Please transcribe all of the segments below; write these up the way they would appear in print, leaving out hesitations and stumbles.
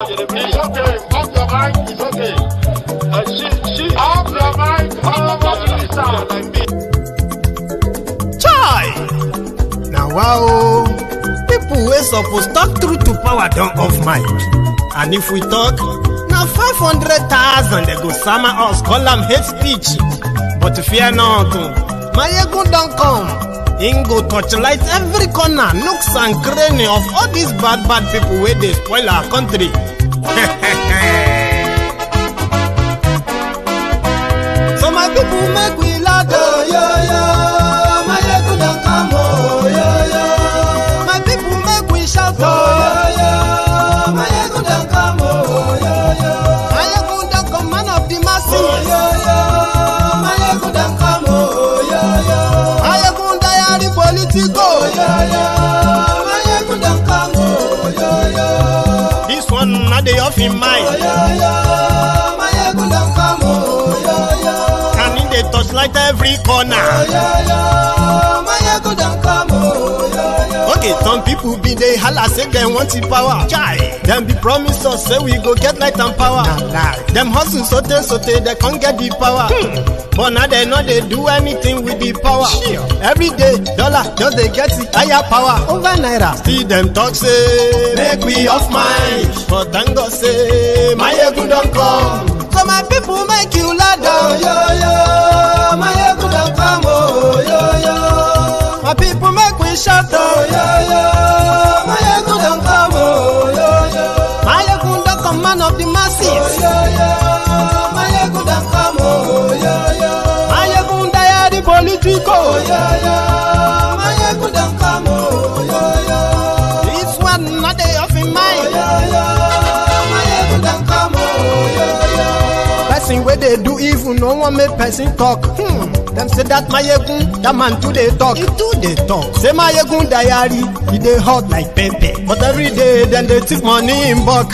It's okay. Off your mic. It's okay. She off your mic. Chai! Now wow, people wey suppose talk truth to power don off mic. And if we talk, now 500,000 they go sama us, call them hate speech. But fear not, Maiyegun don come. Him go torchlight every corner, nooks and cranny of all these bad people where they spoil our country. So my people make we laugh, oh yo yo. Maiyegun don come, oh yo yo. My people make we shout, oh yo yo. Maiyegun don come, oh yo yo. Maiyegun don come, man of the masses, oh yo yo. Maiyegun don come, oh yo yo. Maiyegun diary politico, oh yo yo. Maiyegun don come, oh yo yo. This one not the off in mind. Oh yo yo. Maiyegun don come, oh yo yo. Can in the touchlight every corner. Oh yo yo. Maiyegun don come, oh yo yo. Okay, some people be they holla say they want the power. Chai, them be promise us say we go get light and power. Them hustle sote they can't get the power. But now they know they do anything with the power. Every day, dollar just they get it higher power over naira. See them talk say make we off mind. But thank God say Maiyegun don come. So my people make you loud, oh yo yo. Maiyegun don come, oh yo yo. My people make we shout, oh yo yo. Maiyegun don come, oh yo yo. Maiyegun don come, man of the masses, oh yo yo. Maiyegun don come, oh yo yo. Maiyegun diary politico, oh yo yo. Maiyegun don come, oh yo yo. This one not they off in mind, oh yo yo. Maiyegun don come, oh yo yo. Person where they do evil, no one make person talk. Them say that Maiyegun, that man too they talk. He too they talk. Say Maiyegun diary, he they hot like pepper. But every day then they take money in bulk.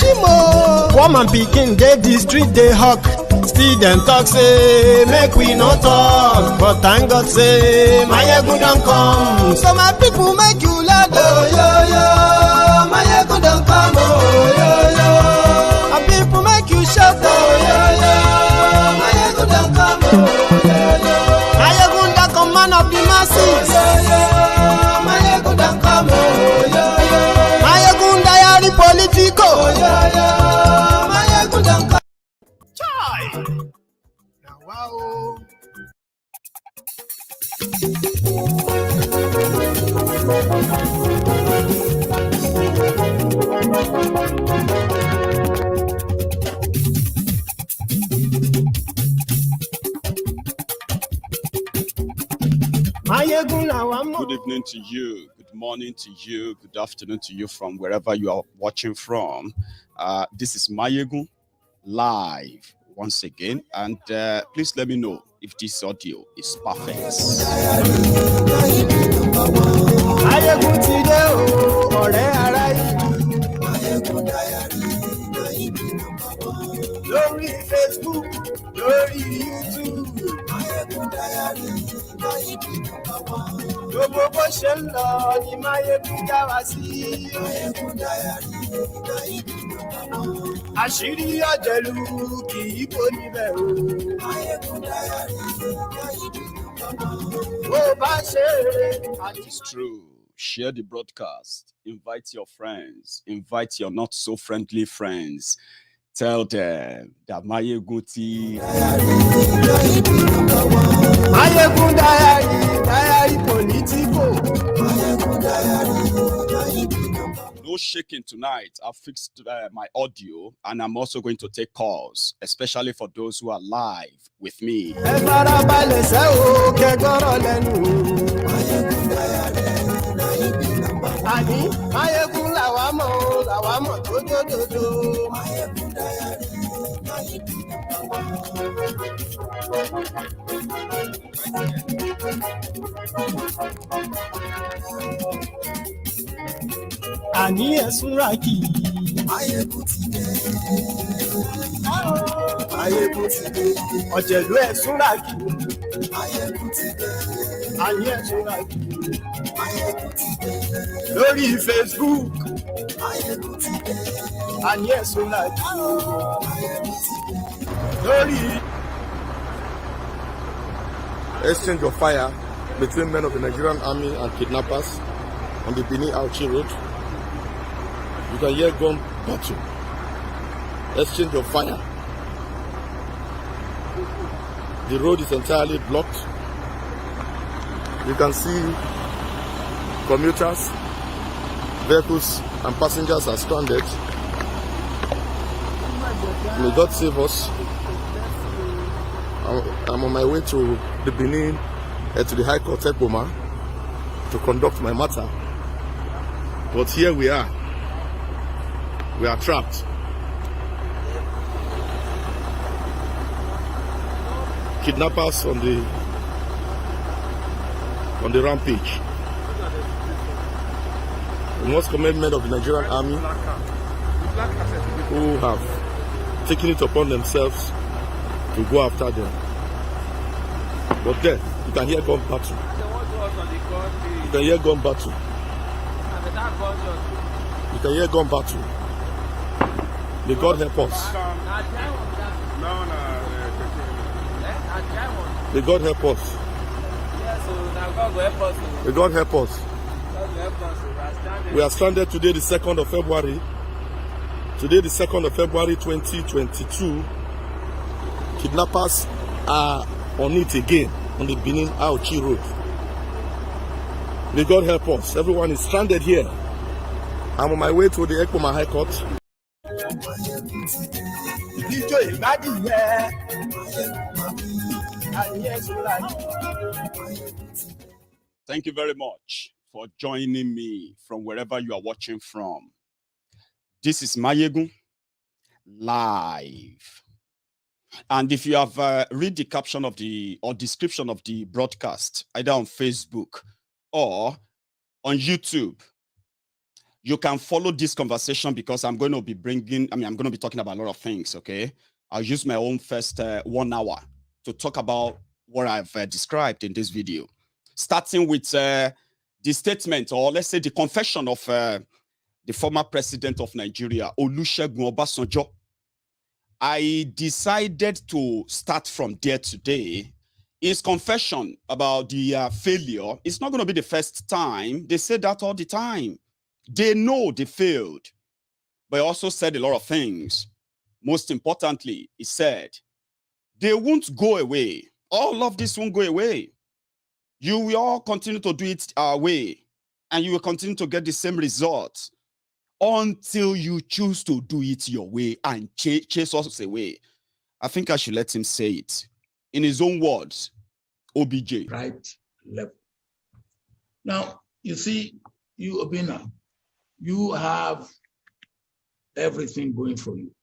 Woman picking, they the street they hawk. Still them talk say make we no talk. But thank God say Maiyegun don come. So my people make you loud, oh yo yo. Maiyegun don come, oh yo yo. My people make you shout, oh yo yo. Maiyegun don come, oh yo yo. Maiyegun don come, man of the masses, oh yo yo. Maiyegun don come, oh yo yo. Maiyegun diary politico, oh yo yo. Maiyegun don come. Chai! Now wow. Good evening to you, good morning to you, good afternoon to you from wherever you are watching from. This is Maiyegun live once again, and please let me know if this audio is perfect. Maiyegun today, oh, ọ̀rẹ́ ara yìí. Lórí Facebook, lórí YouTube. Gbogbo bó ṣe ń lọ ni Maiyegun já wa sí. Àṣírí ọ̀jẹ̀lú kì í kó níbẹ̀ o. Bó bá ṣe It's true. Share the broadcast. Invite your friends. Invite your not so friendly friends. Tell them that Maiyegun Maiyegun diary politico. No shaking tonight. I've fixed my audio, and I'm also going to take calls, especially for those who are live with me. Àní ẹ̀sùn ràkì. Maiyegun ti dé. Maiyegun ti dé. Ọ̀jẹ̀lú ẹ̀sùn ràkì. Maiyegun ti dé. Àní ẹ̀sùn ràkì. Maiyegun ti dé. Lórí Facebook. And yes, so like glory. Exchange of fire between men of the Nigerian army and kidnappers on the Benin-Auchi road. You can hear gun battle. Exchange of fire. The road is entirely blocked. You can see commuters, vehicles and passengers are stranded. May God save us. I'm on my way to the Benin, to the High Court Ekpoma, to conduct my matter. But here we are. We are trapped. Kidnappers on the rampage. We must commend men of the Nigerian army who have taken it upon themselves to go after them. But then, you can hear gun battle. You can hear gun battle. You can hear gun battle. May God help us. May God help us. May God help us. We are stranded today, the 2nd of February. Today, the 2nd of February 2022. Kidnappers are on it again on the Benin-Auchi road. May God help us. Everyone is stranded here. I'm on my way to the Ekpoma High Court. Thank you very much for joining me from wherever you are watching from. This is Maiyegun Live. And if you have read the caption of description of the broadcast, either on Facebook or on YouTube, you can follow this conversation because I'm going to be talking about a lot of things, okay? I'll use my own first 1 hour to talk about what I've described in this video. Starting with the statement, or let's say the confession of the former president of Nigeria, Olusegun Obasanjo. I decided to start from there today. His confession about the failure, it's not going to be the first time. They say that all the time. They know they failed, but he also said a lot of things. Most importantly, he said, they won't go away. All of this won't go away. You will all continue to do it our way, and you will continue to get the same results until you choose to do it your way and chase us away. I think I should let him say it in his own words. OBJ. Right level. Now, you see, you, Obina, you have everything going for you.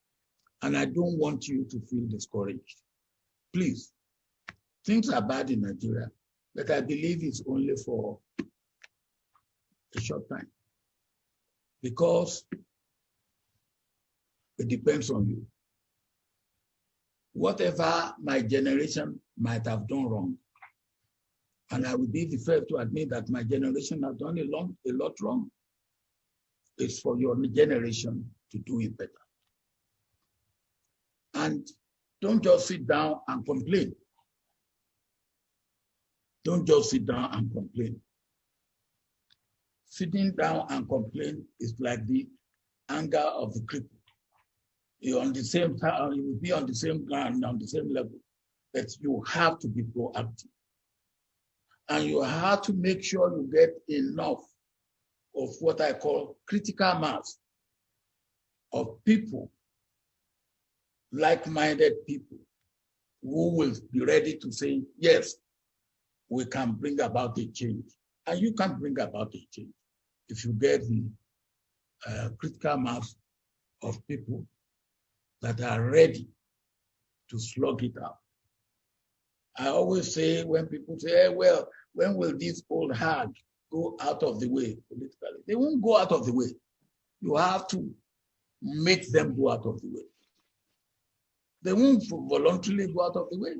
And I don't want you to feel discouraged. Please, things are bad in Nigeria, but I believe it's only for a short time. Because it depends on you. Whatever my generation might have done wrong, and I would be the first to admit that my generation has done a lot wrong, it's for your generation to do it better. And don't just sit down and complain. Don't just sit down and complain. Sitting down and complain is like the anger of the cripple. You're on the same time, you will be on the same ground, on the same level, but you have to be proactive. And you have to make sure you get enough of what I call critical mass of people, like-minded people, who will be ready to say, yes, we can bring about a change. And you can bring about a change if you get the critical mass of people that are ready to slug it out. I always say, when people say, hey, well, when will this old hag go out of the way politically? They won't go out of the way. You have to make them go out of the way. They won't voluntarily go out of the way.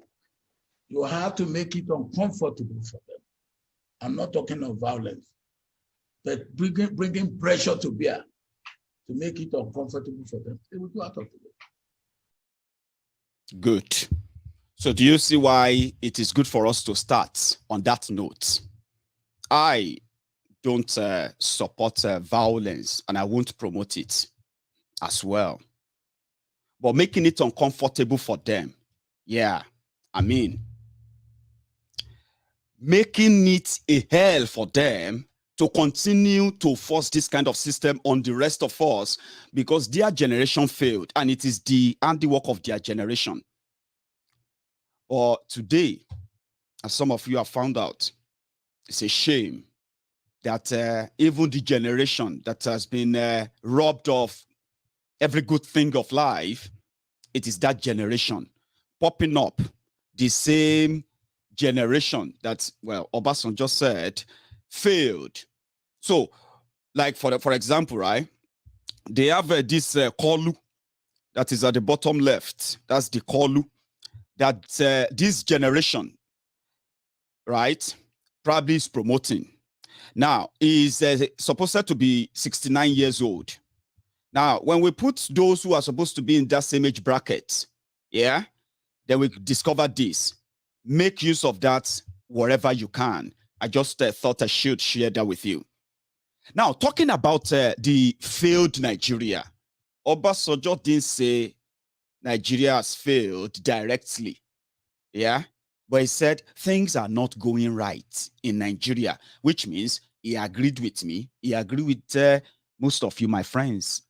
You have to make it uncomfortable for them. I'm not talking of violence, but bringing pressure to bear to make it uncomfortable for them, they will go out of the way. Good. So do you see why it is good for us to start on that note? I don't support violence, and I won't promote it as well. But making it uncomfortable for them, yeah, I mean, making it a hell for them to continue to force this kind of system on the rest of us because their generation failed, and it is the handiwork of their generation. Or today, as some of you have found out, it's a shame that even the generation that has been robbed of every good thing of life, it is that generation popping up, the same generation that, well, Obasanjo said failed. So, like for example, right, they have this Kolu that is at the bottom left. That's the Kolu that this generation, right, probably is promoting. Now, is supposed to be 69 years old. Now, when we put those who are supposed to be in that same age bracket, yeah, then we discover this. Make use of that wherever you can. I just thought I should share that with you. Now, talking about the failed Nigeria, Obasanjo didn't say Nigeria has failed directly, yeah? But he said things are not going right in Nigeria, which means he agreed with me. He agreed with most of you, my friends.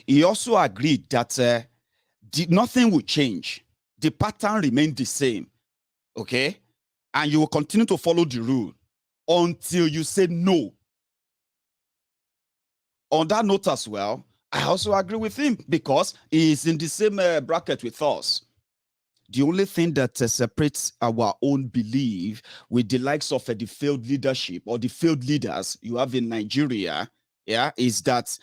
He also agreed that nothing will change. The pattern remained the same, okay? And you will continue to follow the rule until you say no. On that note as well, I also agree with him because he is in the same bracket with us. The only thing that separates our own belief with the likes of the failed leadership or the failed leaders you have in Nigeria, yeah, is that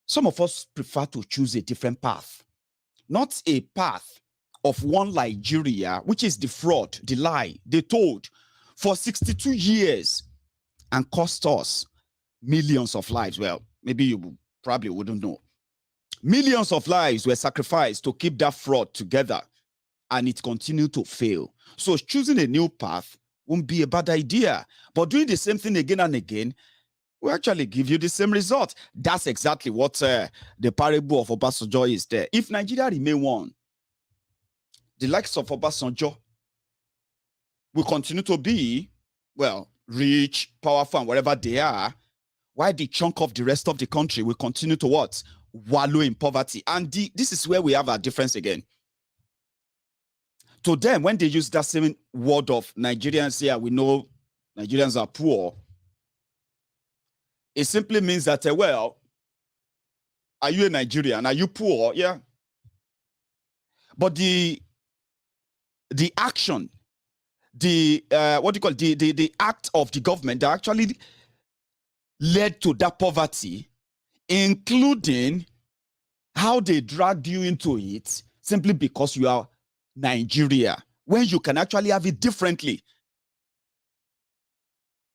some of us prefer to choose a different path, not a path of one Nigeria, which is the fraud, the lie they told for 62 years and cost us millions of lives. Well, maybe you probably wouldn't know. Millions of lives were sacrificed to keep that fraud together, and it continued to fail. So choosing a new path won't be a bad idea. But doing the same thing again and again will actually give you the same result. That's exactly what the parable of Obasanjo is there. If Nigeria remain one, the likes of Obasanjo will continue to be, well, rich, powerful, and whatever they are, while the chunk of the rest of the country will continue to what? Wallow in poverty. And this is where we have our difference again. To them, when they use that same word of Nigerians here, we know Nigerians are poor, it simply means that, well, are you a Nigerian? Are you poor? Yeah. But the action, the act of the government that actually led to that poverty, including how they dragged you into it simply because you are Nigeria, when you can actually have it differently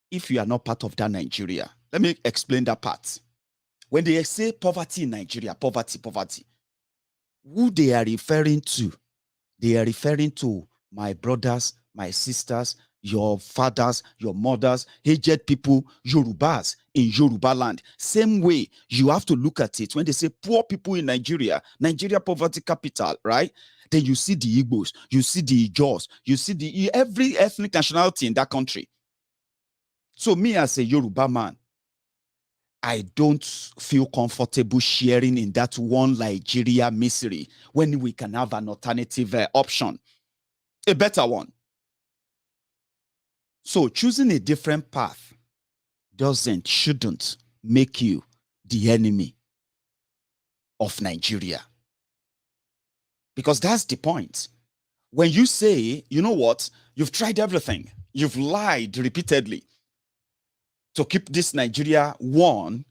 if you are not part of that Nigeria. Let me explain that part. When they say poverty in Nigeria, poverty, who they are referring to? They are referring to my brothers, my sisters, your fathers, your mothers, aged people, Yorubas in Yoruba land. Same way you have to look at it when they say poor people in Nigeria, Nigeria poverty capital, right? Then you see the Igbos, you see the Ijaws, you see every ethnic nationality in that country. So me as a Yoruba man, I don't feel comfortable sharing in that one Nigeria misery when we can have an alternative option, a better one. So choosing a different path shouldn't make you the enemy of Nigeria. Because that's the point. When you say, you know what, you've tried everything, you've lied repeatedly to keep this Nigeria one,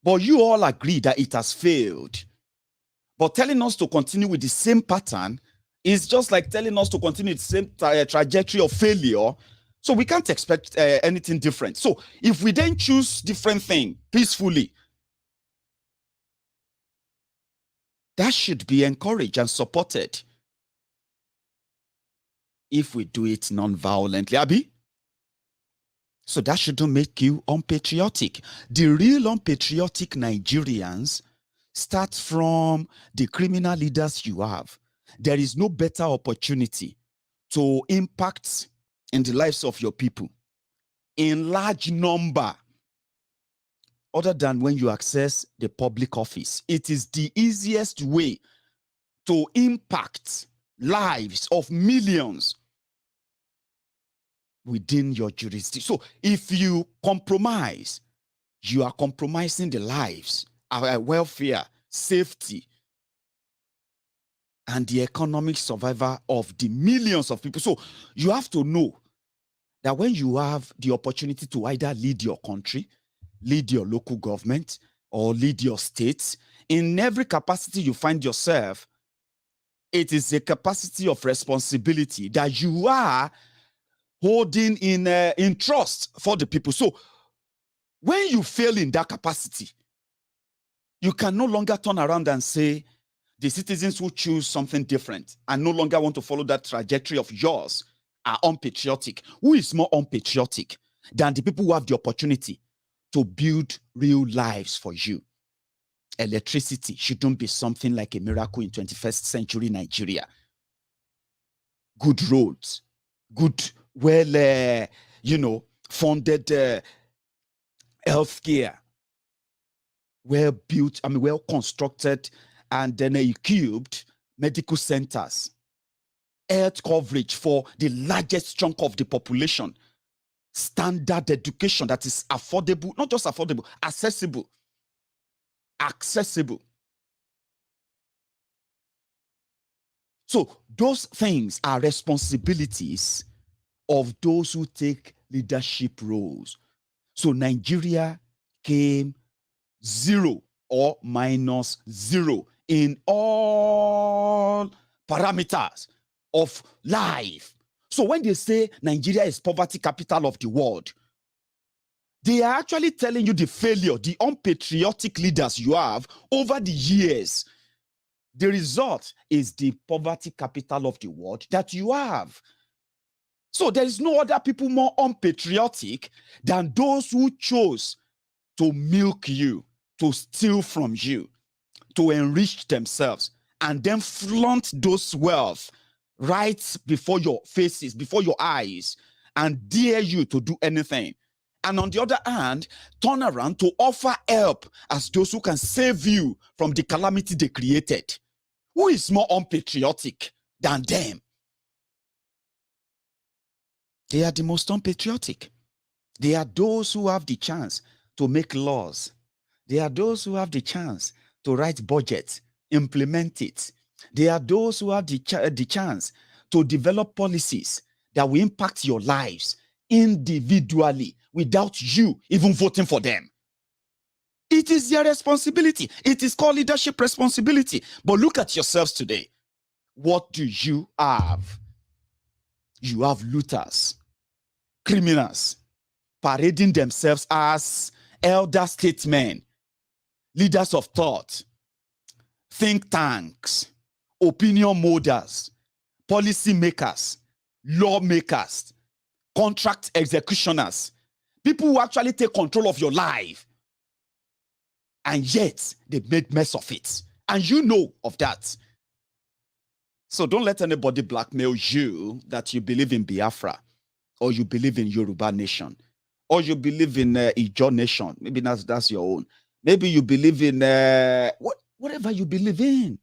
but you all agree that it has failed. But telling us to continue with the same pattern is just like telling us to continue the same trajectory of failure. So we can't expect anything different. So if we then choose different thing peacefully, That should be encouraged and supported if we do it non-violently, Abi. So that shouldn't make you unpatriotic. The real unpatriotic Nigerians start from the criminal leaders you have. There is no better opportunity to impact in the lives of your people in large number other than when you access the public office. It is the easiest way to impact lives of millions within your jurisdiction. So if you compromise, you are compromising the lives, our welfare, safety, and the economic survival of the millions of people. So you have to know that when you have the opportunity to either lead your country, lead your local government, or lead your state, in every capacity you find yourself, it is a capacity of responsibility that you are holding in trust for the people. So when you fail in that capacity, you can no longer turn around and say the citizens who choose something different and no longer want to follow that trajectory of yours are unpatriotic. Who is more unpatriotic than the people who have the opportunity to build real lives for you? Electricity shouldn't be something like a miracle in 21st century Nigeria. Good roads, good, well, funded healthcare, well built, well constructed and then equipped medical centers, health coverage for the largest chunk of the population, standard education that is affordable, not just affordable, accessible. So those things are responsibilities of those who take leadership roles. So Nigeria came 0 or -0 in all parameters of life. So when they say Nigeria is poverty capital of the world, they are actually telling you the failure, the unpatriotic leaders you have over the years. The result is the poverty capital of the world that you have. So there is no other people more unpatriotic than those who chose to milk you, to steal from you, to enrich themselves, and then flaunt those wealth right before your faces, before your eyes, and dare you to do anything. And on the other hand, turn around to offer help as those who can save you from the calamity they created. Who is more unpatriotic than them? They are the most unpatriotic. They are those who have the chance to make laws. They are those who have the chance to write budgets, implement it. They are those who have the chance to develop policies that will impact your lives individually without you even voting for them. It is their responsibility. It is called leadership responsibility. But look at yourselves today. What do you have? You have looters, criminals, parading themselves as elder statesmen, leaders of thought, think tanks, opinion molders, policy makers, lawmakers, contract executioners, people who actually take control of your life. And yet, they made mess of it. And you know of that. So don't let anybody blackmail you that you believe in Biafra, or you believe in Yoruba nation, or you believe in Ijo nation. Maybe that's your own. Maybe you believe in whatever you believe in.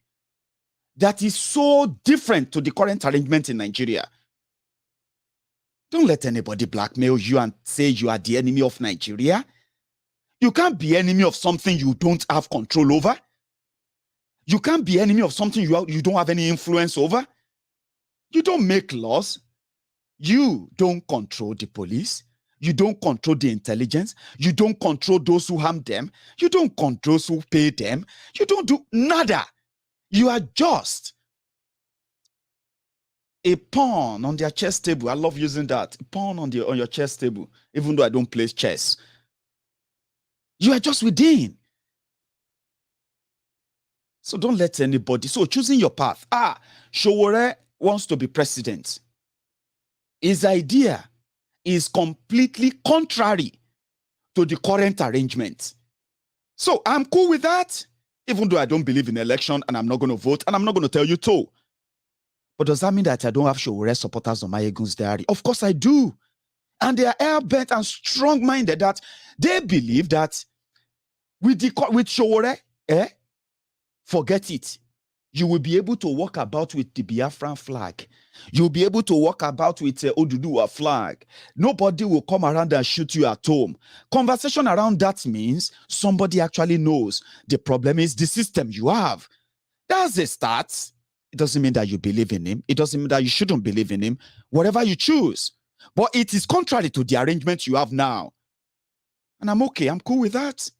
That is so different to the current arrangement in Nigeria. Don't let anybody blackmail you and say you are the enemy of Nigeria. You can't be enemy of something you don't have control over. You can't be enemy of something you don't have any influence over. You don't make laws. You don't control the police. You don't control the intelligence. You don't control those who harm them. You don't control those who pay them. You don't do nada. You are just a pawn on their chess table. I love using that. A pawn on your chess table, even though I don't play chess. You are just within. So don't let anybody. So choosing your path. Sowore wants to be president. His idea is completely contrary to the current arrangement. So I'm cool with that, even though I don't believe in election and I'm not going to vote and I'm not going to tell you to. But does that mean that I don't have Sowore supporters on Maiyegun's diary? Of course I do. And they are hell-bent and strong-minded that they believe that with Sowore, forget it. You will be able to walk about with the Biafran flag. You'll be able to walk about with Oduduwa flag. Nobody will come around and shoot you at home. Conversation around that means somebody actually knows. The problem is the system you have. That's a start. It doesn't mean that you believe in him. It doesn't mean that you shouldn't believe in him. Whatever you choose. But it is contrary to the arrangement you have now. And I'm okay. I'm cool with that.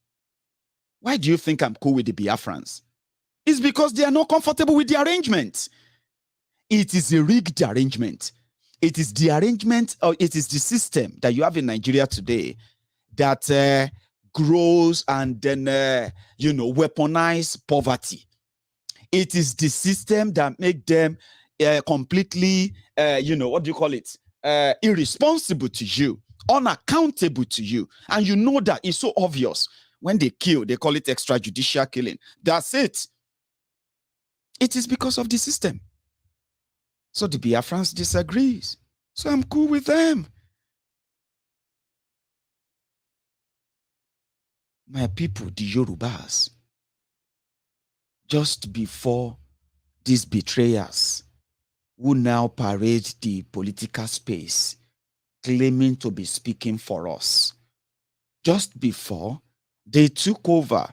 Why do you think I'm cool with the Biafrans? It's because they are not comfortable with the arrangement. It is a rigged arrangement. It is the arrangement, or it is the system that you have in Nigeria today that grows and then, weaponize poverty. It is the system that make them completely, irresponsible to you, unaccountable to you. And you know that it's so obvious. When they kill, they call it extrajudicial killing. That's it. It is because of the system. So the Biafrans disagrees. So I'm cool with them. My people, the Yorubas, just before these betrayers who now parade the political space, claiming to be speaking for us, just before they took over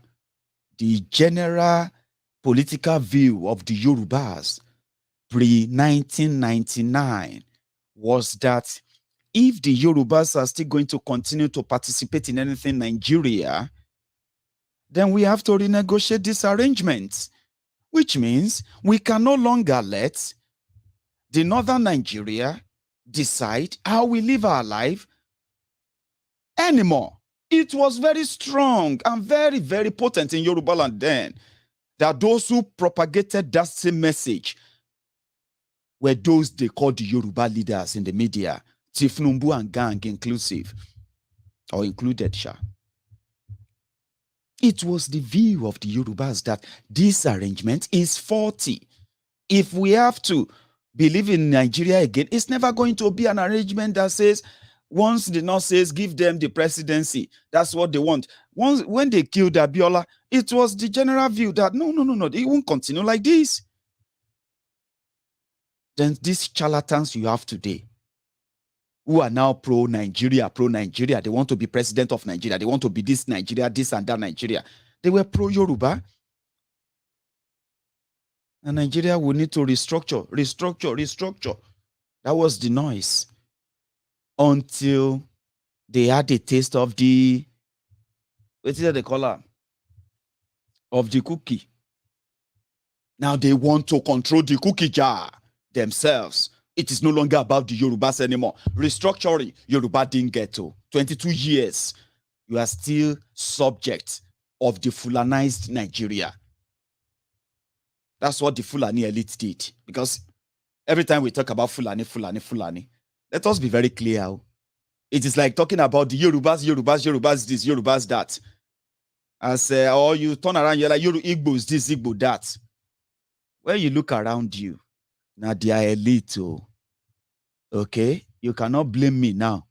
the general political view of the Yorubas pre-1999 was that if the Yorubas are still going to continue to participate in anything in Nigeria, then we have to renegotiate this arrangement, which means we can no longer let the northern Nigeria decide how we live our life anymore. It was very strong and very, very potent in Yoruba land then, that those who propagated that same message were those they called the Yoruba leaders in the media, Tifnumbu and gang inclusive, or included, Sha. It was the view of the Yorubas that this arrangement is faulty. If we have to believe in Nigeria again, it's never going to be an arrangement that says, once the North says, give them the presidency, that's what they want. When they killed Abiola, it was the general view that no, it won't continue like this. Then these charlatans you have today, who are now pro-Nigeria, they want to be president of Nigeria, they want to be this Nigeria, this and that Nigeria. They were pro-Yoruba. And Nigeria will need to restructure. That was the noise. Until they had a taste of the, what is they call it? Of the cookie. Now they want to control the cookie jar themselves. It is no longer about the Yorubas anymore. Restructuring, Yoruba didn't get to. 22 years, you are still subject of the Fulanized Nigeria. That's what the Fulani elite did. Because every time we talk about Fulani, let us be very clear. It is like talking about the Yorubas this, Yorubas that. As or you turn around, you're like, Igbos this, Igbo that. When you look around you, now they are elite. Okay? You cannot blame me now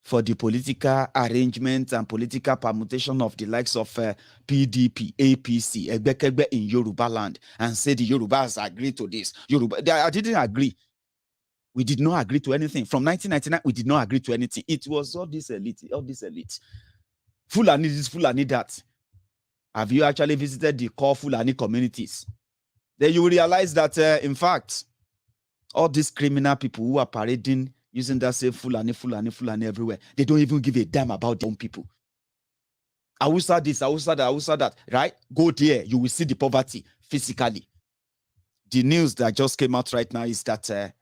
for the political arrangement and political permutation of the likes of PDP, APC, Egbekegbe in Yoruba land, and say the Yorubas agree to this. I didn't agree. We did not agree to anything. From 1999, we did not agree to anything. It was all this elite. Fulani this, Fulani that. Have you actually visited the core Fulani communities? Then you will realize that, in fact, all these criminal people who are parading using that same Fulani everywhere, they don't even give a damn about their own people. Awusa this, Awusa that, right? Go there, you will see the poverty physically. The news that just came out right now is that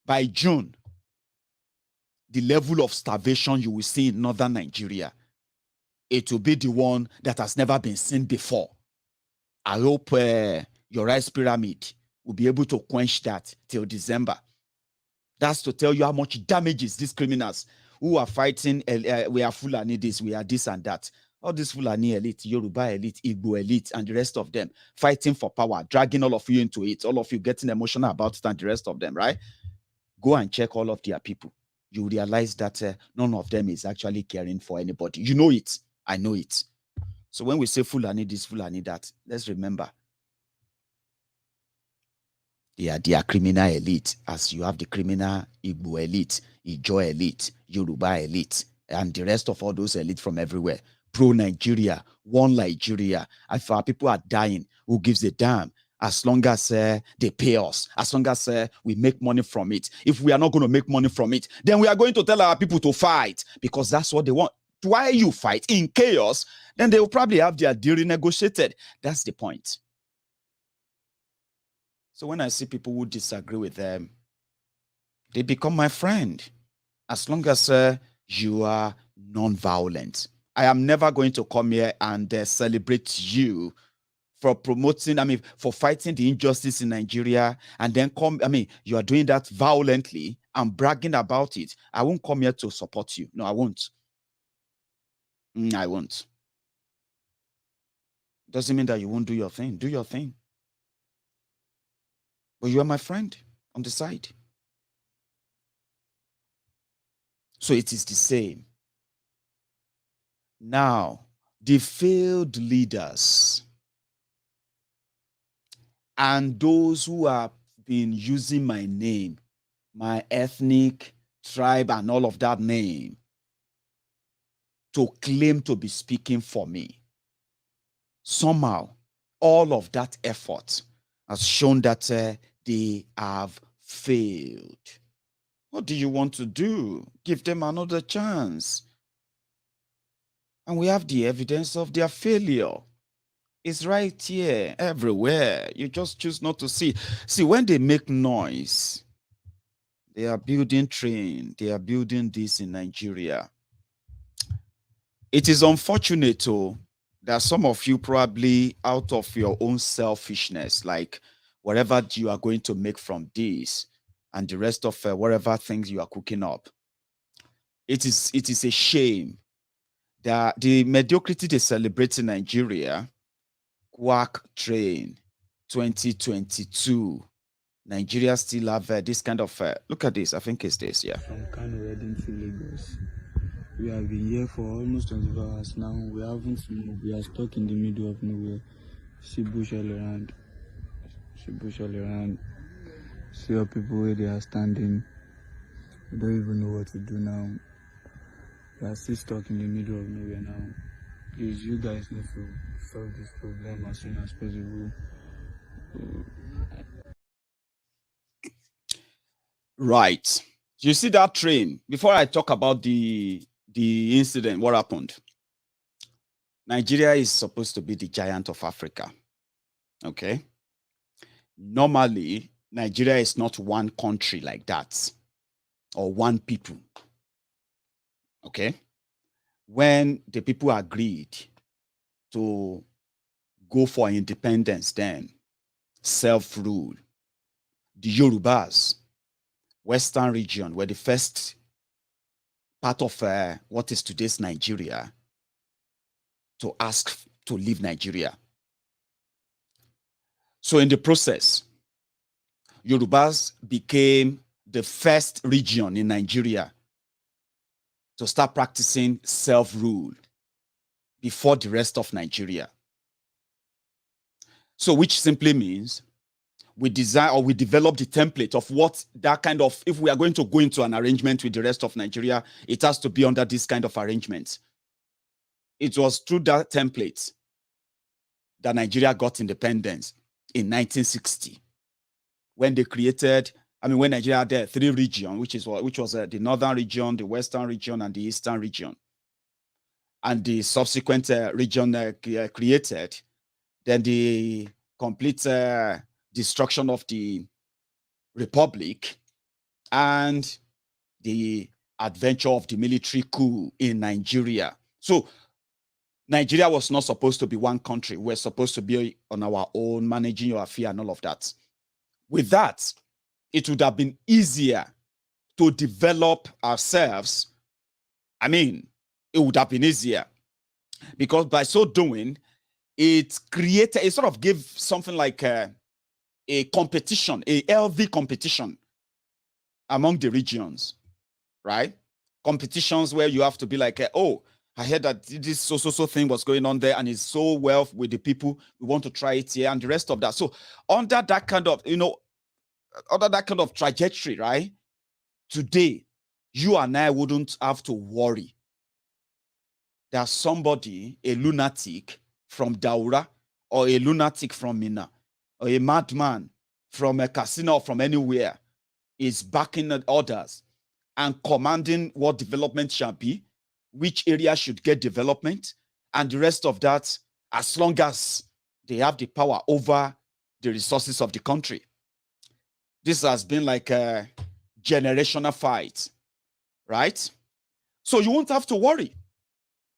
by June, the level of starvation you will see in northern Nigeria, it will be the one that has never been seen before I hope your rice pyramid will be able to quench that till December. That's to tell you how much damages these criminals who are fighting, we are Fulani this, we are this and that. All these Fulani elite, Yoruba elite, Igbo elite, and the rest of them fighting for power, dragging all of you into it, all of you getting emotional about it, and the rest of them, right? Go and check all of their people. You realize that none of them is actually caring for anybody. You know it. I know it. So when we say Fulani this, Fulani that, let's remember, they are criminal elite, as you have the criminal Igbo elite, Ijo elite, Yoruba elite, and the rest of all those elite from everywhere. Pro-Nigeria, one Nigeria. If our people are dying, who gives a damn? As long as they pay us, as long as we make money from it. If we are not going to make money from it, then we are going to tell our people to fight, because that's what they want. Why you fight in chaos? Then they will probably have their deal renegotiated. That's the point. So when I see people who disagree with them, they become my friend. As long as you are non-violent. I am never going to come here and celebrate you for promoting, for fighting the injustice in Nigeria, and then you are doing that violently and bragging about it. I won't come here to support you. No, I won't. I won't. Doesn't mean that you won't do your thing. Do your thing. But you are my friend on the side. So it is the same. Now, the failed leaders and those who have been using my name, my ethnic, tribe, and all of that name to claim to be speaking for me, somehow, all of that effort has shown that they have failed. What do you want to do? Give them another chance. And we have the evidence of their failure. It's right here, everywhere. You just choose not to see. See, when they make noise, they are building train, they are building this in Nigeria. It is unfortunate, though, that some of you probably out of your own selfishness, like whatever you are going to make from this and the rest of whatever things you are cooking up, it is a shame that the mediocrity they celebrate in Nigeria, Quack Train 2022, Nigeria still have this kind of, look at this, I think it's this, yeah. From Kano heading to Lagos. We have been here for almost 24 hours now. We haven't moved. We are stuck in the middle of nowhere. See bush all around. See bush all around. See how people where they are standing. We don't even know what to do now. We are still stuck in the middle of nowhere now. Please, you guys need to solve this problem as soon as possible. Right. You see that train? Before I talk about the incident, what happened? Nigeria is supposed to be the giant of Africa. Okay. Normally, Nigeria is not one country like that, or one people. Okay. When the people agreed to go for independence, then self-rule, the Yorubas, Western region, were the first part of what is today's Nigeria to ask to leave Nigeria. So in the process, Yorubas became the first region in Nigeria to start practicing self-rule before the rest of Nigeria. So which simply means we design or we develop the template of what that kind of, if we are going to go into an arrangement with the rest of Nigeria, it has to be under this kind of arrangement. It was through that template that Nigeria got independence in 1960, when they created, when Nigeria had three regions, which was the northern region, the western region, and the eastern region. And the subsequent region created, then the complete destruction of the republic and the adventure of the military coup in Nigeria. So Nigeria was not supposed to be one country. We're supposed to be on our own, managing your affair and all of that. With that, it would have been easier to develop ourselves. I mean, it would have been easier because by so doing, it sort of gave something like a competition, a healthy competition among the regions, right? Competitions where you have to be like, oh, I heard that this so thing was going on there and it's so well with the people. We want to try it here and the rest of that. So under that kind of, under that kind of trajectory, right? Today, you and I wouldn't have to worry that somebody, a lunatic from Daura or a lunatic from Mina or a madman from a casino or from anywhere is backing others and commanding what development shall be, which area should get development, and the rest of that, as long as they have the power over the resources of the country. This has been like a generational fight, right? So you won't have to worry.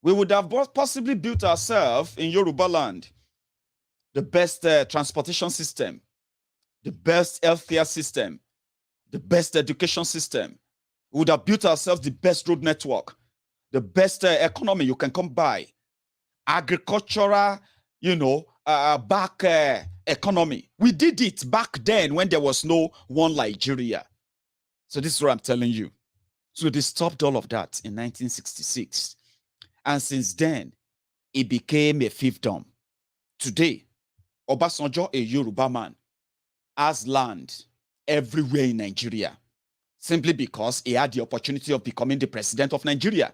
We would have possibly built ourselves in Yoruba land the best transportation system, the best healthcare system, the best education system. We would have built ourselves the best road network, the best economy you can come by, agricultural, back economy. We did it back then when there was no one Nigeria. So this is what I'm telling you. So they stopped all of that in 1966. And since then, it became a fiefdom. Today, Obasanjo, a Yoruba man, has land everywhere in Nigeria, simply because he had the opportunity of becoming the president of Nigeria.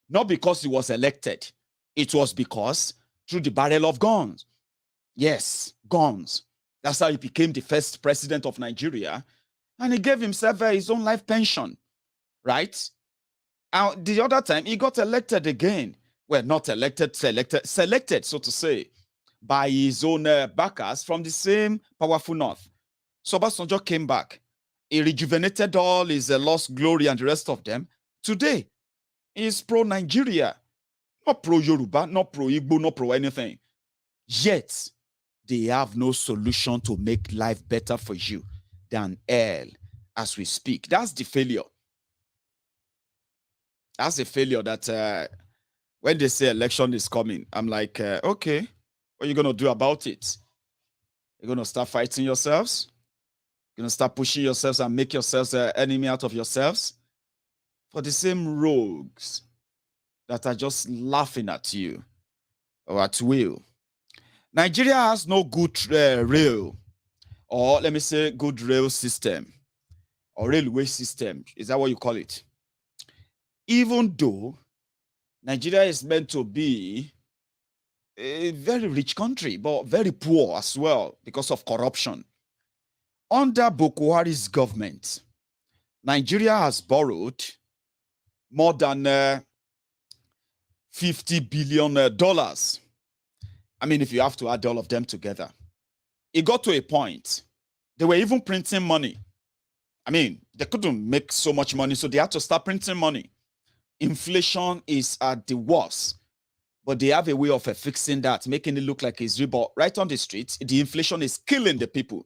Not because he was elected. It was because through the barrel of guns. Yes, guns. That's how he became the first president of Nigeria. And he gave himself his own life pension, right? And the other time, he got elected again. Well, not elected, selected, so to say, by his own backers from the same powerful north. So Obasanjo came back. He rejuvenated all his lost glory and the rest of them. Today, he's pro-Nigeria. Not pro-Yoruba, not pro-Igbo, not pro-anything. Yet, they have no solution to make life better for you than hell as we speak. That's the failure. That's the failure that when they say election is coming, I'm like, okay, what are you going to do about it? You're going to start fighting yourselves? You're going to start pushing yourselves and make yourselves an enemy out of yourselves? For the same rogues that are just laughing at you or at will. Nigeria has no good rail, or let me say good rail system or railway system. Is that what you call it? Even though Nigeria is meant to be a very rich country, but very poor as well because of corruption. Under Boko Haram's government, Nigeria has borrowed more than $50 billion. I mean, if you have to add all of them together. It got to a point, they were even printing money. I mean, they couldn't make so much money, so they had to start printing money. Inflation is at the worst, but they have a way of fixing that, making it look like it's real. But right on the streets, the inflation is killing the people.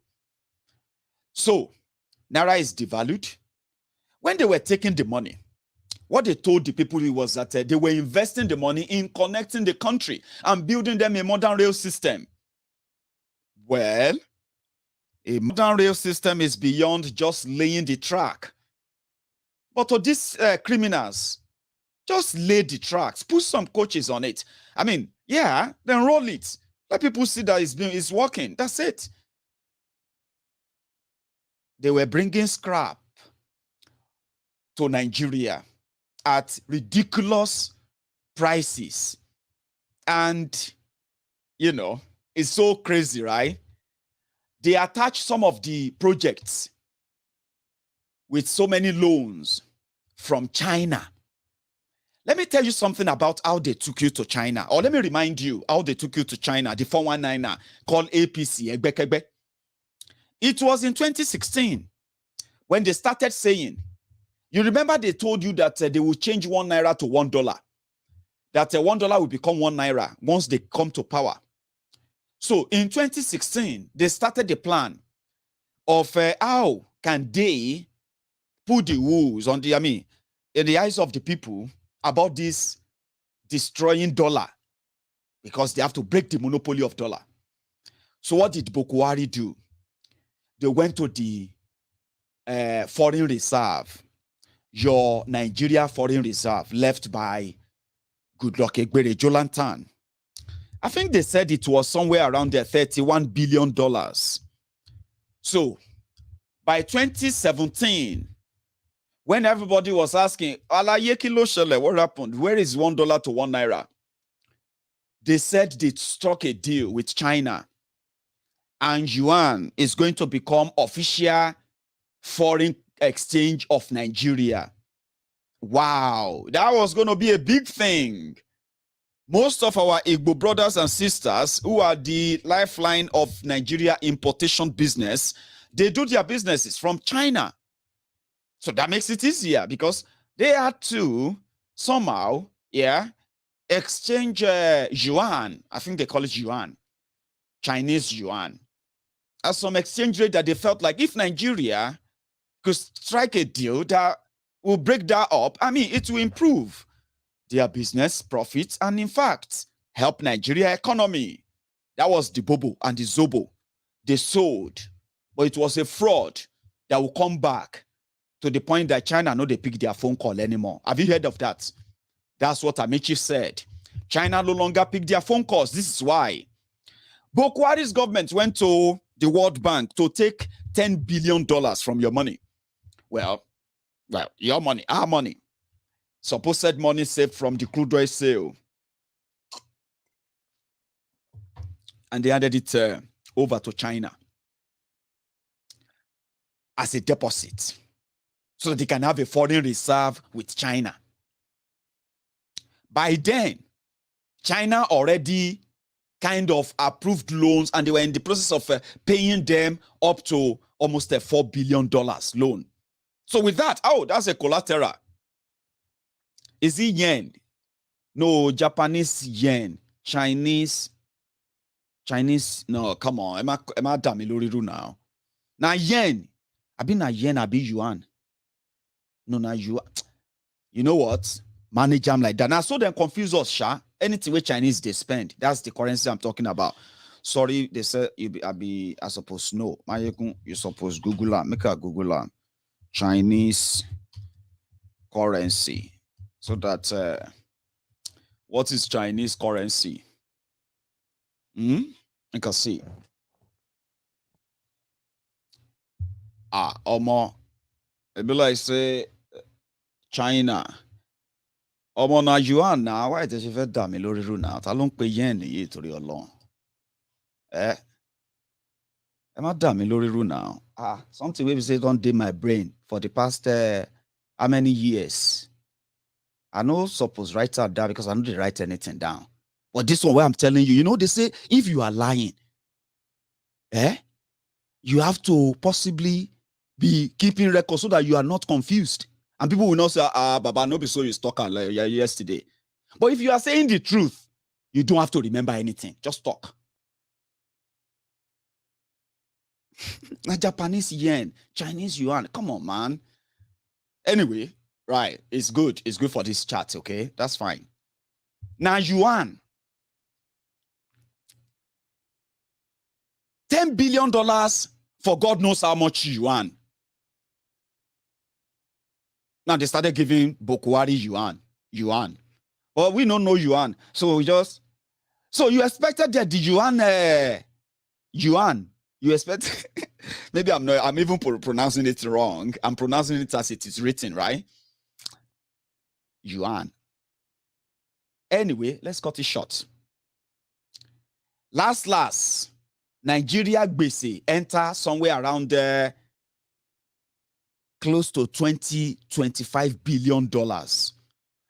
So, Naira is devalued. When they were taking the money, what they told the people was that they were investing the money in connecting the country and building them a modern rail system. Well, a modern rail system is beyond just laying the track. But to these criminals, just lay the tracks, put some coaches on it. I mean, yeah, then roll it. Let people see that it's working. That's it. They were bringing scrap to Nigeria at ridiculous prices. And, it's so crazy, right? They attach some of the projects with so many loans from China. Let me tell you something about how they took you to China. Or let me remind you how they took you to China, the 419er called APC, Egbekegbe. It was in 2016 when they started saying, you remember they told you that they will change 1 naira to $1. that $1 will become 1 naira once they come to power. So in 2016, they started the plan of how can they put the rules on the, in the eyes of the people about this destroying dollar, because they have to break the monopoly of dollar. So what did Boko Haram do? They went to the foreign reserve, your Nigeria foreign reserve left by Goodluck Egbere Jonathan. I think they said it was somewhere around there, $31 billion. So by 2017, when everybody was asking, what happened? Where is $1 to 1 naira? They said they struck a deal with China, and yuan is going to become official foreign exchange of Nigeria. Wow, that was going to be a big thing. Most of our Igbo brothers and sisters, who are the lifeline of Nigeria importation business, they do their businesses from China. So that makes it easier, because they had to somehow, exchange yuan. I think they call it yuan, Chinese yuan, as some exchange rate that they felt like if Nigeria could strike a deal that will break that up, it will improve their business profits and, in fact, help Nigeria economy. That was the Bobo and the Zobo. They sold, but it was a fraud that will come back to the point that China no they pick their phone call anymore. Have you heard of that? That's what Amaechi said. China no longer pick their phone calls. This is why Boko Haram's government went to the World Bank to take $10 billion from your money. Well, your money, our money. Supposed money saved from the crude oil sale. And they handed it over to China as a deposit, so that they can have a foreign reserve with China. By then, China already kind of approved loans, and they were in the process of paying them up to almost a $4 billion loan. So with that, that's a collateral. Is it yen? No, Japanese yen. Chinese, no, come on. Am I damiloriru now? Now yen. Na yen, yuan. No, na yuan. You know what? Manage them like that. Now, so then confuse us, Sha. Anything with Chinese they spend, that's the currency I'm talking about. Sorry, they said I suppose no. Maiyegun, you suppose Google am. Make a Google am. Chinese currency. So that what is Chinese currency? You can see. Omo. Maybe like say China. Omo na yuan now. Why does it damn lori ru now? Ta ló ń pe yen yìí torí Ọlọ́run. Ẹ má dà mí lórí ru now. Something we say don't dey my brain for the past how many years? I know suppose write that down, because I know they write anything down. But this one where I'm telling you, they say if you are lying, you have to possibly be keeping record so that you are not confused. And people will not say, Baba, no be so you talk like yesterday. But if you are saying the truth, you don't have to remember anything. Just talk. Japanese yen, Chinese yuan. Come on, man. Anyway, right. It's good. It's good for this chat, okay? That's fine. Now, yuan. $10 billion for God knows how much yuan. Now they started giving Boko Haram yuan. Well, we don't know yuan. So you expected that the yuan, you expect, maybe I'm even pronouncing it wrong. I'm pronouncing it as it is written, right? Yuan. Anyway, let's cut it short. Last, Nigeria gbese enter somewhere around there, close to $25 billion,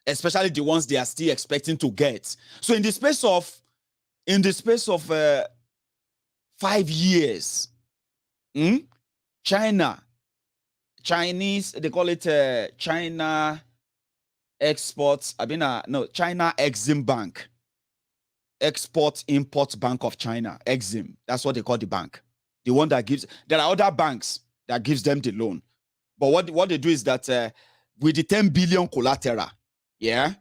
especially the ones they are still expecting to get. So in the space of 5 years, Chinese, they call it China exports. No, China Exim Bank. Export Import Bank of China, Exim. That's what they call the bank. The one that gives, there are other banks that gives them the loan. But what they do is that with the 10 billion collateral, yeah,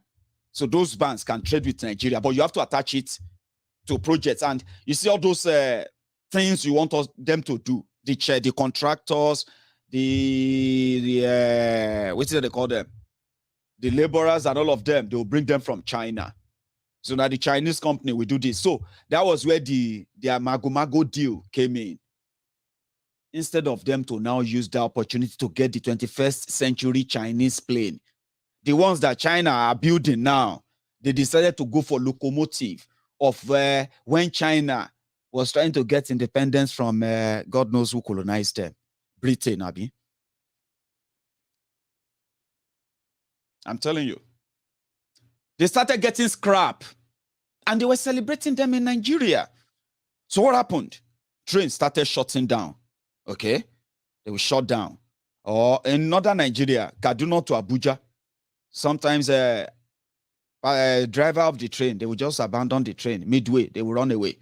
so those banks can trade with Nigeria, but you have to attach it to projects. And you see all those things you want them to do, the contractors, what is it they call them? The laborers and all of them, they will bring them from China. So now the Chinese company will do this. So that was where the Mago deal came in. Instead of them to now use the opportunity to get the 21st century Chinese plane, the ones that China are building now, they decided to go for locomotive of when China was trying to get independence from God knows who colonized them, Britain, Abi. I'm telling you. They started getting scrap and they were celebrating them in Nigeria. So what happened? Trains started shutting down. Okay? They were shut down. Or in northern Nigeria, Kaduna to Abuja, sometimes a driver of the train, they would just abandon the train midway. They would run away.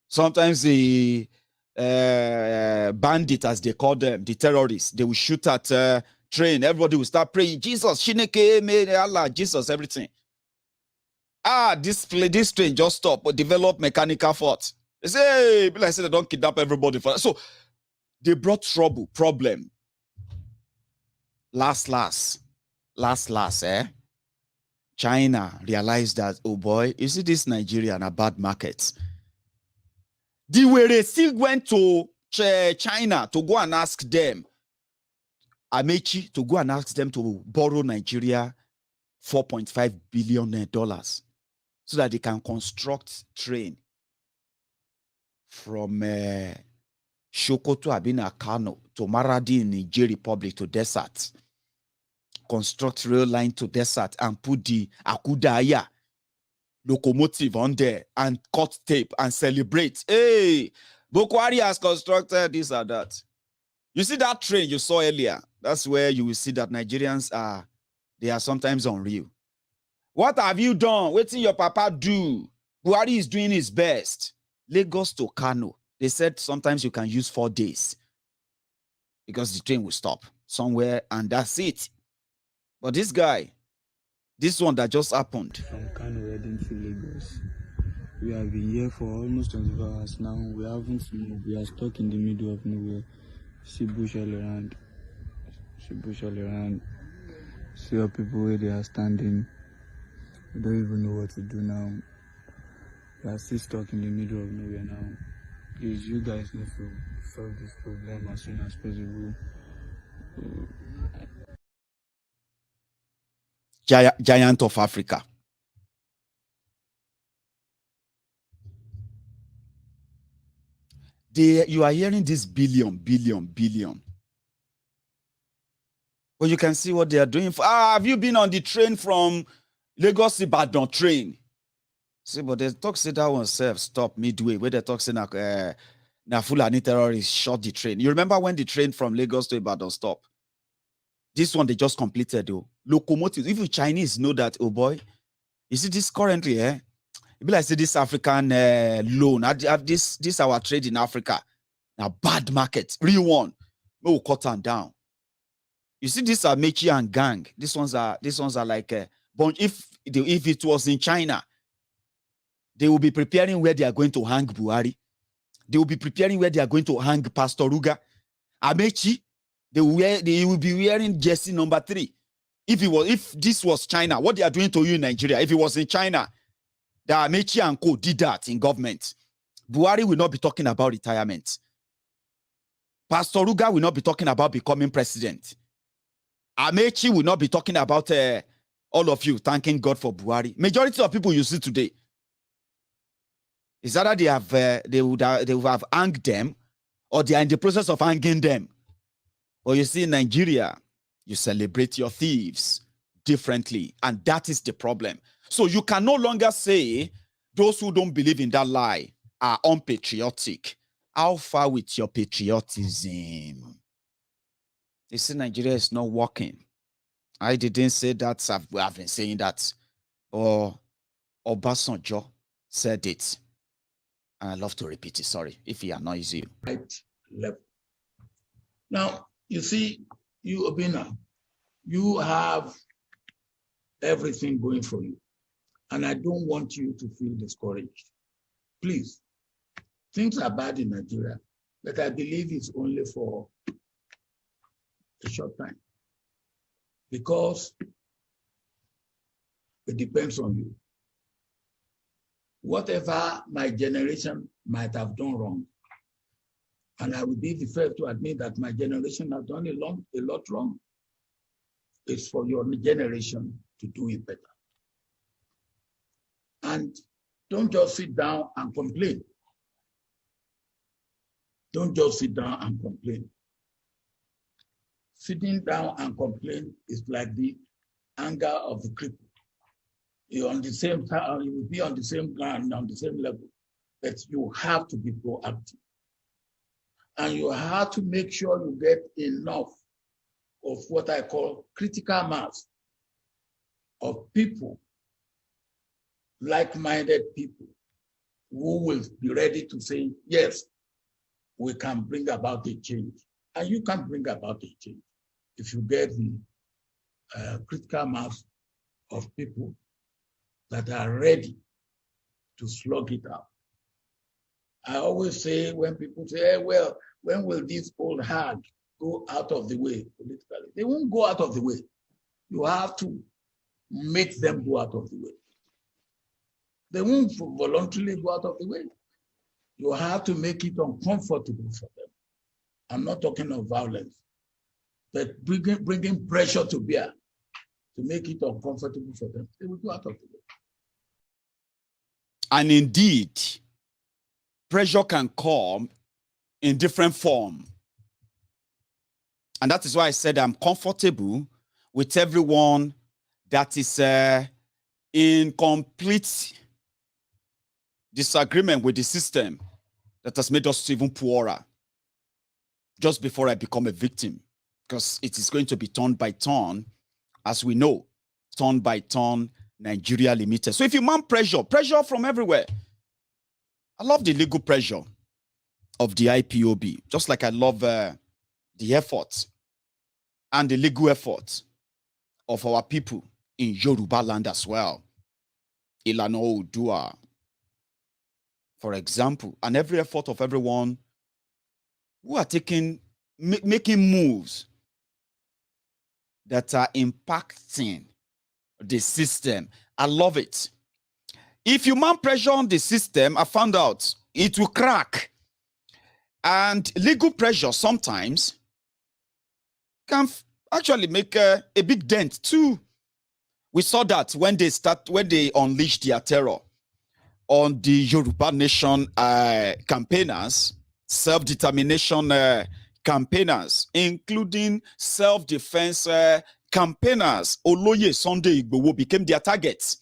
Sometimes the bandit, as they call them, the terrorists, they would shoot at train. Everybody will start praying, Jesus, Shineke, may Allah, Jesus, everything. This train just stop or develop mechanical fault. They say, hey, I said they don't kidnap everybody for that. So they brought problem. Last, China realized that, oh boy, you see this Nigeria and a bad market. The way they still went to China to go and ask them, Amaechi, to go and ask them to borrow Nigeria $4.5 billion so that they can construct train from Sokoto, Kano to Maradi in Niger Republic to desert. Construct rail line to desert and put the Akudaya locomotive on there and cut tape and celebrate. Hey, Boko Haram has constructed this or that. You see that train you saw earlier? That's where you will see that Nigerians they are sometimes unreal. What have you done? What did your papa do? Buhari is doing his best. Lagos to Kano. They said sometimes you can use 4 days because the train will stop somewhere and that's it. But this guy, this one that just happened. From Kano heading to Lagos. We have been here for almost 24 hours now. We haven't moved. We are stuck in the middle of nowhere. See bush all around. See how people where they are standing. We don't even know what to do now. We are still stuck in the middle of nowhere now. Please, you guys need to solve this problem as soon as possible. Giant of Africa. You are hearing this billion. But you can see what they are doing. Have you been on the train from Lagos Ibadan train? See, but they talk say that one self stop midway. Where they talk say na Fulani terrorists shot the train. You remember when the train from Lagos to Ibadan stopped? This one they just completed though. Locomotives. Even Chinese know that, oh boy, you see this currently, it be like say this African loan. This our trade in Africa. Now bad market, real one. We will cut them down. You see this Amaechi and gang. These ones are like but if it was in China, they will be preparing where they are going to hang Buhari. They will be preparing where they are going to hang Pastor Ruga. Amaechi, they will be wearing jersey number 3. If this was China, what they are doing to you in Nigeria, if it was in China, the Amaechi and co did that in government, Buhari will not be talking about retirement. Pastor Ruga will not be talking about becoming president. Amaechi will not be talking about all of you thanking God for Buhari. Majority of people you see today is either they would have hanged them or they are in the process of hanging them. But you see in Nigeria, you celebrate your thieves differently, and that is the problem. So you can no longer say those who don't believe in that lie are unpatriotic. How far with your patriotism? You see, Nigeria is not working. I didn't say that. I've been saying that. Or Obasanjo said it. And I love to repeat it. Sorry if he annoys you. Right level. Now, you see, you, Obina, you have everything going for you. And I don't want you to feel discouraged. Please, things are bad in Nigeria, but I believe it's only for a short time. Because it depends on you. Whatever my generation might have done wrong, and I will be the first to admit that my generation has done a lot wrong, it's for your generation to do it better. And don't just sit down and complain. Don't just sit down and complain. Sitting down and complain is like the anger of the cripple. You're on the same time, you will be on the same ground, on the same level, but you have to be proactive. And you have to make sure you get enough of what I call critical mass of people, like-minded people, who will be ready to say, yes, we can bring about a change. And you can bring about a change if you get the critical mass of people that are ready to slug it out. I always say, when people say, hey, well, when will this old hag go out of the way politically? They won't go out of the way. You have to make them go out of the way. They won't voluntarily go out of the way. You have to make it uncomfortable for them. I'm not talking of violence, but bringing pressure to bear to make it uncomfortable for them. They will go out of the way. And indeed, pressure can come in different form. And that is why I said I'm comfortable with everyone that is in complete disagreement with the system that has made us even poorer just before I become a victim, because it is going to be turn by turn, as we know, turn by turn, Nigeria limited. So if you mount pressure from everywhere. I love the legal pressure of the IPOB, just like I love the effort and the legal effort of our people in Yoruba land as well. Ilana Oodua, for example, and every effort of everyone who are making moves that are impacting the system. I love it. If you mount pressure on the system, I found out it will crack. And legal pressure sometimes can actually make a big dent too. We saw that when they unleashed their terror on the Yoruba Nation campaigners, self-determination campaigners, including self-defense campaigners. Oloye Sunday Igboho became their targets.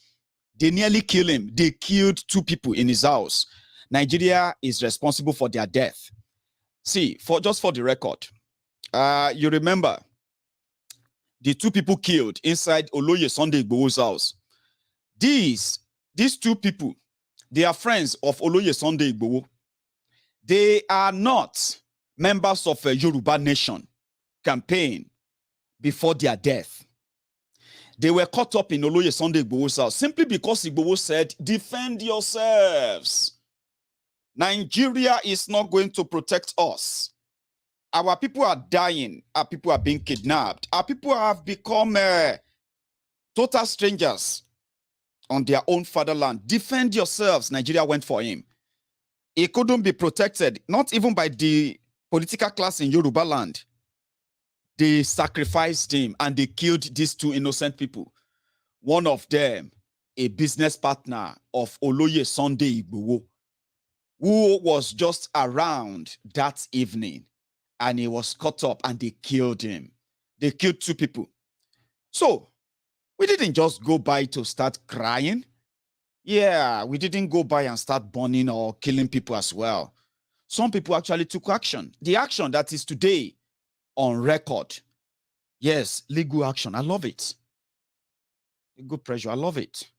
They nearly killed him. They killed 2 people in his house. Nigeria is responsible for their death. See, just for the record, you remember the 2 people killed inside Oloye Sunday Igboho's house. These 2 people, they are friends of Oloye Sunday Igboho. They are not members of a Yoruba Nation campaign before their death. They were caught up in Oloye Sunday Igboho's house simply because Igboho said, defend yourselves. Nigeria is not going to protect us. Our people are dying. Our people are being kidnapped. Our people have become total strangers on their own fatherland. Defend yourselves. Nigeria went for him. He couldn't be protected, not even by the political class in Yoruba land. They sacrificed him and they killed these 2 innocent people. One of them, a business partner of Oloye Sunday Igboho, who was just around that evening, and he was caught up and they killed him. They killed 2 people. So we didn't just go by to start crying. Yeah, we didn't go by and start burning or killing people as well. Some people actually took action. The action that is today on record. Yes, legal action. I love it. Legal pressure. I love it.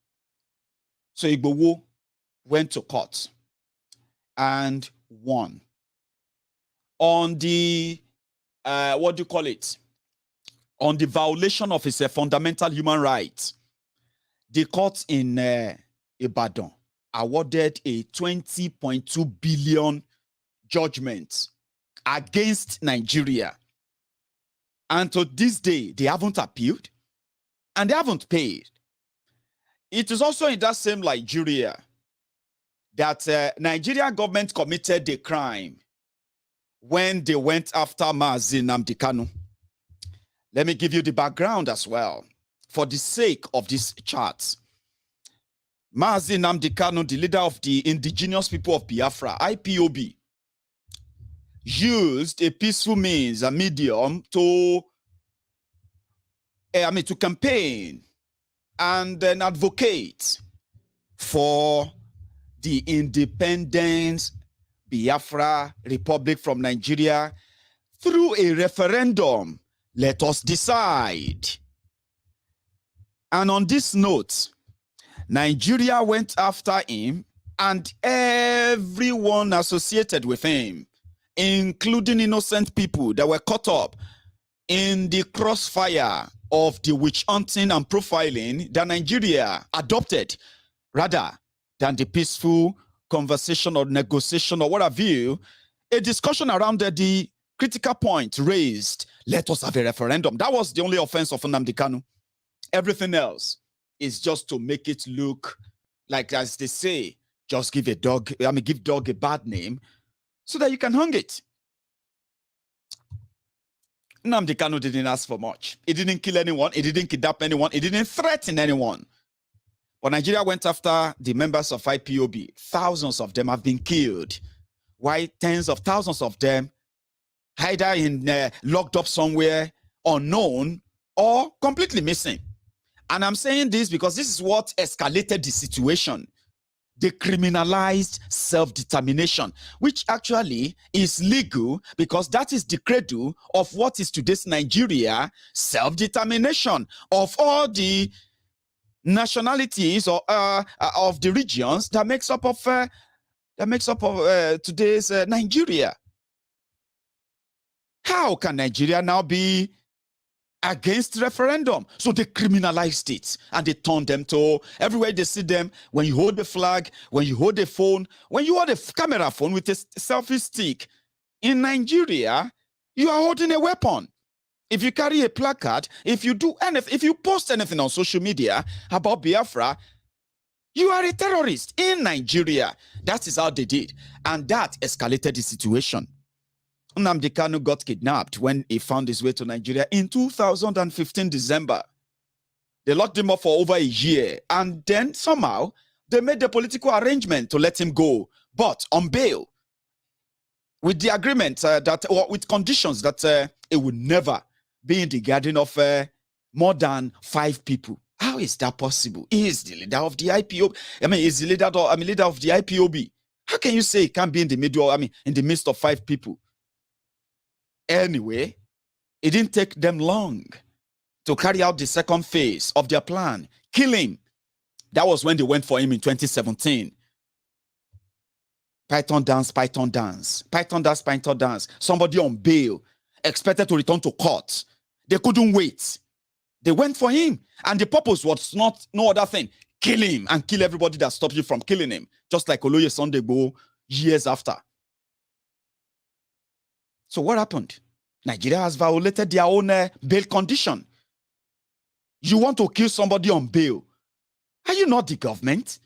So Igboho went to court and won. On the, what do you call it? On the violation of his fundamental human rights, the court in Ibadan awarded a 20.2 billion judgment against Nigeria. And to this day, they haven't appealed and they haven't paid. It is also in that same Nigeria that Nigeria government committed a crime when they went after Mazi Nnamdi Kanu. Let me give you the background as well, for the sake of this chart. Mazi Nnamdi Kanu, the leader of the indigenous people of Biafra, IPOB, used a peaceful means, a medium, to campaign and then advocate for the independence Biafra Republic from Nigeria through a referendum. Let us decide. And on this note, Nigeria went after him and everyone associated with him, including innocent people that were caught up in the crossfire of the witch hunting and profiling that Nigeria adopted, rather than the peaceful conversation or negotiation or what have you. A discussion around the critical point raised, let us have a referendum. That was the only offense of Nnamdi Kanu. Everything else is just to make it look like, as they say, just give dog a bad name so that you can hang it. Nnamdi Kanu didn't ask for much. He didn't kill anyone. He didn't kidnap anyone. He didn't threaten anyone. But Nigeria went after the members of IPOB. Thousands of them have been killed. Why tens of thousands of them either in locked up somewhere, unknown, or completely missing. And I'm saying this because this is what escalated the situation. They criminalized self-determination, which actually is legal because that is the credo of what is today's Nigeria, self-determination of all the nationalities or of the regions that makes up of today's Nigeria. How can Nigeria now be against referendum? So they criminalized it and they turned them to everywhere they see them. When you hold the flag, when you hold the phone, when you hold a camera phone with a selfie stick in Nigeria, you are holding a weapon. If you carry a placard, if you do anything, if you post anything on social media about Biafra, you are a terrorist in Nigeria. That is how they did. And that escalated the situation. Nnamdi Kanu got kidnapped when he found his way to Nigeria in 2015 December. They locked him up for over a year, and then somehow they made the political arrangement to let him go, but on bail, with the agreement with conditions that it would never be in the garden of more than 5 people. How is that possible? He is the leader of the IPOB. He's the leader of the IPOB. How can you say he can't be in the middle? In the midst of 5 people? Anyway, it didn't take them long to carry out the second phase of their plan, kill him. That was when they went for him in 2017. Python dance, Python dance. Python dance, Python dance. Somebody on bail, expected to return to court. They couldn't wait. They went for him. And the purpose was no other thing. Kill him and kill everybody that stops you from killing him. Just like Oloye Sunday Igboho years after. So what happened? Nigeria has violated their own bail condition. You want to kill somebody on bail. Are you not the government?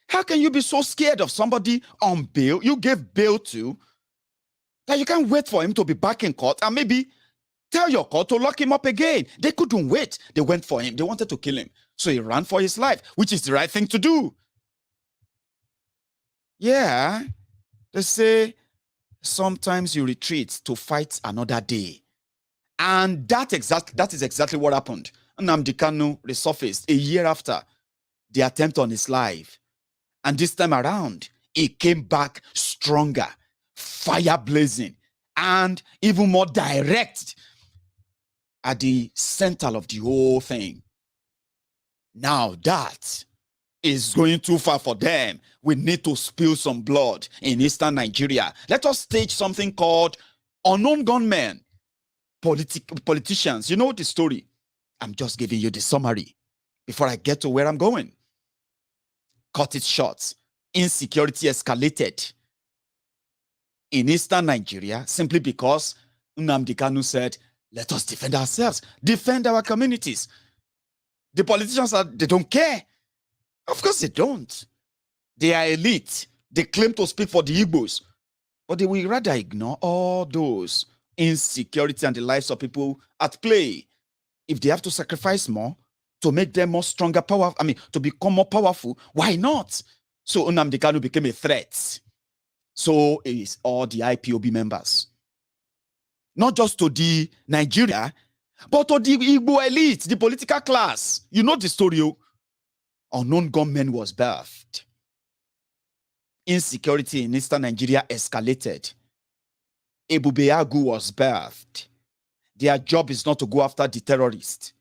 How can you be so scared of somebody on bail you gave bail to that you can't wait for him to be back in court and maybe tell your court to lock him up again? They couldn't wait. They went for him. They wanted to kill him. So he ran for his life, which is the right thing to do. Yeah, they say sometimes you retreat to fight another day. And that is exactly what happened. Nnamdi Kanu resurfaced a year after the attempt on his life. And this time around, he came back stronger, fire blazing, and even more direct at the center of the whole thing. Now that is going too far for them. We need to spill some blood in eastern Nigeria. Let us stage something called unknown gunmen, politicians. You know the story. I'm just giving you the summary before I get to where I'm going. Cut it short. Insecurity escalated in eastern Nigeria simply because Nnamdi Kanu said, let us defend ourselves, defend our communities. The politicians, they don't care. Of course they don't. They are elite. They claim to speak for the Igbos, but they will rather ignore all those insecurity and the lives of people at play. If they have to sacrifice more to make them more stronger, to become more powerful, why not? So Nnamdi Kanu became a threat. So is all the IPOB members. Not just to the Nigeria, but to the Igbo elite, the political class. You know the story. Unknown gunmen was birthed. Insecurity in eastern Nigeria escalated. Ebubeagu was birthed. Their job is not to go after the terrorists.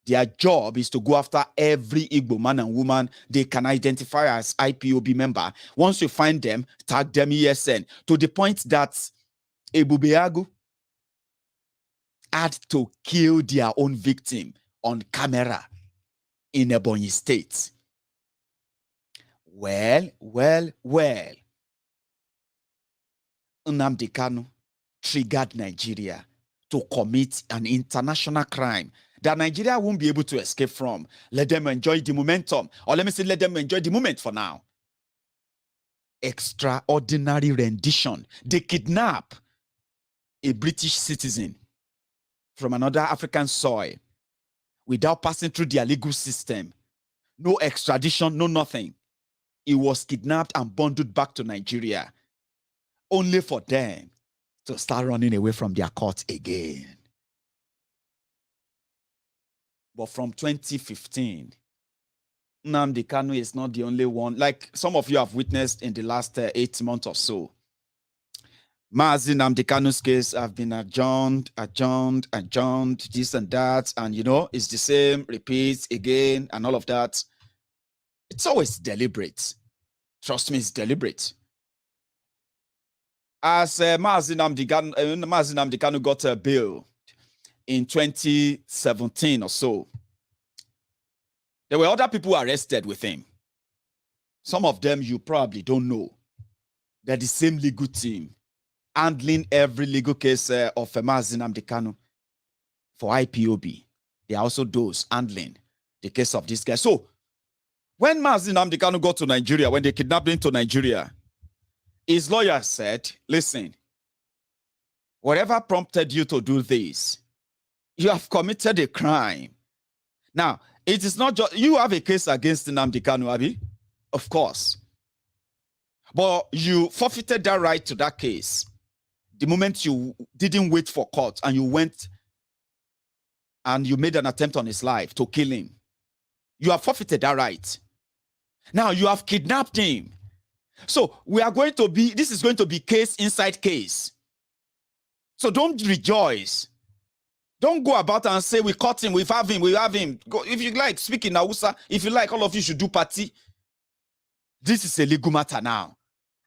Their job is to go after every Igbo man and woman they can identify as IPOB member. Once you find them, tag them ESN, to the point that Ebubeagu had to kill their own victim on camera in Ebonyi State. Well. Nnamdi Kanu triggered Nigeria to commit an international crime that Nigeria won't be able to escape from. Let them enjoy the momentum. Or let me say, let them enjoy the moment for now. Extraordinary rendition. They kidnap a British citizen from another African soil without passing through their legal system. No extradition, no nothing. He was kidnapped and bundled back to Nigeria, only for them to start running away from their court again. But from 2015, Nnamdi Kanu is not the only one. Like some of you have witnessed in the last 8 months or so. Mazi Nnamdi Kanu's case have been adjourned, this and that. And, you know, it's the same, repeats again and all of that. It's always deliberate. Trust me, it's deliberate. As Mazi Nnamdi Kanu got a bill in 2017 or so, there were other people arrested with him. Some of them you probably don't know. They're the same legal team handling every legal case of Mazi Nnamdi Kanu for IPOB. They are also those handling the case of this guy. So, when Mazi Nnamdi Kanu got to Nigeria, when they kidnapped him to Nigeria, his lawyer said, listen, whatever prompted you to do this, you have committed a crime. Now, it is not just, you have a case against Nnamdi Kanu, Abi? Of course. But you forfeited that right to that case the moment you didn't wait for court and you went and you made an attempt on his life to kill him. You have forfeited that right. Now you have kidnapped him. So this is going to be case inside case. So don't rejoice. Don't go about and say, we caught him, we have him. Go, if you like, speak in Hausa. If you like, all of you should do party. This is a legal matter now.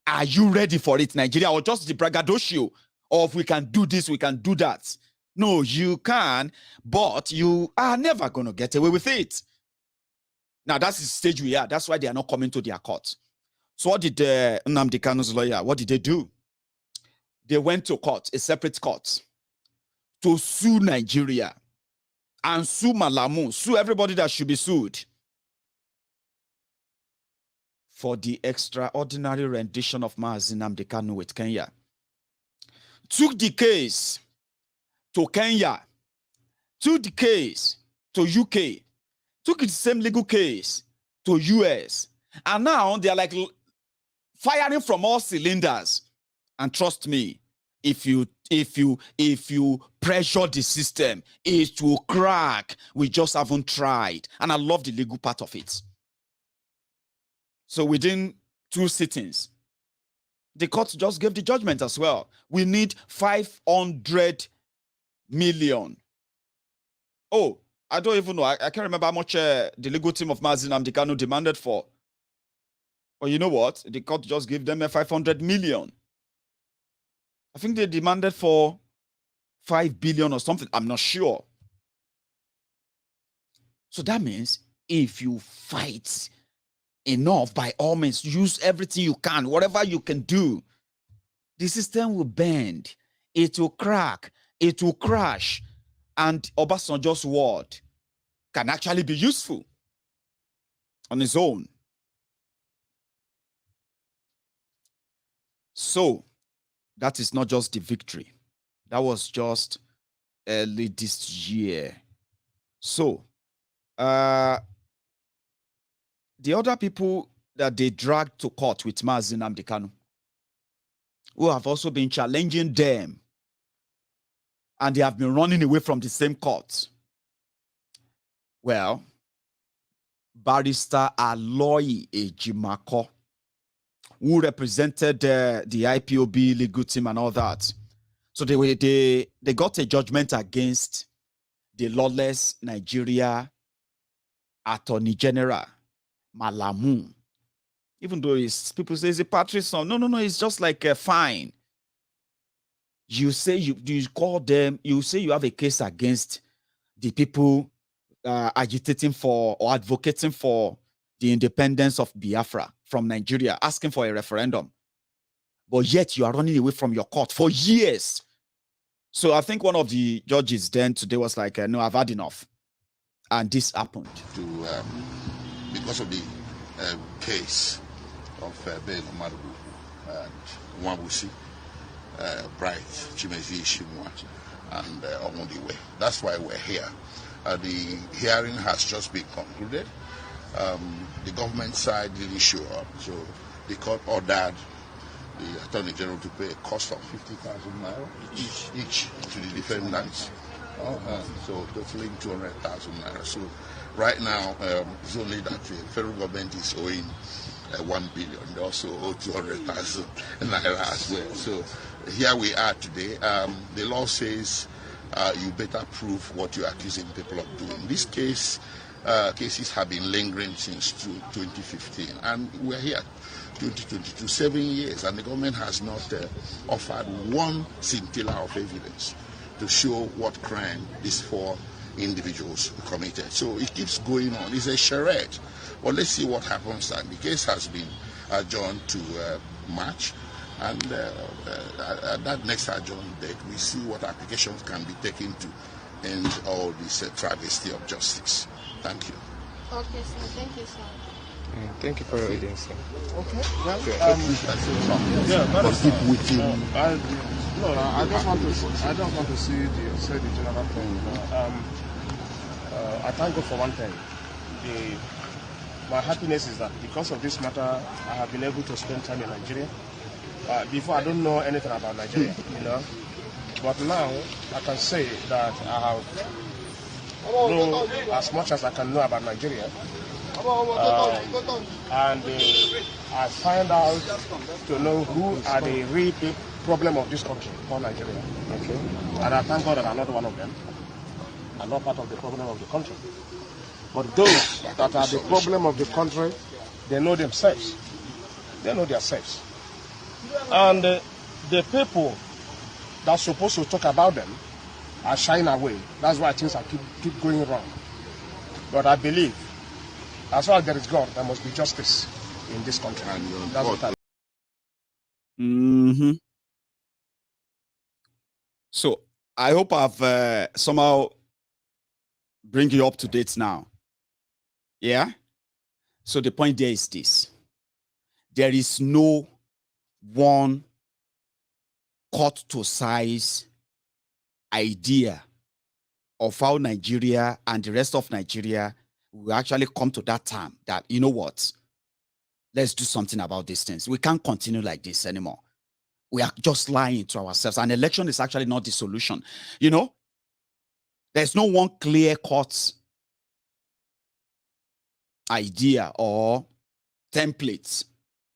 Are you ready for it, Nigeria? Or just the braggadocio of we can do this, we can do that? No, you can, but you are never going to get away with it. Now, that's the stage we are. That's why they are not coming to their court. So what did Nnamdi Kanu's lawyer, what did they do? They went to court, a separate court, to sue Nigeria and sue Malamu, sue everybody that should be sued for the extraordinary rendition of Mazi Nnamdi Kanu with Kenya. Took the case to Kenya, took the case to UK, took the same legal case to US, and now they are like firing from all cylinders. And trust me, if you pressure the system, it will crack. We just haven't tried. And I love the legal part of it. So within 2 sittings, the court just gave the judgment as well. We need 500 million Oh, I don't even know. I can't remember how much the legal team of Mazi Nnamdi Kanu demanded for. But you know what? The court just gave them a 500 million. I think they demanded for 5 billion or something. I'm not sure. So that means if you fight enough, by all means, use everything you can, whatever you can do, the system will bend, it will crack, it will crash, and Obasanjo's word can actually be useful on its own. So that is not just the victory. That was just early this year. So the other people that they dragged to court with Mazi Nnamdi Kanu, who have also been challenging them, and they have been running away from the same court. Well, Barrister Aloy Ejimako, who represented the IPOB legal team and all that. So they got a judgment against the lawless Nigeria Attorney General, Malamu. Even though people say it's a patrician. No, it's just like a fine. You say you call them, you say you have a case against the people agitating for or advocating for the independence of Biafra from Nigeria, asking for a referendum. But yet you are running away from your court for years. So I think one of the judges then today was like, no, I've had enough. And this happened. Because of the case of Ben Omarugu and Nwabusi, Bright, Chimezi Shimwa, and Omondiwe. That's why we're here. The hearing has just been concluded. The government side didn't show up, so the court ordered the Attorney General to pay a cost of 50,000 naira each to the defendants. So totaling 200,000 naira. So right now, it's only that the federal government is owing 1 billion. They also owe 200,000 naira as well. So here we are today. The law says you better prove what you're accusing people of doing. This case, cases have been lingering since 2015, and we're here 2022, 7 years, and the government has not offered one scintilla of evidence to show what crime these 4 individuals committed. So it keeps going on. It's a charade. Well, let's see what happens. And the case has been adjourned to March. And at that next adjourned date, we see what applications can be taken to end all this travesty of justice. Thank you. Okay, sir. Thank you, sir. Thank you for your audience, sir. Okay. But keep waiting. I just want to say the general thing. I thank God for one thing. My happiness is that because of this matter, I have been able to spend time in Nigeria. Before, I don't know anything about Nigeria, But now, I can say that I have known as much as I can know about Nigeria. And I find out to know who are the real problem of this country, called Nigeria. Okay. And I thank God that I'm not one of them. I'm not part of the problem of the country. But those that are the problem of the country, they know themselves. They know themselves. And the people that's supposed to talk about them are shying away. That's why things are keep going wrong. But I believe, as far as there is God, there must be justice in this country. And that's what I So I hope I've somehow bring you up to date now. Yeah? So the point there is this. There is no one cut to size idea of how Nigeria and the rest of Nigeria will actually come to that time that, you know what, let's do something about these things. We can't continue like this anymore. We are just lying to ourselves. An election is actually not the solution. There's no one clear-cut idea or templates.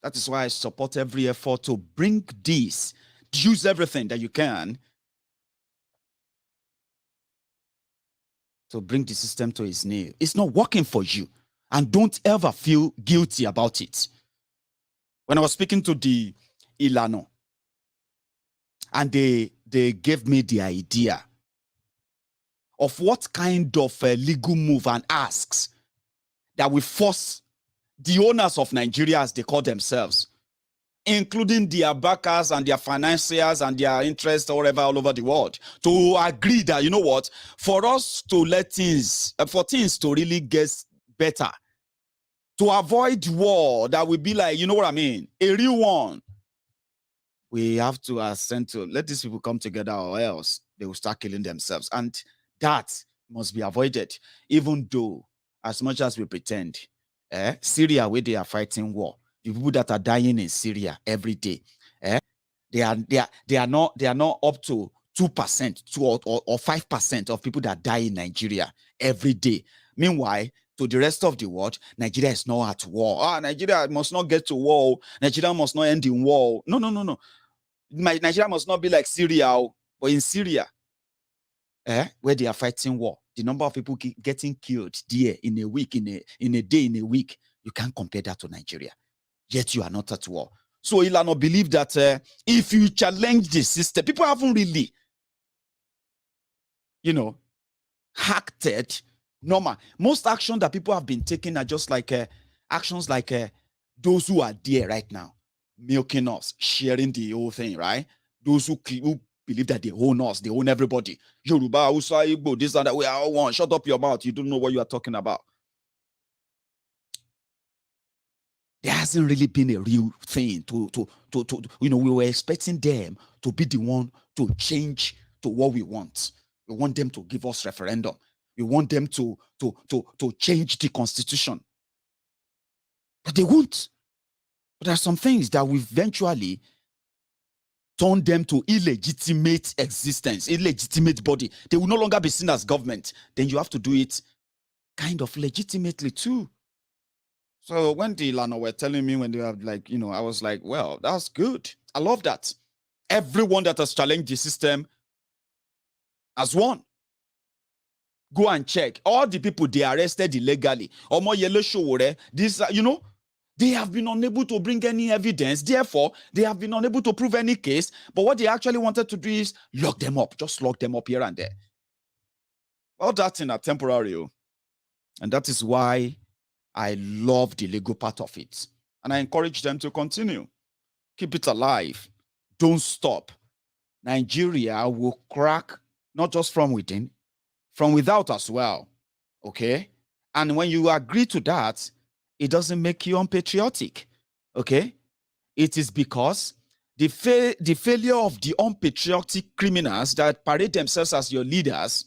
That is why I support every effort to bring this, use everything that you can to bring the system to its knee. It's not working for you. And don't ever feel guilty about it. When I was speaking to the Ilano, and they gave me the idea of what kind of legal move and asks that will force the owners of Nigeria, as they call themselves, including their backers and their financiers and their interests all over the world, to agree that, you know what, for us to let things, for things to really get better, to avoid war that will be like, you know what I mean, a real one, we have to ascend to let these people come together, or else they will start killing themselves. And that must be avoided, even though, as much as we pretend, Syria, where they are fighting war, the people that are dying in Syria every day, they are not up to 2%, 2 or 5% of people that die in Nigeria every day. Meanwhile, to the rest of the world, Nigeria is not at war. Nigeria must not get to war. Nigeria must not end in war. No. Nigeria must not be like Syria, but in Syria, where they are fighting war, the number of people getting killed there in a week, in a day, in a week, you can't compare that to Nigeria. Yet you are not at war. So Ilano believe that if you challenge the system, people haven't really, hacked it. Normal. Most actions that people have been taking are just like actions like those who are there right now, milking us, sharing the whole thing, right? Those who believe that they own us, they own everybody. Yoruba, Hausa, Igbo, this and that, we are all one. Shut up your mouth. You don't know what you are talking about. There hasn't really been a real thing to we were expecting them to be the one to change to what we want. We want them to give us referendum. We want them to change the constitution. But they won't. But there are some things that will eventually turn them to illegitimate existence, illegitimate body. They will no longer be seen as government. Then you have to do it kind of legitimately too. So when the Ilana were telling me, when they have I was like, well, that's good. I love that. Everyone that has challenged the system has won. Go and check. All the people they arrested illegally. This, they have been unable to bring any evidence. Therefore, they have been unable to prove any case. But what they actually wanted to do is lock them up. Just lock them up here and there. All that in a temporary. And that is why I love the legal part of it. And I encourage them to continue. Keep it alive. Don't stop. Nigeria will crack, not just from within, from without as well. Okay? And when you agree to that, it doesn't make you unpatriotic. Okay? It is because the failure of the unpatriotic criminals that parade themselves as your leaders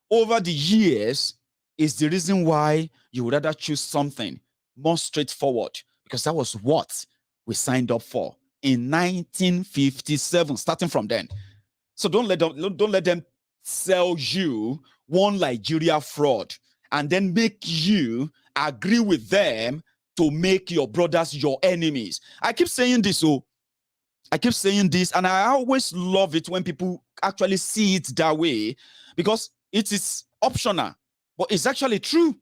over the years is the reason why you would rather choose something more straightforward, because that was what we signed up for in 1957, starting from then. So don't let them sell you one Nigeria fraud and then make you agree with them to make your brothers your enemies. I keep saying this, and I always love it when people actually see it that way, because it is optional, but it's actually true.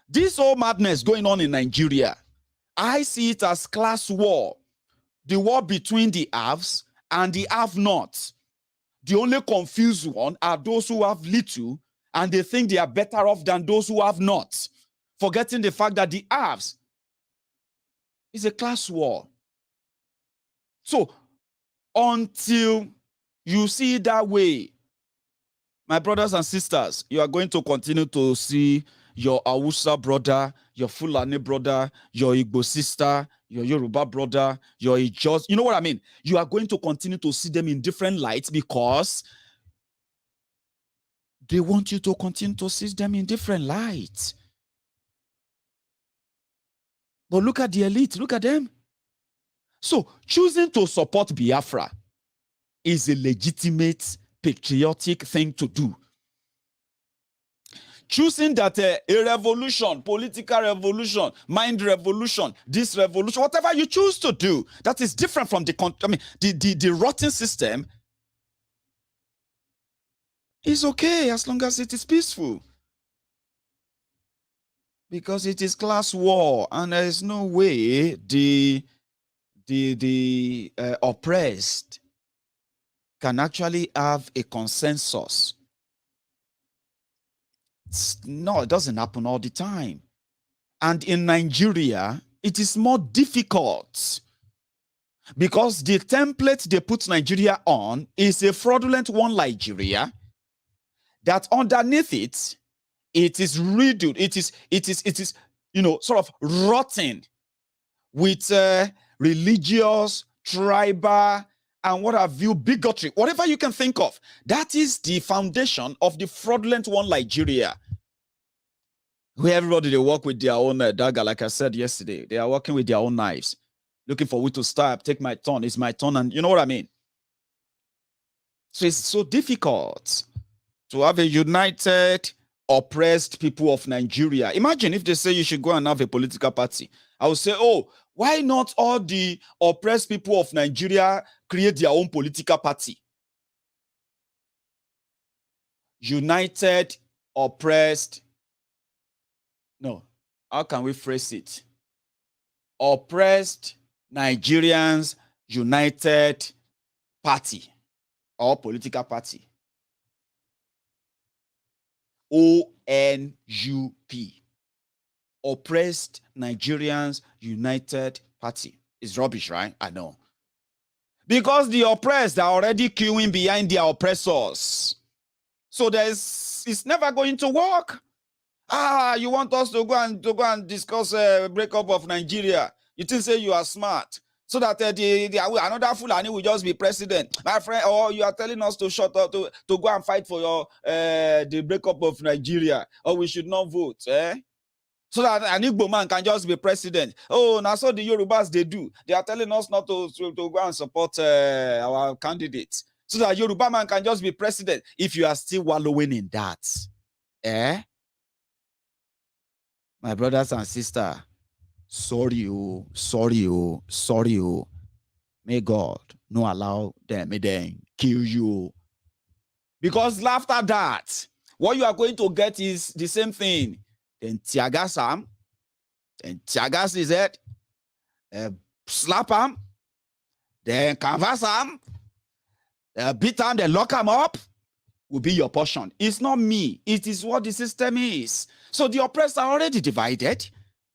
This whole madness going on in Nigeria, I see it as class war. The war between the haves and the have-nots. The only confused one are those who have little and they think they are better off than those who have not, forgetting the fact that the haves is a class war. So until you see it that way, my brothers and sisters, you are going to continue to see your Hausa brother, your Fulani brother, your Igbo sister, your Yoruba brother, your Ijos. You know what I mean? You are going to continue to see them in different lights because they want you to continue to see them in different lights. But look at the elite, look at them. So choosing to support Biafra is a legitimate, patriotic thing to do. Choosing that a revolution, political revolution, mind revolution, this revolution, whatever you choose to do, that is different from the rotten system It's okay as long as it is peaceful. Because it is class war, and there is no way the oppressed can actually have a consensus. No, it doesn't happen all the time. And in Nigeria, it is more difficult because the template they put Nigeria on is a fraudulent one Nigeria that underneath it, it is riddled. It is, sort of rotten with religious, tribal, and what have you, bigotry, whatever you can think of. That is the foundation of the fraudulent one Nigeria. Where everybody, they work with their own dagger, like I said yesterday. They are working with their own knives, looking for who to stab, take my turn, it's my turn, and you know what I mean? So it's so difficult to have a united, oppressed people of Nigeria. Imagine if they say you should go and have a political party. I would say, oh, why not all the oppressed people of Nigeria create their own political party? United, oppressed. No, how can we phrase it? Oppressed Nigerians United Party or political party. ONUP. Oppressed Nigerians United Party. It's rubbish, right? I know. Because the oppressed are already queuing behind their oppressors. So it's never going to work. You want us to go and discuss a breakup of Nigeria? You think say you are smart, so that another Fulani will just be president, my friend? Or you are telling us to shut up, to go and fight for your the breakup of Nigeria, or we should not vote, so that an Igbo man can just be president. Oh, now so the Yorubas they do. They are telling us not to go and support our candidates, so that Yoruba man can just be president. If you are still wallowing in that, my brothers and sisters, sorry. May God no allow them, may they kill you. Because after that, what you are going to get is the same thing. Then tiagas him, then tiagas his head, slap him, then canvas him, beat him, then lock him up, will be your portion. It's not me. It is what the system is. So the oppressed are already divided.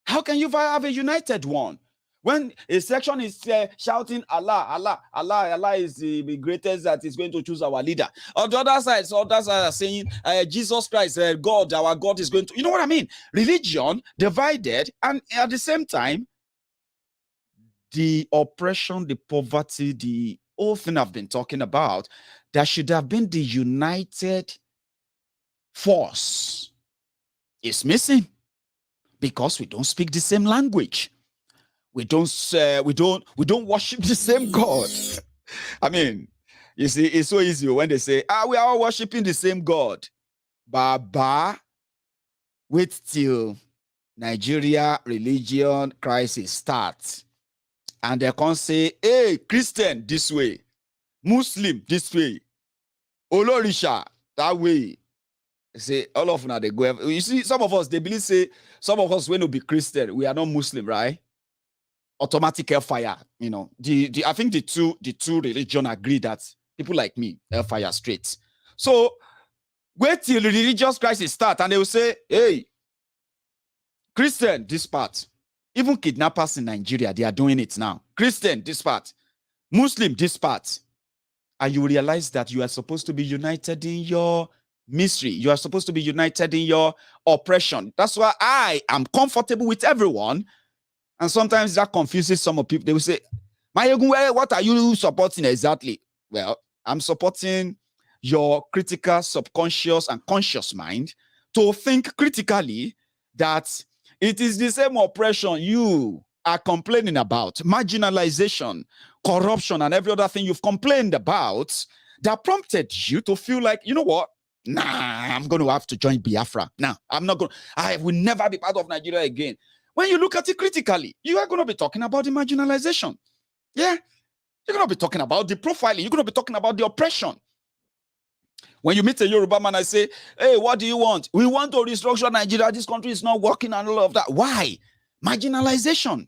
How can you have a united one? When a section is shouting, Allah, Allah, Allah, Allah is the greatest that is going to choose our leader. On the other side, others are saying, Jesus Christ, God, our God is going to, you know what I mean? Religion divided, and at the same time, the oppression, the poverty, the whole thing I've been talking about, that should have been the united force, is missing because we don't speak the same language. We don't worship the same God. I mean, you see, it's so easy when they say, we are all worshiping the same God. Baba, wait till Nigeria religion crisis starts. And they can say, hey, Christian this way, Muslim this way, Olorisha that way. Say all of them they go. You see, some of us they believe say some of us when we be Christian, we are not Muslim, right? Automatic hellfire. You know, I think the two religion agree that people like me hellfire straight. So wait till the religious crisis start, and they will say, hey, Christian this part. Even kidnappers in Nigeria, they are doing it now. Christian this part, Muslim this part, and you realize that you are supposed to be united in your misery. You are supposed to be united in your oppression. That's why I am comfortable with everyone. And sometimes that confuses some of people. They will say, Maiyegun, what are you supporting exactly? Well, I'm supporting your critical, subconscious, and conscious mind to think critically that it is the same oppression you are complaining about, marginalization, corruption, and every other thing you've complained about that prompted you to feel like, you know what? Nah, I'm going to have to join Biafra. Nah, I'm not going. I will never be part of Nigeria again. When you look at it critically, you are going to be talking about the marginalization. Yeah, you're going to be talking about the profiling. You're going to be talking about the oppression. When you meet a Yoruba man, I say, hey, what do you want? We want to restructure Nigeria. This country is not working and all of that. Why? Marginalization.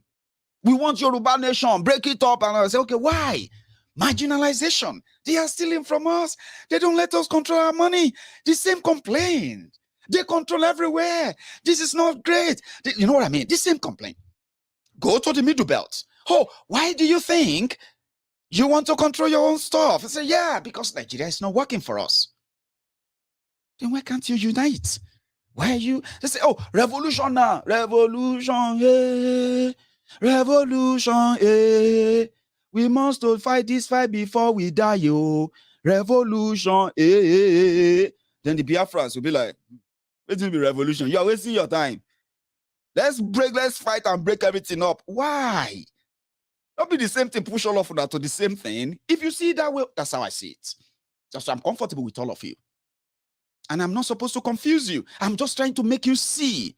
We want Yoruba nation, break it up. And I say, okay, why? Marginalization. They are stealing from us. They don't let us control our money. The same complaint. They control everywhere. This is not great. You know what I mean? The same complaint. Go to the middle belt. Oh, why do you think you want to control your own stuff? I say, yeah, because Nigeria is not working for us. Then why can't you unite? Why are you? They say, oh, revolution now. Revolution, yeah. Revolution, yeah. We must fight this fight before we die, yo. Revolution, yeah. Then the Biafrans will be like, it will be revolution. You are wasting your time. Let's fight and break everything up. Why? Don't be the same thing, push all of that to the same thing. If you see it that way, that's how I see it. That's why I'm comfortable with all of you. And I'm not supposed to confuse you. I'm just trying to make you see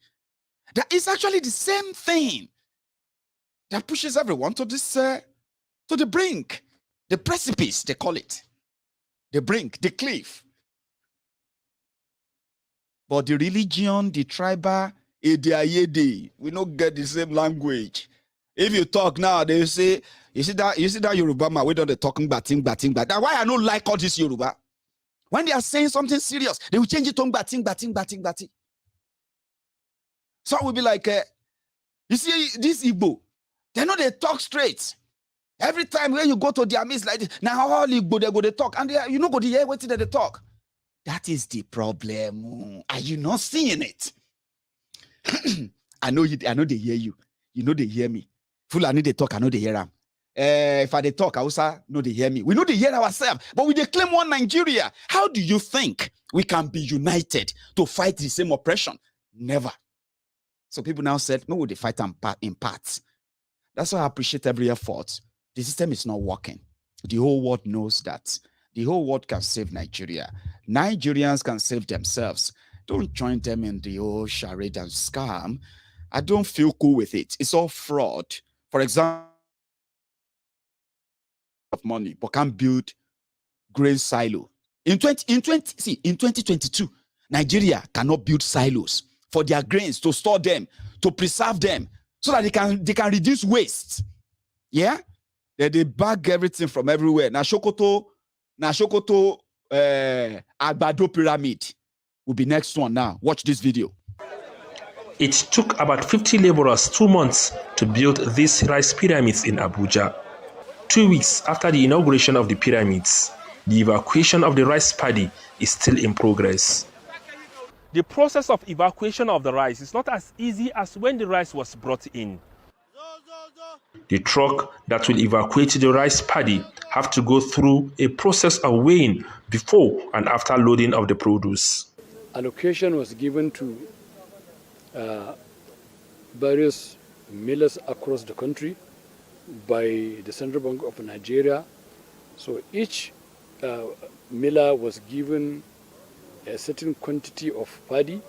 that it's actually the same thing that pushes everyone to this, to the brink, the precipice, they call it. The brink, the cliff. But the religion, the tribal, we don't get the same language. If you talk now, they say, you see that Yoruba man, we don't talking batting. That's why I don't like all this Yoruba. When they are saying something serious, they will change it to batting. So we'll be like, you see, this Igbo, they know they talk straight. Every time when you go to their midst like this, now all Igbo, they go, they talk. And you know, go to hear what they talk. That is the problem. Are you not seeing it? I know they hear you. You know they hear me. Fulani they talk, I know they hear them. If I they talk, Hausa, no, they hear me. We know they hear ourselves, but we they claim one Nigeria. How do you think we can be united to fight the same oppression? Never. So people now said, no, they fight in parts. That's why I appreciate every effort. The system is not working. The whole world knows that. The whole world can save Nigeria. Nigerians can save themselves. Don't join them in the whole charade and scam. I don't feel cool with it. It's all fraud. For example, of money, but can't build grain silo. In 2022, Nigeria cannot build silos for their grains to store them, to preserve them, so that they can reduce waste. Yeah? They bag everything from everywhere. Now Sokoto, Agbado Pyramid will be next one now. Watch this video. It took about 50 laborers 2 months to build these rice pyramids in Abuja. 2 weeks after the inauguration of the pyramids, the evacuation of the rice paddy is still in progress. The process of evacuation of the rice is not as easy as when the rice was brought in. The truck that will evacuate the rice paddy have to go through a process of weighing before and after loading of the produce. Allocation was given to various millers across the country by the Central Bank of Nigeria. So each miller was given a certain quantity of paddy.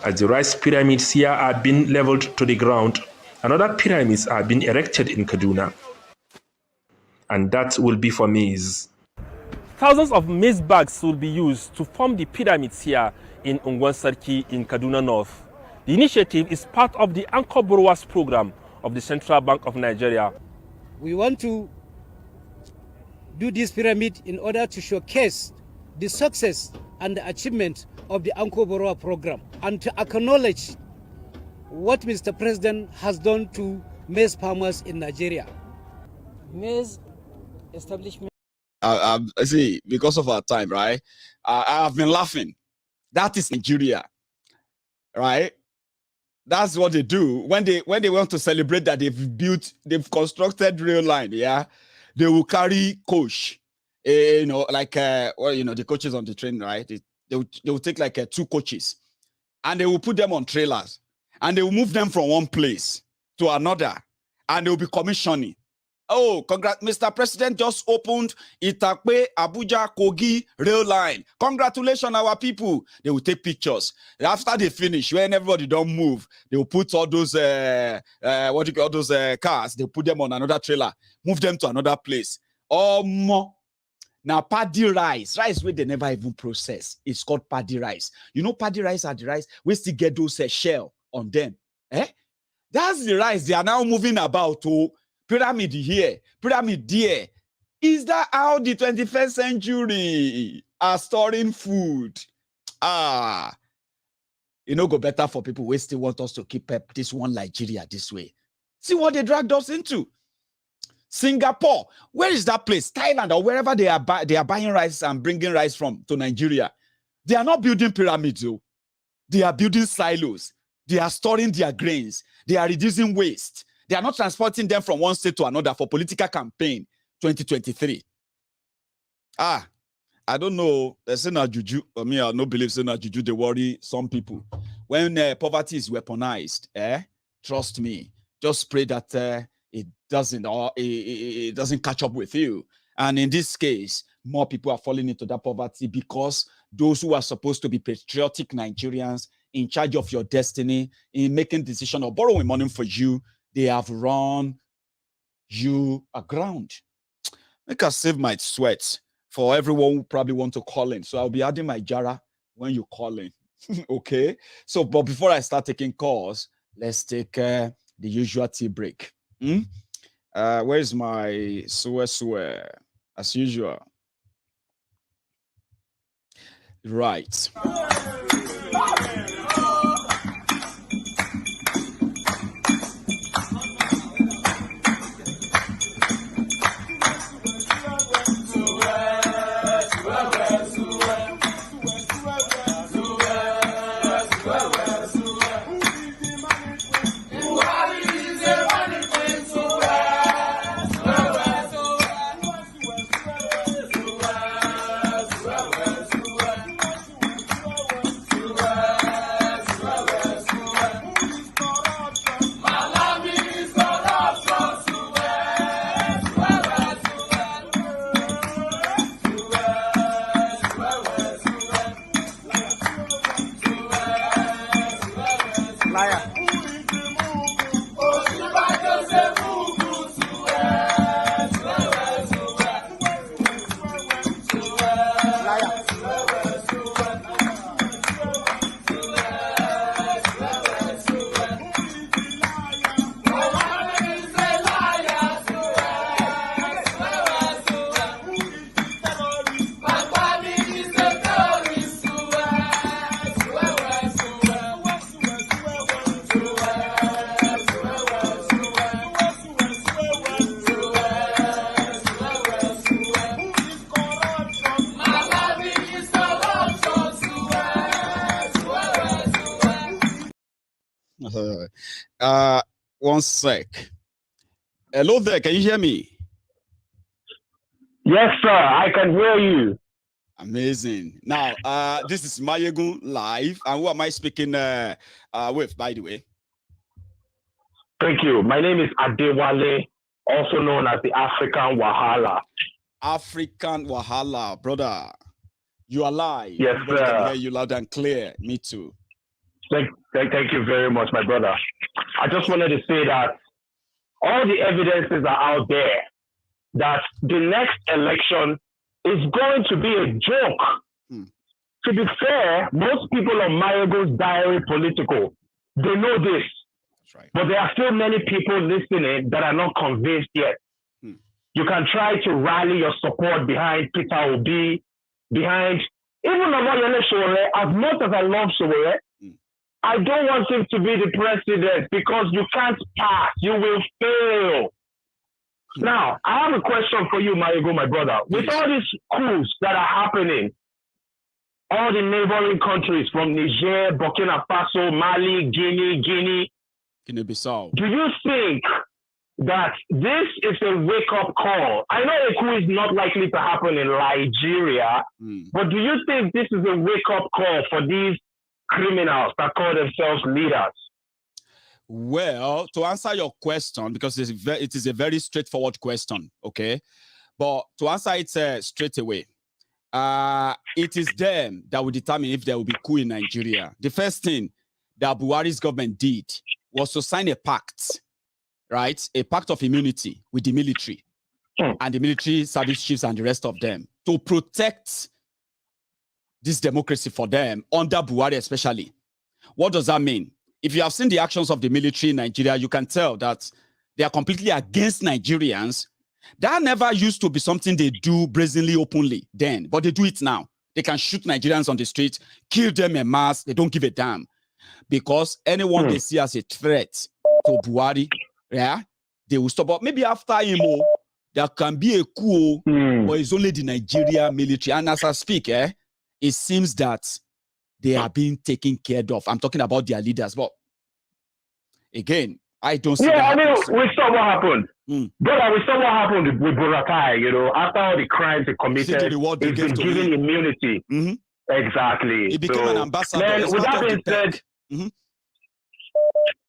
As the rice pyramids here are being leveled to the ground, another pyramids are being erected in Kaduna. And that will be for maize. Thousands of maize bags will be used to form the pyramids here in Ungwansarki in Kaduna North. The initiative is part of the Anchor Borrowers program of the Central Bank of Nigeria. We want to do this pyramid in order to showcase the success and the achievement of the Anchor Borrower program and to acknowledge what Mr. President has done to maize farmers in Nigeria. Maize establishment. See, because of our time, right? I've been laughing. That is Nigeria, right? That's what they do when they want to celebrate that they've constructed rail line. Yeah, they will carry coach, the coaches on the train, right? They will take like 2 coaches, and they will put them on trailers, and they will move them from one place to another, and they will be commissioning. Oh, congrats, Mr. President just opened Itakpe, Abuja, Kogi rail line. Congratulations, our people. They will take pictures. After they finish, when everybody don't move, they will put all those cars, they put them on another trailer, move them to another place. Now, paddy rice where they never even process. It's called paddy rice. You know, paddy rice are the rice we still get those shell on them. That's the rice they are now moving about to pyramid here, pyramid there. Is that how the 21st century are storing food? You know, go better for people who still want us to keep up this one Nigeria this way. See what they dragged us into. Singapore, where is that place? Thailand or wherever they are buying rice and bringing rice from to Nigeria. They are not building pyramids, though. They are building silos. They are storing their grains. They are reducing waste. They are not transporting them from one state to another for political campaign 2023. I don't know. They say na juju. I mean, I don't believe say na juju. They worry some people. When poverty is weaponized, trust me, just pray that it doesn't catch up with you. And in this case, more people are falling into that poverty because those who are supposed to be patriotic Nigerians in charge of your destiny, in making decision or borrowing money for you, they have run you aground. Make us save my sweat for everyone who probably want to call in. So I'll be adding my Jara when you call in. Okay? So, but before I start taking calls, let's take the usual tea break. Where's my swear? As usual. Right. One sec. Hello there, can you hear me? Yes, sir, I can hear you. Amazing. Now, this is Maiyegun live, and who am I speaking with, by the way? Thank you. My name is Adewale, also known as the African Wahala. African Wahala, brother. You are live. Yes, everybody sir. Can hear you loud and clear. Me too. Thank you very much, my brother. I just wanted to say that all the evidences are out there that the next election is going to be a joke. To be fair, most people on Mayegun's diary political, they know this. That's right. But there are still many people listening that are not convinced yet. You can try to rally your support behind Peter Obi, behind even Amaechi Sowore. As much as I love Sowore, I don't want him to be the president because you can't pass. You will fail. Now, I have a question for you, Mayegun, my brother. With all these coups that are happening, all the neighboring countries from Niger, Burkina Faso, Mali, Guinea-Bissau. Do you think that this is a wake-up call? I know a coup is not likely to happen in Nigeria, but do you think this is a wake-up call for these criminals that call themselves leaders? Well, to answer your question, because it is a very straightforward question, okay? But to answer it straight away, it is them that will determine if there will be coup in Nigeria. The first thing that Buhari's government did was to sign a pact, right? A pact of immunity with the military. and the military service chiefs and the rest of them to protect this democracy for them under Buhari especially. What does that mean? If you have seen the actions of the military in Nigeria, you can tell that they are completely against Nigerians. That never used to be something they do brazenly, openly then, but they do it now. They can shoot Nigerians on the street, kill them en masse. They don't give a damn. Because anyone they see as a threat to Buhari, yeah, they will stop. But maybe after him, there can be a coup, but it's only the Nigeria military. And as I speak, it seems that they are being taken care of. I'm talking about their leaders. But again, I don't see that. Yeah, we saw what happened. Brother, we saw what happened with Buratai, after all the crimes he committed, he's been given immunity. Exactly. He became an ambassador. Man, with that being said,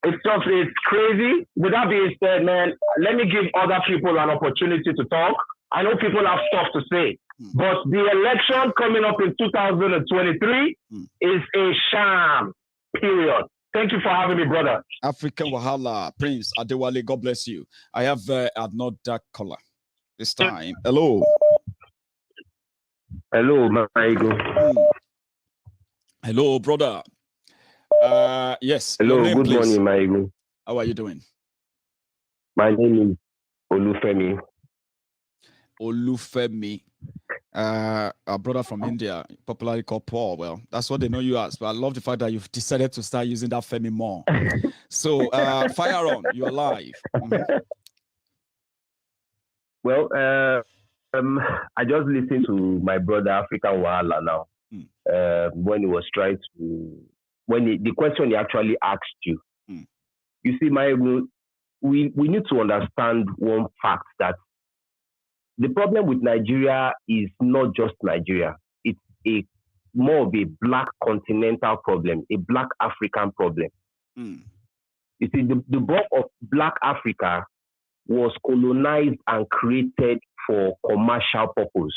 it's crazy. With that being said, man, let me give other people an opportunity to talk. I know people have stuff to say, but the election coming up in 2023 is a sham, period. Thank you for having me, brother. African Wahala, Prince Adewale, God bless you. I have another caller this time. Hello. Hello, Maiyegun. Hello, brother. Yes. Hello, name, good please. morning, Maiyegun. How are you doing? My name is Olufemi. Olufemi. A brother from India, popularly called Paul. Well, that's what they know you as. But I love the fact that you've decided to start using that Femi more. So, fire on. You're live. Well, I just listened to my brother African Wahala now. When he was trying to, the question he actually asked you. You see, Maiyegun, we need to understand one fact, that the problem with Nigeria is not just Nigeria. It's more of a black continental problem, a black African problem. You see, the bulk of black Africa was colonized and created for commercial purpose.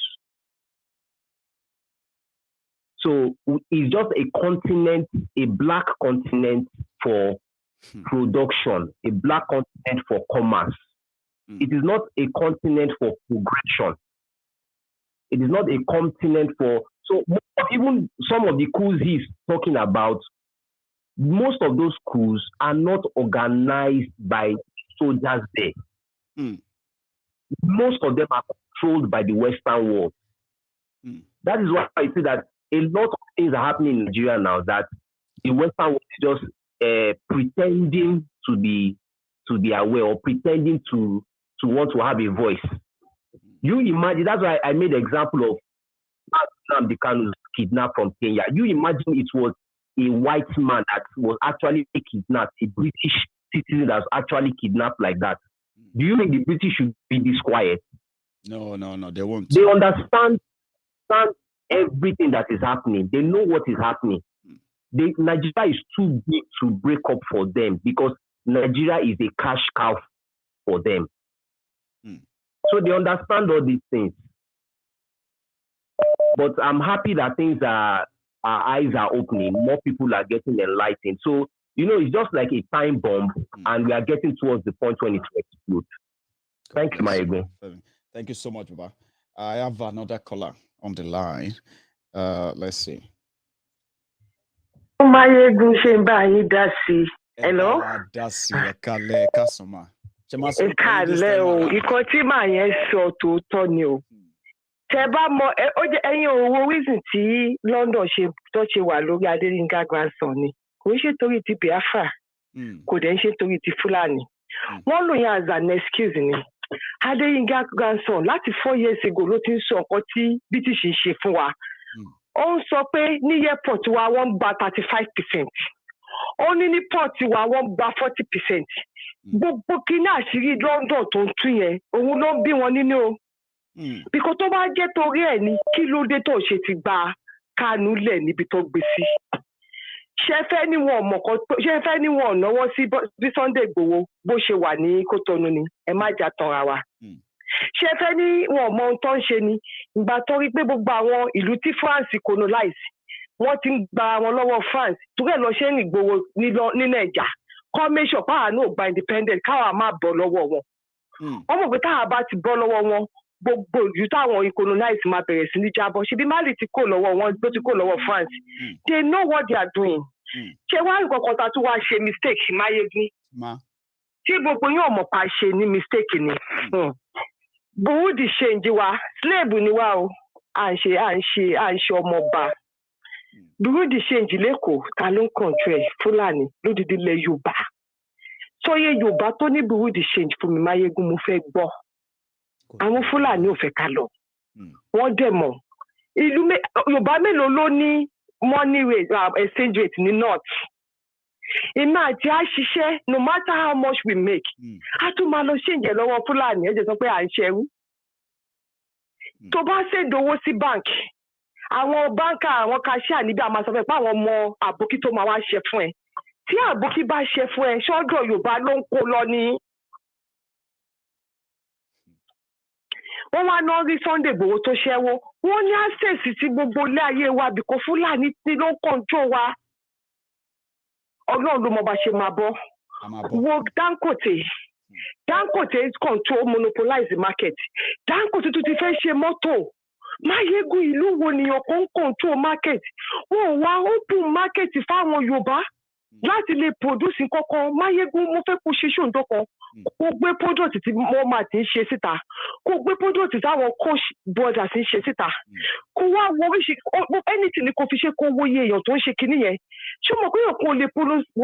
So it's just a continent, a black continent for production, a black continent for commerce. It is not a continent for progression. It is not a continent for, so even some of the coups he's talking about, most of those coups are not organized by soldiers there. Most of them are controlled by the Western world. That is why I see that a lot of things are happening in Nigeria now, that the Western world is just pretending to be aware, or pretending to want to have a voice. You imagine, that's why I made the example of Mazi Nnamdi Kanu kidnapped from Kenya. You imagine it was a white man that was actually kidnapped, a British citizen that was actually kidnapped like that. Do you think the British should be this quiet? No, they won't. They understand everything that is happening. They know what is happening. Nigeria is too big to break up for them, because Nigeria is a cash cow for them. So they understand all these things. But I'm happy that our eyes are opening. More people are getting enlightened. So, it's just like a time bomb, and we are getting towards the point when it will explode. Thank you, Maiyegun. Thank you so much, Baba. I have another caller on the line. Let's see. Mayegun Hello? Ìkàlẹ̀ o, ìkan tí màá yẹn sọ tòótọ́ ni o. Tẹ́ bá mọ̀, ẹ̀yin owó reason tí London ṣe wà lórí Adéyínká grandson ni. Kò ń ṣe torí ti Biafra, kò dẹ̀ ń ṣe torí ti Fúlàní. Wọ́n lò yẹn as an excuse ni. Adéyínká grandson láti 4 years ago ló ti ń sọ nǹkan tí British ń ṣe fún wa. Ó ń sọ pé ní airport wa wọ́n gba 35%. Ó ní port wa wọ́n gba 40%. Gbogbo kíní àṣírí London tó ń tún yẹn, òun ló ń bí wọn nínú o. Bíkọ́ tó bá jẹ́ torí ẹ̀ ní kí ló dé tó ṣe ti gba Kánú lẹ̀ níbi tó gbé sí. Ṣé fẹ́ ní wọn náwó sí bí Sunday Igboho bó ṣe wà ní Kótónú ni, ẹ má jà tanra wa. Ṣé fẹ́ ní wọn mọ ohun tó ń ṣe ni, ìgbà tó rí pé gbogbo àwọn ìlú tí France colonize wọ́n ti ń gba wọn lọ́wọ́ France, torí ẹ̀ lọ ṣe ní Igboho ní Nàìjà. Kọ́ make sure power náà gba independent, káwa má bọ̀ lọ́wọ́ wọn. Ọmọ pé tá a bá ti bọ́ lọ́wọ́ wọn gbogbo ìlú táwọn colonize máa bẹ̀rẹ̀ sí ní jábọ̀ ṣebí Mali ti kó lọ́wọ́ wọn ló ti kó lọ́wọ́ France. They know what they are doing. Ṣé wá nǹkan kan tá tún wá ṣe mistake Mayegun? Tí gbogbo yóò mọ̀ pa ṣe ní mistake ni. Burundi change wa slave ni wa o. À ń ṣe ọmọọba. Burundi change lẹ́kọ̀ọ́ ta ló ń control Fúlàní lódìdí ilẹ̀ Yorùbá. Sọyẹ Yorùbá tó ní Burundi change fún mi Mayegun mo fẹ́ gbọ́. Àwọn Fúlàní ò fẹ́ ká lọ. Wọ́n dẹ̀ mọ̀. Ìlú Yorùbá mélòó ló ní money rate exchange rate ní north? Iná àti àṣìṣe no matter how much we make. A tún máa lọ ṣèǹjẹ lọ́wọ́ Fúlàní ẹ jẹ́ sọ pé à ń ṣẹ́rú. Tó bá ṣèdówó sí báǹkì, àwọn báńkà àwọn cashier níbi àmà sọ fẹ́ pé àwọn ọmọ àbókí tó máa wá ṣe fún ẹ. Tí àbókí bá ṣe fún ẹ, ṣọ́dọ̀ Yorùbá ló ń kó lọ ní. Wọ́n wá náà rí Sunday Igboho tó ṣẹ́wó. Wọ́n ní access sí gbogbo ilé ayé wa bìkọ́ Fúlàní tí ló ń control wa. Ọlọ́run ló mọ bá ṣe máa bọ́. Wo Dangote control monopolize the market. Dangote tún ti fẹ́ ṣe mọ́tò. Mayegun ìlú wo nìyàn kan control market? Wọ́n wá open market fáwọn Yorùbá láti lè produce nǹkankan. Mayegun mo fẹ́ kó ṣe ṣòǹdó kan. Kó gbé product tí wọ́n máa ti ń ṣe síta. Kó gbé product táwọn coach brothers ń ṣe síta. Kó wá wo anything ni kò fi ṣe kó wo iye èèyàn tó ń ṣe kinní yẹn. Ṣé mo pé èèyàn kò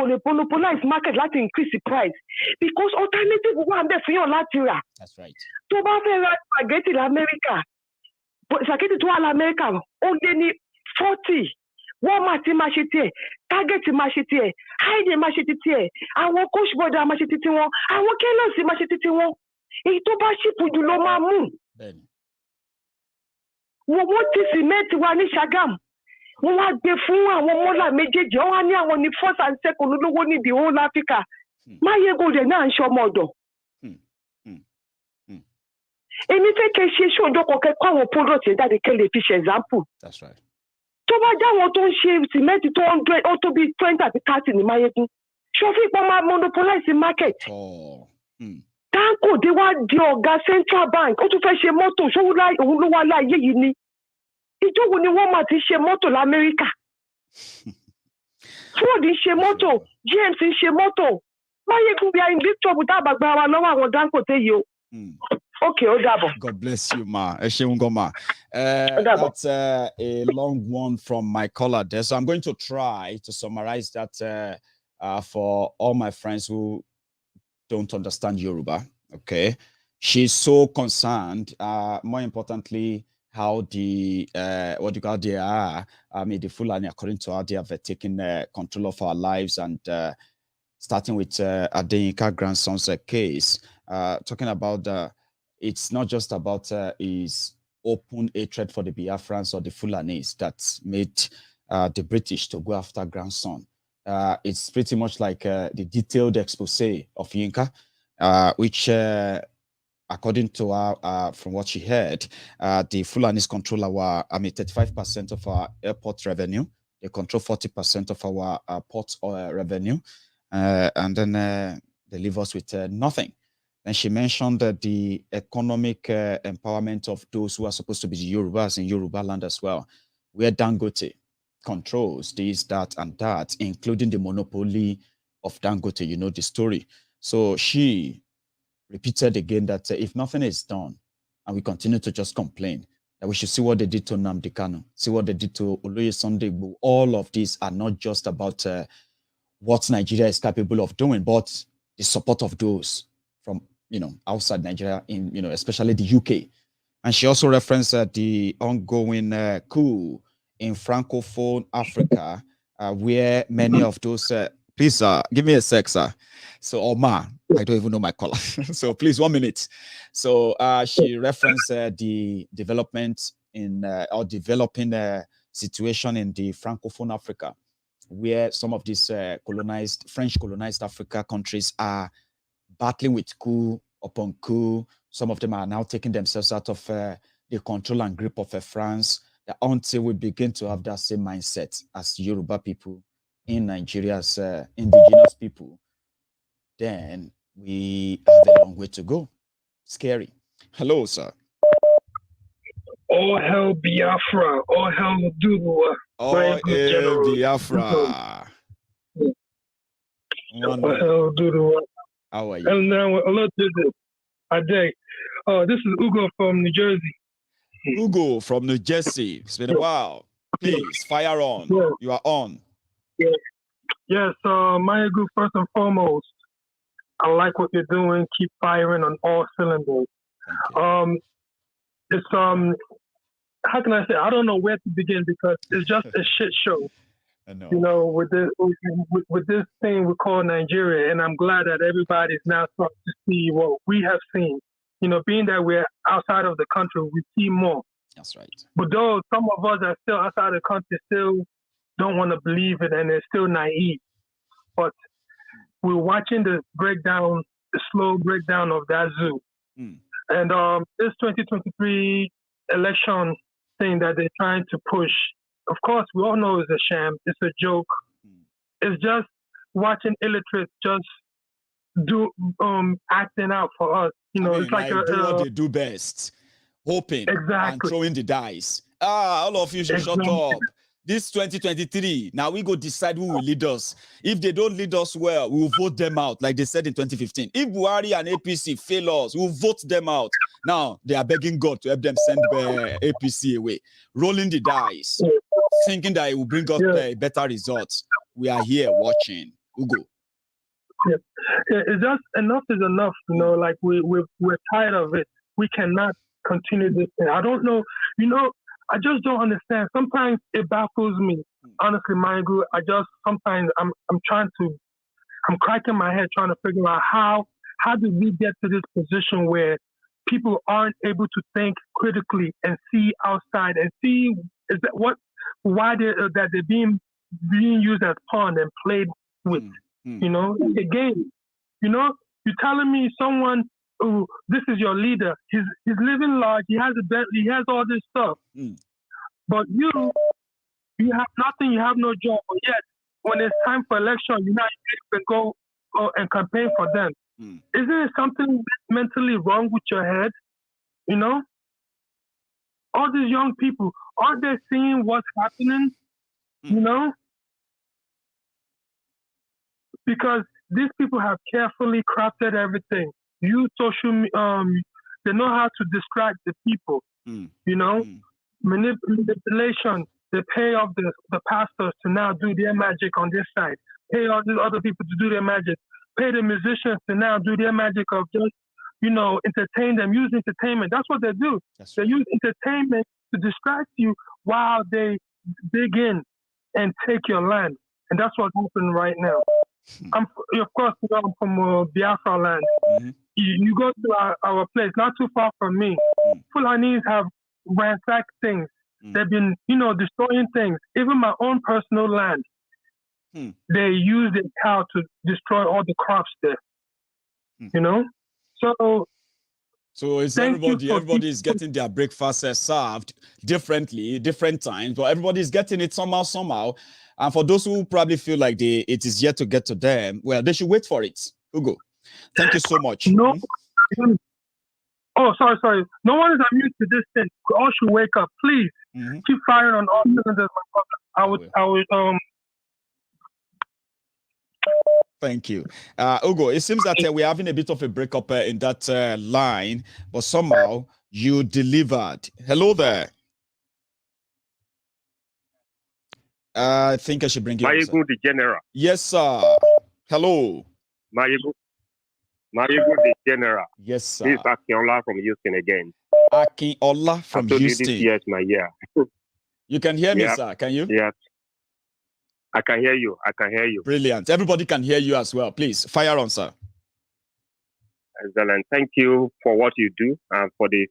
lè monopolize market láti increase the price? Because alternative wà ń bẹ̀ fún yàn láti rà. Tó bá fẹ́ ra spaghetti l'Amẹ́ríkà, spaghetti tó wà l'Amẹ́ríkà ó lé ní 40. Walmart máa ṣe tiẹ̀, Target máa ṣe tiẹ̀, Hyde máa ṣe tiẹ̀, àwọn coach brother máa ṣe titi wọn, àwọn Kellogg's máa ṣe titi wọn. Èyí tó bá ṣìpù jù lọ máa mú. Wọ́n ti cement wa ní Ṣàgámù. Wọ́n wá gbé fún àwọn mọ́là méjèèjì. Wọ́n wá ní àwọn ní first and second olówó ní the whole Africa. Mayegun dẹ̀ náà ń ṣe ọmọ ọ̀dọ̀. Èmi fẹ́ kẹ́ ṣe ṣòǹdó kọ̀ọ̀kẹ́ kọ́ àwọn product yẹn jáde kẹ́ lè fi ṣe example. Tó bá jáwọn tó ń ṣe cement tó 100 ó tó bí 20 àti 30 ní Mayegun. Ṣòfin ìpọ́n máa monopolize market. Dangote wá di ọ̀gá Central Bank. Ó tún fẹ́ ṣe mọ́tò òun ló wá láàyè yìí ni. Ìjọba ni wọ́n máa ti ṣe mọ́tò l'Amẹ́ríkà. Ford ń ṣe mọ́tò, GMC ń ṣe mọ́tò. Mayegun we are in big trouble tá a bá gba wa lọ́wọ́ àwọn Dangote yìí o. Okay, ó dàbọ̀. God bless you, ma. Ẹ ṣeun gan, ma. That's a long one from my caller there. So I'm going to try to summarize that for all my friends who don't understand Yoruba. Okay. She's so concerned, more importantly, how the the Fulani, according to her, they have taken control of our lives, and starting with Adeyinka grandson's case, talking about it's not just about his open hatred for the Biafrans or the Fulanis that made the British to go after grandson. It's pretty much like the detailed expose of Yinka, which according to her, from what she heard, the Fulanis control 35% of our airport revenue. They control 40% of our port revenue, and then they leave us with nothing. And she mentioned the economic empowerment of those who are supposed to be the Yorubas in Yoruba land as well, where Dangote controls this, that, and that, including the monopoly of Dangote. You know the story. So she repeated again that if nothing is done and we continue to just complain, that we should see what they did to Nnamdi Kanu, see what they did to Oloye Sunday Igboho. All of these are not just about what Nigeria is capable of doing, but the support of those from outside Nigeria, in especially the UK. And she also referenced the ongoing coup in Francophone Africa, where many of those please give me a sec, sir. So Omar, I don't even know my color. So please 1 minute. So she referenced the development in or developing situation in the Francophone Africa, where some of these French colonized Africa countries are battling with coup upon coup. Some of them are now taking themselves out of the control and grip of France, until we begin to have that same mindset as Yoruba people in Nigeria, as indigenous people, then we have a long way to go. Scary. Hello, sir. All hell Biafra. All hell Dudua. Maiyegun General. Biafra. All hell Dudua. How are you? And now, hello, Ade. Oh, this is Ugo from New Jersey. Ugo from New Jersey. It's been a while. Please, fire on. Yeah. You are on. Yeah. Yes, Maiyegun, first and foremost, I like what you're doing. Keep firing on all cylinders. It's how can I say? I don't know where to begin because it's just a shit show. I know. You know, with this thing we call Nigeria, and I'm glad that everybody's now starting to see what we have seen. You know, being that we're outside of the country, we see more. That's right. But though some of us are still outside the country, still don't want to believe it, and they're still naive. But we're watching the breakdown, the slow breakdown of that zoo. And this 2023 election thing that they're trying to push, of course, we all know it's a sham. It's a joke. It's just watching illiterates just do acting out for us. You know, it's like do what they do best, hoping and throwing the dice. All of you should shut up. This 2023, now we go decide who will lead us. If they don't lead us well, we will vote them out, like they said in 2015. If Buhari and APC fail us, we'll vote them out. Now, they are begging God to help them send APC away, rolling the dice, thinking that it will bring us better results. We are here watching. Ugo. Yeah, it's just enough is enough, you know, like we're tired of it. We cannot continue this thing. I don't know, you know, I just don't understand. Sometimes it baffles me. Honestly, Maiyegun, sometimes I'm cracking my head trying to figure out how did we get to this position where people aren't able to think critically and see outside and see why they're being used as pawn and played with. You know, a game. You know, you're telling me someone who this is your leader. He's living large. He has a Bentley. He has all this stuff. But you have nothing. You have no job. But yet, when it's time for election, you're not able to go and campaign for them. Isn't there something mentally wrong with your head? You know, all these young people, aren't they seeing what's happening? You know. Because these people have carefully crafted everything. Use they know how to distract the people. You know, manipulation. They pay off the pastors to now do their magic on this side. Pay all these other people to do their magic. Pay the musicians to now do their magic of just, you know, entertain them. Use entertainment. That's what they do. They use entertainment to distract you while they dig in and take your land. And that's what's happening right now. Of course, I'm from Biafra land. You go to our place, not too far from me. Fulanis have ransacked things. They've been, you know, destroying things. Even my own personal land. They use the cow to destroy all the crops there. You know? So it's everybody is getting their breakfast served differently, different times, but everybody's getting it somehow. And for those who probably feel like it is yet to get to them, well, they should wait for it. Ugo, thank you so much. No. Oh, sorry. No one is immune to this thing. We all should wake up. Please keep firing on all cylinders. I would. Thank you. Ugo, it seems that we're having a bit of a breakup in that line, but somehow you delivered. Hello there. I think I should bring you. Maiyegun General. Yes, sir. Hello. Maiyegun General. Yes, sir. This is Akinola from Houston again. Akinola from Houston. This year is my year. You can hear me, sir. Can you? Yes. I can hear you. Brilliant. Everybody can hear you as well. Please, fire on, sir. Excellent. Thank you for what you do and for the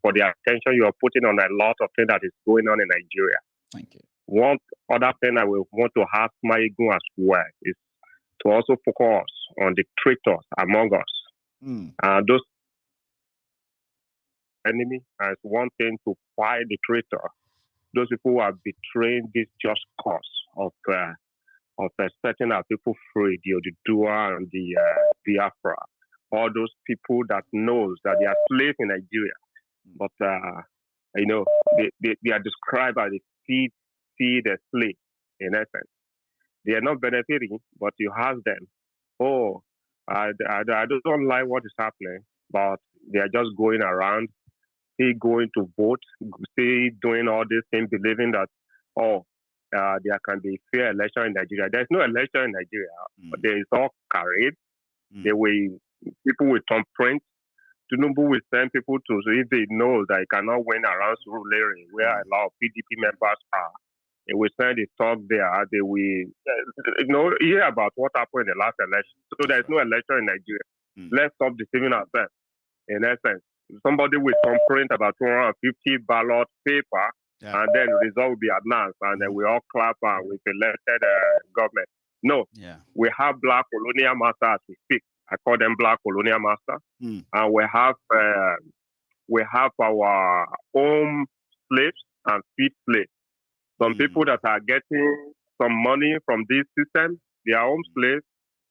attention you are putting on a lot of things that is going on in Nigeria. Thank you. One other thing I will want to ask Maiyegun as well is to also focus on the traitors among us. Those enemy as one thing to fight the traitor. Those people who are betraying this just cause of setting our people free, the Oduduwa and the Biafra. all those people that knows that they are slaves in Nigeria. But, they are described as the slave, in essence. They are not benefiting, but you ask them, oh, I don't like what is happening, but they are just going around, still going to vote, still doing all these things, believing that, there can be fair election in Nigeria. There's no election in Nigeria, but there is all carried. People will turn print. Tinubu will send people to, so if they know that he cannot win around Surulere, where a lot of PDP members are, they will send his talk there. They will, hear about what happened in the last election. So there's no election in Nigeria. Let's stop deceiving ourselves. In essence, somebody will turn print about 250 ballot paper, and then the result will be announced, and then we all clap and we've elected government. No, we have black colonial masters as we speak. I call them black colonial masters, and we have our own slaves and feed slaves. Some people that are getting some money from this system, they are home slaves.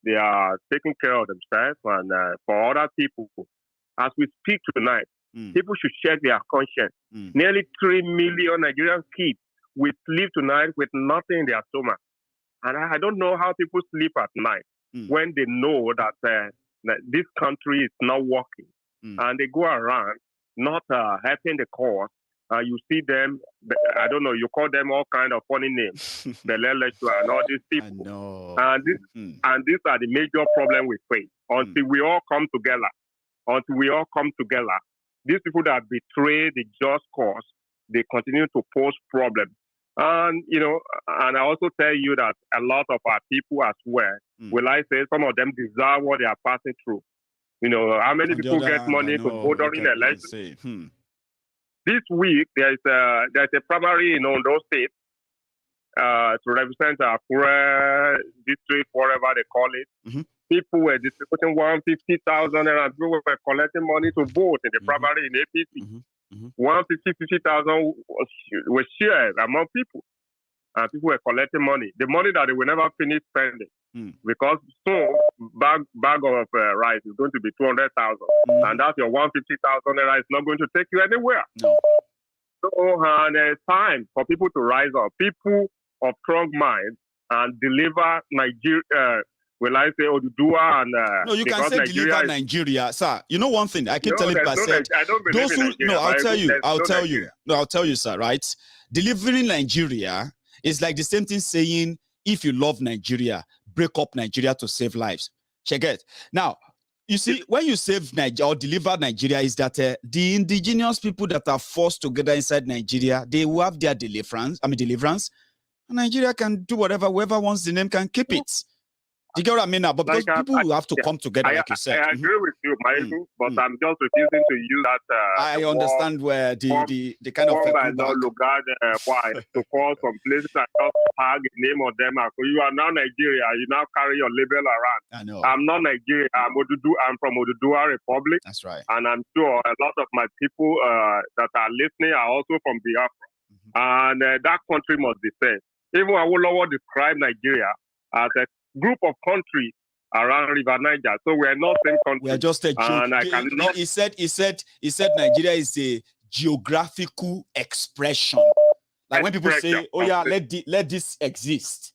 They are taking care of themselves, and for other people, as we speak tonight, people should check their conscience. Nearly 3 million Nigerian kids will sleep tonight with nothing in their stomach. And I don't know how people sleep at night when they know that this country is not working. And they go around not helping the cause. You see them, I don't know, you call them all kind of funny names, Belelechua and all these people. And these are the major problems we face. Until we all come together, these people that betray the just cause, they continue to pose problems. And, and I also tell you that a lot of our people as well, will I say, some of them deserve what they are passing through. How many people get money to vote during the election? This week, there's a primary in Ondo State to represent Akure district, whatever they call it. People were distributing 150,000 and people were collecting money to vote in the primary in APC. 50,000 was shared among people, and people were collecting money. The money that they will never finish spending, because soon bag of rice is going to be 200,000, and that's your 150,000 naira is not going to take you anywhere. No. So it's time for people to rise up, people of strong minds, and deliver Nigeria. Will I say Oduduwa and no, you can say Nigeria deliver Nigeria, sir. You know one thing I keep telling people. I don't believe in Nigeria. No, I'll tell you, sir. Right, delivering Nigeria is like the same thing saying if you love Nigeria, break up Nigeria to save lives. Check it. Now, you see, when you save Nigeria or deliver Nigeria, is that the indigenous people that are forced together inside Nigeria, they will have their deliverance. And Nigeria can do whatever. Whoever wants the name can keep it. Do you get what I mean now? But because people will have to come together, like you said. I agree with you, Maiyegun, but I'm just refusing to use that. I understand where the kind of why to call some places and just tag the name of them. You are now Nigeria. You now carry your label around. I know. I'm not Nigeria. I'm from Oduduwa Republic. That's right. And I'm sure a lot of my people that are listening are also from Biafra. And that country must be saved. Even Awolowo described Nigeria as a group of countries around River Niger. So we are not same country. We are just a joke. He said Nigeria is a geographical expression. Like when people say, "Oh yeah, let this exist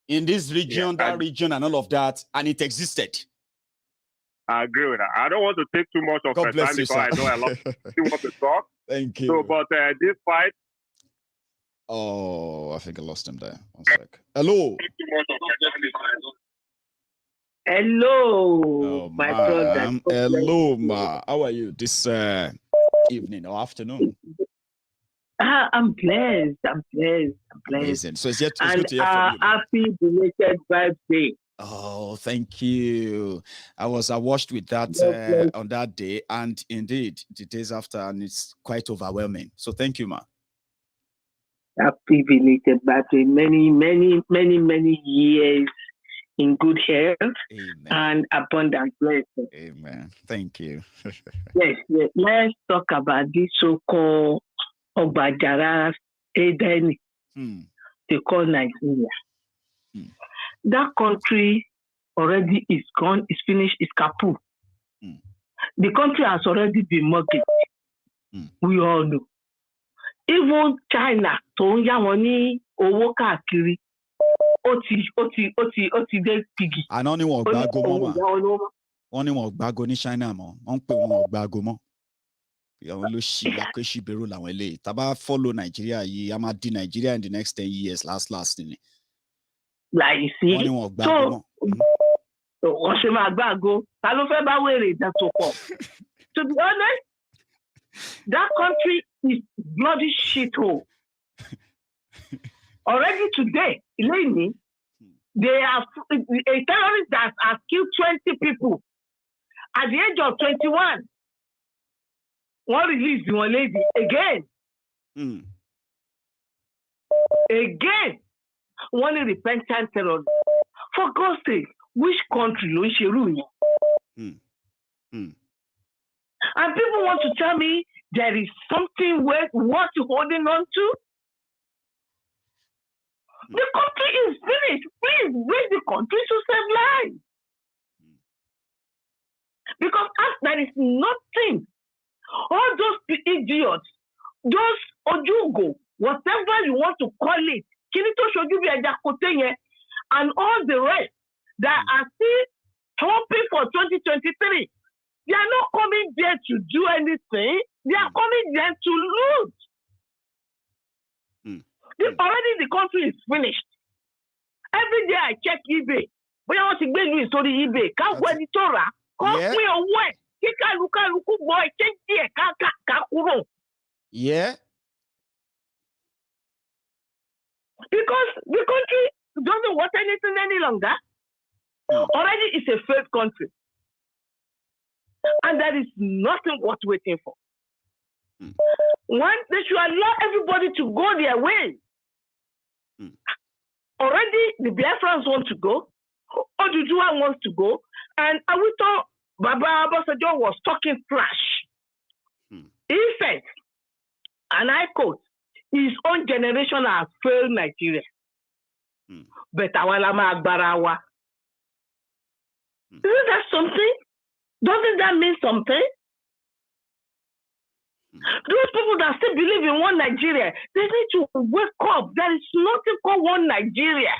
in this region, that region, and all of that," and it existed. I agree with that. I don't want to take too much of your time because I know a lot of people want to talk. Thank you. So, but this fight. Oh, I think I lost him there. 1 sec. Hello. Hello, my brother. Hello, ma. How are you this evening or afternoon? I'm blessed. Amazing. So it's good to hear from you. Happy belated birthday. Oh, thank you. I was washed with that on that day, and indeed the days after, and it's quite overwhelming. So thank you, ma. Happy belated birthday. Many years in good health and abundant blessings. Amen. Thank you. Yes. Let's talk about this so-called Obajara Edeni. They call Nigeria. That country already is gone, is finished, is kaput. The country has already been mortgaged. We all know. Even China, tó ń yá wọn ní owó káàkiri, ó ti dé pigi. Àná ni wọ́n gbágo mọ́ mà. Wọ́n ní wọ́n gbágo ní China mọ́. Wọ́n ń pè wọ́n gbágo mọ́. Àwọn ló ṣì akéṣì bẹ̀rù làwọn eléyìí. Tá bá follow Nigeria yìí, a máa di Nigeria in the next 10 years last ni. Like, see, wọ́n ní wọ́n gbágo mọ́. Wọ́n ṣe máa gbágo. Ta ló fẹ́ bá wèrè ìdàtò pọ̀? To be honest, that country is bloody shithole. Already today, Eleni, they are a terrorist that has killed 20 people at the age of 21. One released one lady again. Again, one repentant terrorist. For God's sake, which country ló ń ṣerú yẹn? And people want to tell me there is something worth holding on to. The country is finished. Please bring the country to save lives. Because there is nothing. All those idiots, those ojugo, whatever you want to call it, and all the rest that are still hoping for 2023, they are not coming there to do anything. They are coming there to loot. Already the country is finished. Every day I check eBay. When I want to get you story eBay, can't wait the Torah. Yeah. Because the country doesn't want anything any longer. Already it's a failed country. And there is nothing worth waiting for. One, they should allow everybody to go their way. Already the Biafrans want to go. Oduduwa wants to go. And Awito Baba Obasanjo was talking trash. He said, and I quote, his own generation has failed Nigeria. But awalama agbarawa. Isn't that something? Doesn't that mean something? Those people that still believe in one Nigeria, they need to wake up. There is nothing called one Nigeria.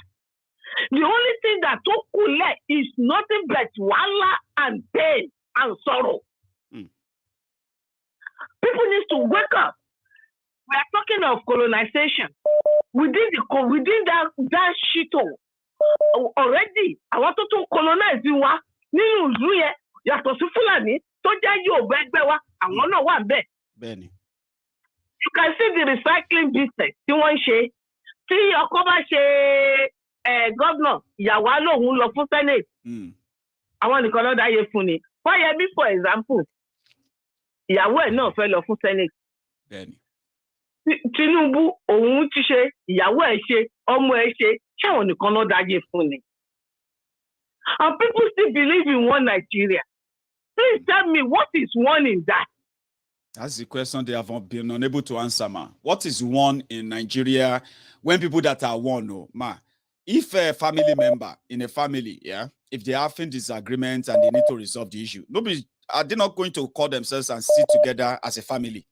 The only thing that Tokule is nothing but wala and pain and sorrow. People need to wake up. We are talking of colonization. Within that shithole, already, I want to colonize you. Yàtọ̀ sí Fúlàní tó jẹ́ Yorùbá ẹgbẹ́ wa, àwọn náà wà bẹ́ẹ̀. Bẹ́ẹ̀ni. You can see the recycling business tí wọ́n ń ṣe. Tí ọkọ bá ṣe governor, ìyàwó á lòun lọ fún Senate. Àwọn nìkan náà dáyé fún ni. Fáyẹmí, for example, ìyàwó ẹ̀ náà fẹ́ lọ fún Senate. Bẹ́ẹ̀ni. Tinubu, òun ti ṣe, ìyàwó ẹ̀ ṣe, ọmọ ẹ̀ ṣe, ṣé àwọn nìkan náà dáyé fún ni? And people still believe in one Nigeria. Please tell me, what is one in that? That's the question they have been unable to answer, ma. What is one in Nigeria when people that are one, oh, ma? If a family member in a family, yeah, if they are having disagreements and they need to resolve the issue, are they not going to call themselves and sit together as a family?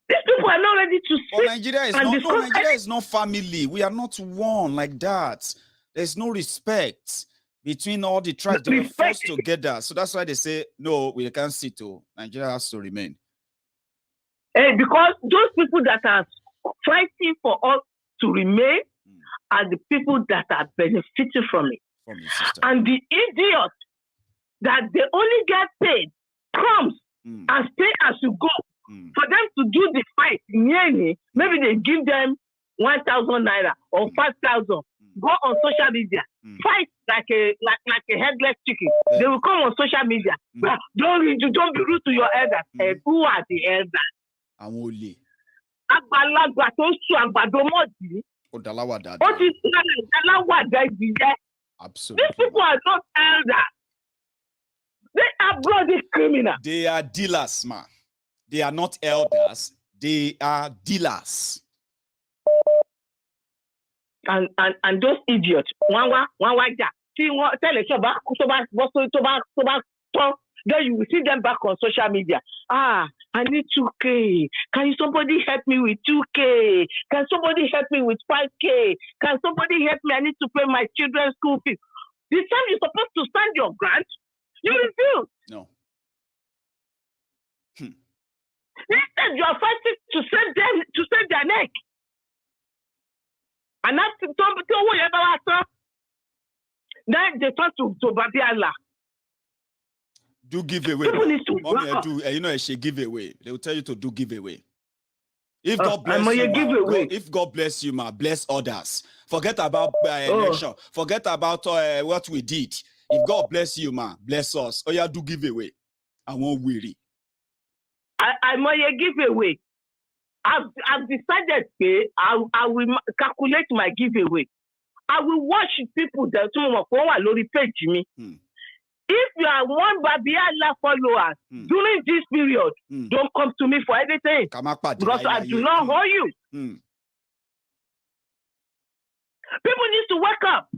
These people are not ready to sit. Nigeria is not family. We are not one like that. There's no respect between all the tribes. They were forced together. So that's why they say, no, we can't sit. Nigeria has to remain. Because those people that are fighting for us to remain are the people that are benefiting from it. And the idiots that they only get paid crumbs and pay as you go. For them to do the fight, maybe they give them 1,000 naira or 5,000. Go on social media, fight like a headless chicken. They will come on social media. Don't be rude to your elders. And who are the elders? Amole. Àgbàlagbà tó sùn àgbàdo mọ́ọ̀dì. Ó ti sún àgbàlagbà ìdílé. Absolutely. These people are not elders. They are bloody criminals. They are dealers, man. They are not elders. They are dealers. And those idiots, then you will see them back on social media. I need 2K. Can somebody help me with 2K? Can somebody help me with 5K? Can somebody help me? I need to pay my children's school fees. The time you're supposed to send your grant, you refuse. No. Instead, you are fighting to send their neck. And that's then they turn to Babiala. Do giveaway. She giveaway. They will tell you to do giveaway. If God bless you, if God bless you, bless others. Forget about election. Forget about what we did. If God bless you, bless us. Do giveaway. I won't worry. I might giveaway. I've decided I will calculate my giveaway. I will watch people that page me. If you are one Babiala followers during this period, don't come to me for anything because I do not owe you. People need to wake up.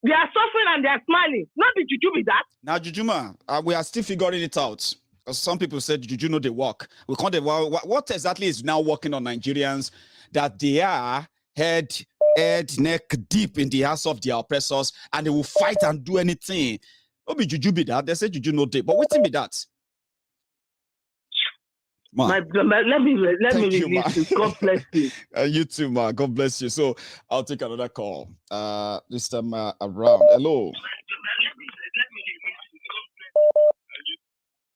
They are suffering and they are smiling. Not the juju be that. Now, Jujuma, we are still figuring it out. Some people said juju know they work. We can't. What exactly is now working on Nigerians that they are head neck deep in the ass of their oppressors and they will fight and do anything. Don't be juju be that. They say juju no day, but what be that? Let me release you. God bless you. You too, ma. God bless you. So I'll take another call. This time around. Hello.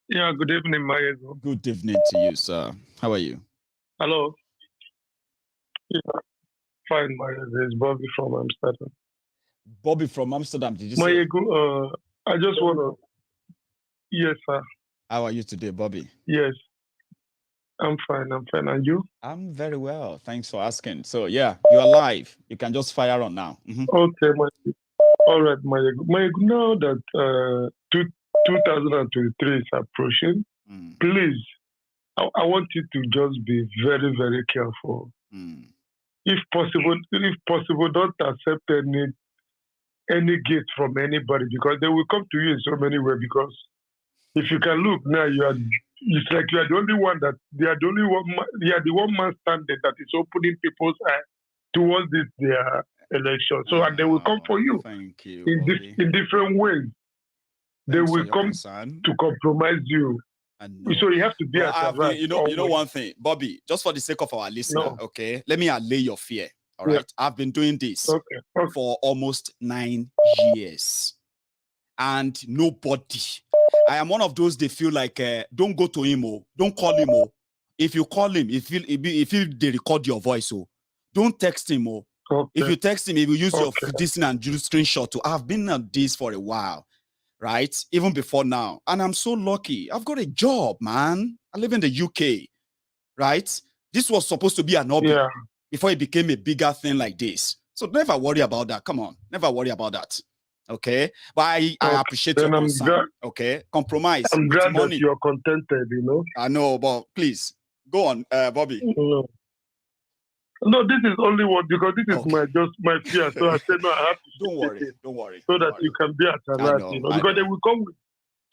Yeah, good evening, Maiyegun. Good evening to you, sir. How are you? Hello. Yeah, fine, Maiyegun. It's Bobby from Amsterdam. Bobby from Amsterdam. Did you say? Maiyegun, I just want to. Yes, sir. How are you today, Bobby? Yes. I'm fine. And you? I'm very well. Thanks for asking. So, yeah, you're live. You can just fire on now. Okay, all right, Maiyegun. Maiyegun, now that 2023 is approaching, please, I want you to just be very, very careful. If possible, don't accept any gift from anybody because they will come to you in so many ways. Because if you can look now, it's like you are the only one that they are the only one. You are the one man standing that is opening people's eyes towards their election. So and they will come for you. Thank you in different ways. They will come to compromise you. So you have to be you know one thing, Bobby, just for the sake of our listener, okay? Let me allay your fear. All right. Yeah. I've been doing this for almost 9 years. And nobody. I am one of those they feel like don't go to him, don't call him. If you call him, if they record your voice, don't text him. If you text him, he will use your this and do screenshot. I've been on this for a while. Right? Even before now. And I'm so lucky. I've got a job, man. I live in the UK. Right? This was supposed to be an hobby before it became a bigger thing like this. So never worry about that. Come on. Never worry about that. Okay? But I appreciate your concern. Okay? Compromise. I'm glad that you're contented, I know, but please, go on, Bobby. No, this is only one because this is my fear. So I said, no, I have to. Don't worry. So that you can be at alert, because they will come with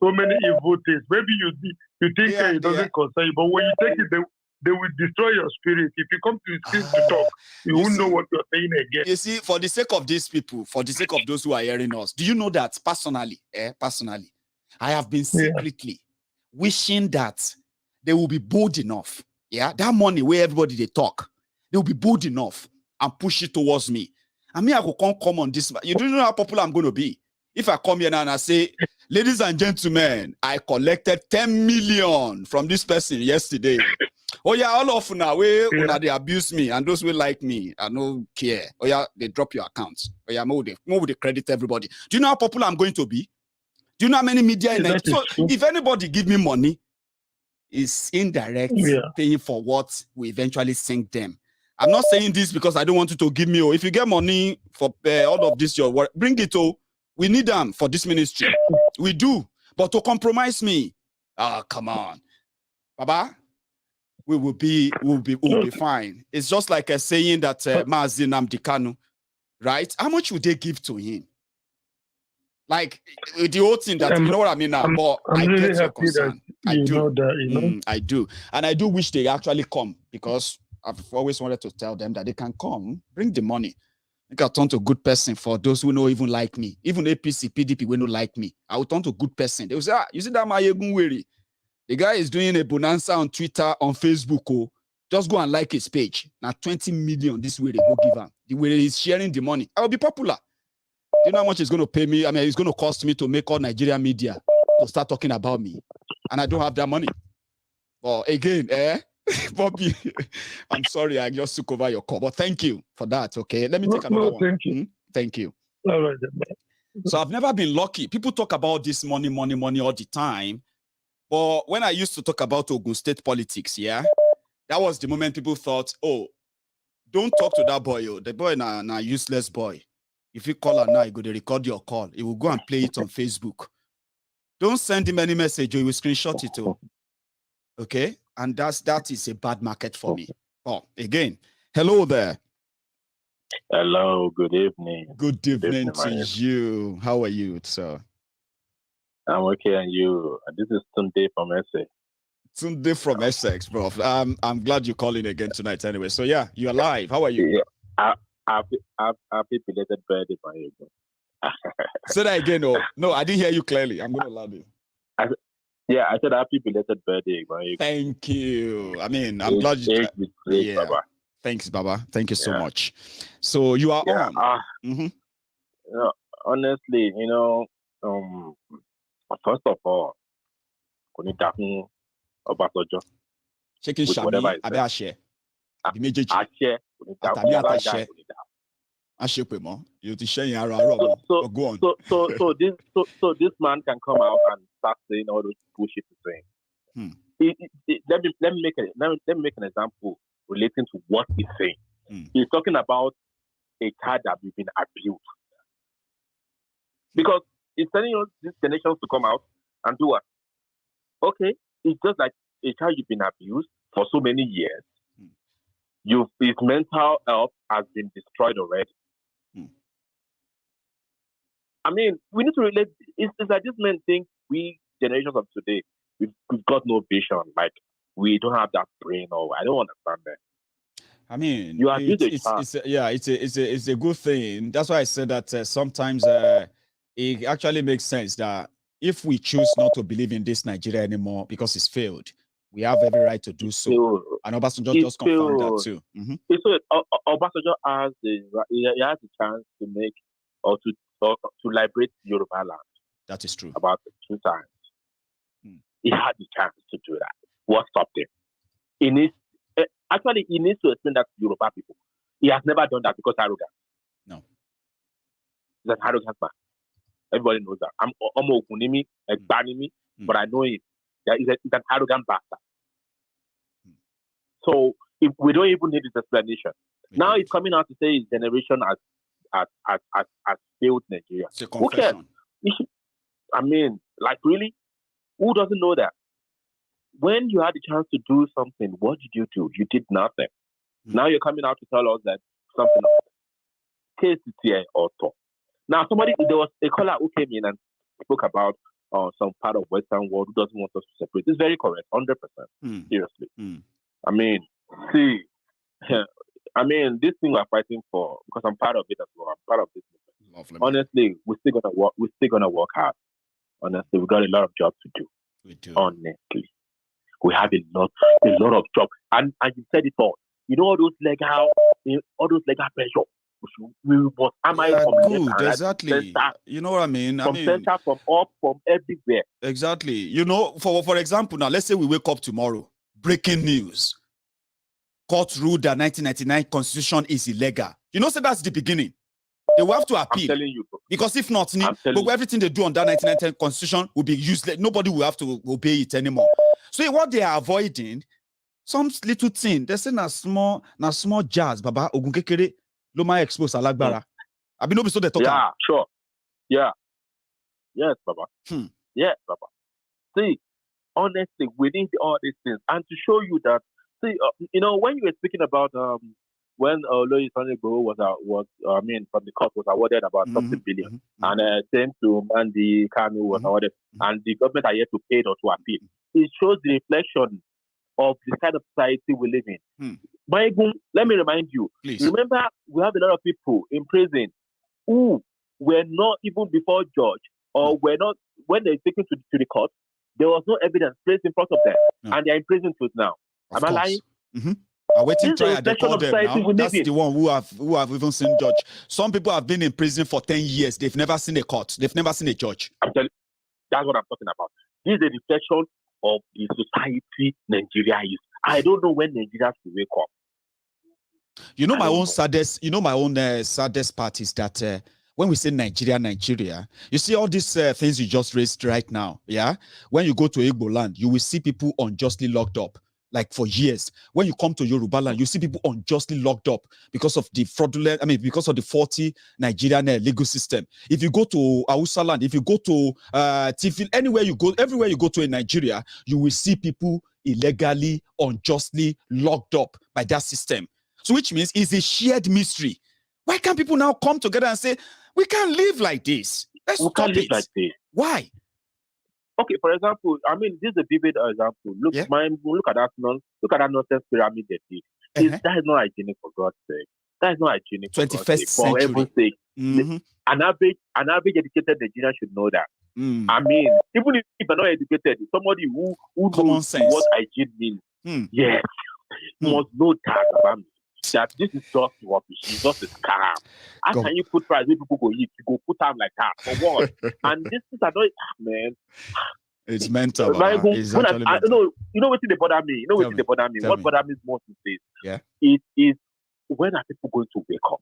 so many evil things. Maybe you think it doesn't concern you, but when you take it, they will destroy your spirit. If you come to the screen to talk, you won't know what you're saying again. You see, for the sake of these people, for the sake of those who are hearing us, do you know that personally, I have been secretly wishing that they will be bold enough. Yeah, that money where everybody they talk. They will be bold enough and push it towards me. I mean, I will come on this. You don't know how popular I'm going to be. If I come here now and I say, ladies and gentlemen, I collected 10 million from this person yesterday. Oh yeah, all of now, they abuse me and those will like me, I don't care. Oh yeah, they drop your accounts. Oh yeah, more they credit everybody. Do you know how popular I'm going to be? Do you know how many media in Nigeria? So if anybody give me money, it's indirect paying for what we eventually sink them. I'm not saying this because I don't want you to give me. If you get money for all of this, your work, bring it. We need them for this ministry. We do. But to compromise me, come on, Baba, we'll be fine. It's just like saying that Mazi Nnamdi Kanu, right? How much would they give to him? Like the whole thing that you know what I mean now, but I really get your happy concern. that you know that, I do. And I do wish they actually come because I've always wanted to tell them that they can come, bring the money. I can turn to a good person for those who don't even like me. Even APC, PDP, will not like me. I will turn to a good person. They will say, you see that Maiyegun Weri? The guy is doing a bonanza on Twitter, on Facebook. Oh, just go and like his page. Now 20 million this way they go give him. The way he's sharing the money, I will be popular. Do you know how much it's going to pay me? I mean, it's going to cost me to make all Nigerian media to start talking about me. And I don't have that money. Well, again, Bobby, I'm sorry, I just took over your call. But thank you for that, okay? Let me take another one. Thank you. Thank you. All right, then. So I've never been lucky. People talk about this money all the time. But when I used to talk about Ogun State politics, yeah, that was the moment people thought, oh, don't talk to that boy. Oh. The boy na useless boy. If you call her now, he go to record your call. He will go and play it on Facebook. Don't send him any message or he will screenshot it. Oh. Okay? And that is a bad market for me. Oh, again, hello there. Hello, good evening. Good evening to you. How are you, sir? I'm okay, and you? This is Tunde from Essex. Tunde from Essex, bro. I'm glad you're calling again tonight anyway. So yeah, you're live. How are you? Yeah. Happy belated birthday, Maiyegun. Say that again. No, I didn't hear you clearly. I'm going to allow you. I said happy belated birthday, Maiyegun. Thank you. I mean, I'm glad you. Yeah. Baba. Thanks, Baba. Thank you so much. So you are on. You know, honestly, first of all, Obasanjo. Checking Shami, Abe Ashe. Ashe. You to share your go on. So this man can come out and start saying all those bullshit he's saying. Let me make an example relating to what he's saying. He's talking about a child that has been abused. Because he's telling us these generations to come out and do what? Okay, it's just like a child you've been abused for so many years. His mental health has been destroyed already. I mean, we need to relate. It's like this man think we generations of today, we've got no vision. Like we don't have that brain, or I don't understand that. I mean, you are it's a good thing. That's why I said that sometimes it actually makes sense that if we choose not to believe in this Nigeria anymore because it's failed, we have every right to do so. And Obasanjo just confirmed that too. Obasanjo has the chance to make or to liberate Yoruba land. That is true. About 2 times. He had the chance to do that. What stopped him? He needs to explain that to Yoruba people. He has never done that because arrogant. No. He's an arrogant man. Everybody knows that. I'm Okunimi, Egbanimi, but I know him. He's an arrogant bastard. So if we don't even need this explanation. Now he's coming out to say his generation has failed Nigeria. It's a confession. I mean, like really? Who doesn't know that? When you had the chance to do something, what did you do? You did nothing. Now you're coming out to tell us that something case is here also. Now there was a caller who came in and spoke about some part of Western world who doesn't want us to separate. It's very correct, 100%. Seriously. I mean, see, I mean, this thing we're fighting for, because I'm part of it as well. I'm part of this movement. Honestly, we're still gonna work. We're still gonna work hard. Honestly, we got a lot of jobs to do. We do. Honestly, we have a lot of jobs. And you said it all. You know all those legal pressure. We must good, exactly. You know what I mean? From center, from up, from everywhere. Exactly. You know, for example, now let's say we wake up tomorrow. Breaking news. Court ruled that 1999 constitution is illegal. You know, so that's the beginning. They will have to appeal. I'm telling you, bro. Because if not, everything they do on that 1999 constitution will be useless. Nobody will have to obey it anymore. So what they are avoiding, some little thing, they say na small jazz, Baba Ogunkekere, Loma expose Alagbara. I mean, nobody so they talk. Yeah, sure. Yeah. Yes, Baba. Yes, Baba. See, honestly, we need all these things. And to show you that, see, when you were speaking about when Oloyi Sanigbo from the court was awarded about something billion, and same to Nnamdi Kanu was awarded, and the government are yet to pay or to appeal. It shows the reflection of the kind of society we live in. Maiyegun, let me remind you. Please. Remember, we have a lot of people in prison who were not even before judge, or were not, when they're taken to the court, there was no evidence placed in front of them, and they're in prison to now. Am I lying? Awaiting trial, they call them now. That's the one who have even seen judge. Some people have been in prison for 10 years. They've never seen a court. They've never seen a judge. I'm telling you, that's what I'm talking about. This is a reflection of the society Nigeria is. I don't know when Nigeria will wake up. You know, my own saddest part is that when we say Nigeria, you see all these things you just raised right now. Yeah, when you go to Igbo land, you will see people unjustly locked up, like for years. When you come to Yoruba land, you see people unjustly locked up because of the because of the faulty Nigerian legal system. If you go to Hausa land, if you go to Tifil, everywhere you go to in Nigeria, you will see people illegally, unjustly locked up by that system. So which means it's a shared mystery. Why can't people now come together and say, we can't live like this? Let's stop it. Like this. Why? Okay, for example, this is a vivid example. Look at that nonsense pyramid they did. That is not hygienic, for God's sake. That is not hygienic for 21st century. For heaven's sake. An average educated Nigerian should know that. Even if you're not educated, somebody who knows what hygiene means, yes, must know that this is just rubbish. It's just a scam. How can you put price where people go eat? You go put time like that for what? And this is annoying, man. It's mental. It's actually mental. You know what they bother me? What bothers me most is this. It is when are people going to wake up?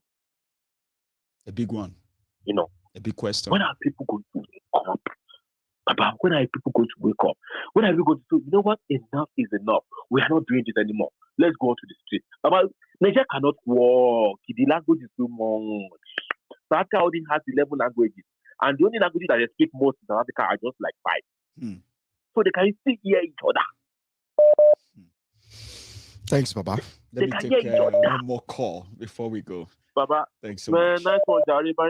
A big one. A big question. When are people going to wake up? About when are people going to wake up? When are we going to say, you know what? Enough is enough. We are not doing this anymore. Let's go to the street. About Nigeria cannot walk. The language is too much. South Africa only has 11 languages. And the only languages that they speak most in South Africa are just like 5. So they can still hear each other. Thanks, Baba. Let me take one more call before we go. Baba, thanks so much. Nice one, Jari. God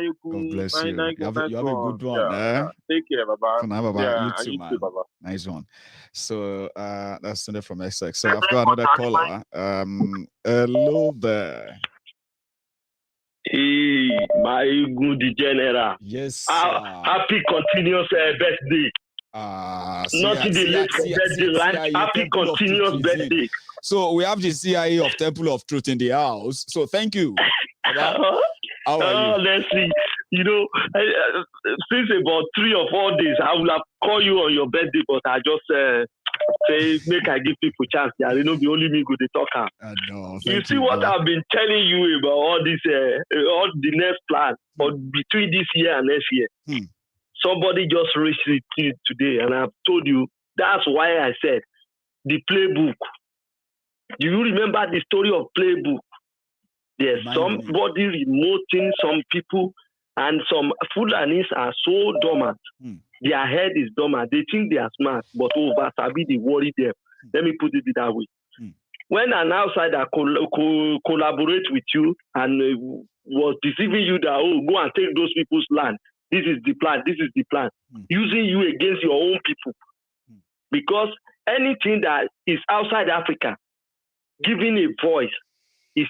bless you. You have a good one. Take care, Baba. For now, Baba. Yeah, you too, man. Baba. Nice one. So that's Sunday from XX. So I've got another caller. Hello there. Hey, Maiyegun General. Yes, sir. Happy continuous birthday. Not the late birthday, right? Happy continuous birthday. So we have the CIA of Temple of Truth in the house. So thank you. How are you? Let's see. Since about 3 or 4 days, I will have called you on your birthday, but I just say make I give people chance. Yeah, be only me good to talk. You see what I've been telling you about all this, all the next plan, but between this year and next year. Somebody just reached it today, and I've told you that's why I said the playbook. Do you remember the story of playbook? There's somebody remoting some people, and some Fulanis are so dormant. Their head is dormant. They think they are smart, but over Sabi, they worry them. Let me put it that way. When an outsider collaborate with you and was deceiving you that, go and take those people's land. This is the plan. This is the plan. Using you against your own people. Because anything that is outside Africa, giving a voice, is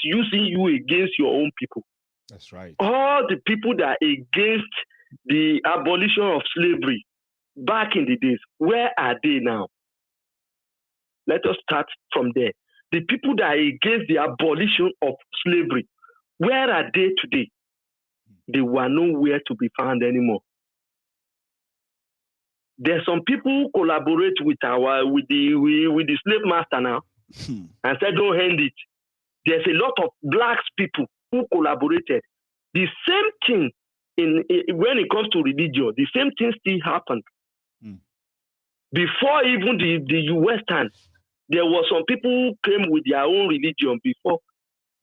using you against your own people. That's right. All the people that are against the abolition of slavery back in the days, where are they now? Let us start from there. The people that are against the abolition of slavery, where are they today? They were nowhere to be found anymore. There's some people who collaborate with the slave master now and said, don't hand it. There's a lot of black people who collaborated. The same thing when it comes to religion, the same thing still happened. Before even the Western, there were some people who came with their own religion before.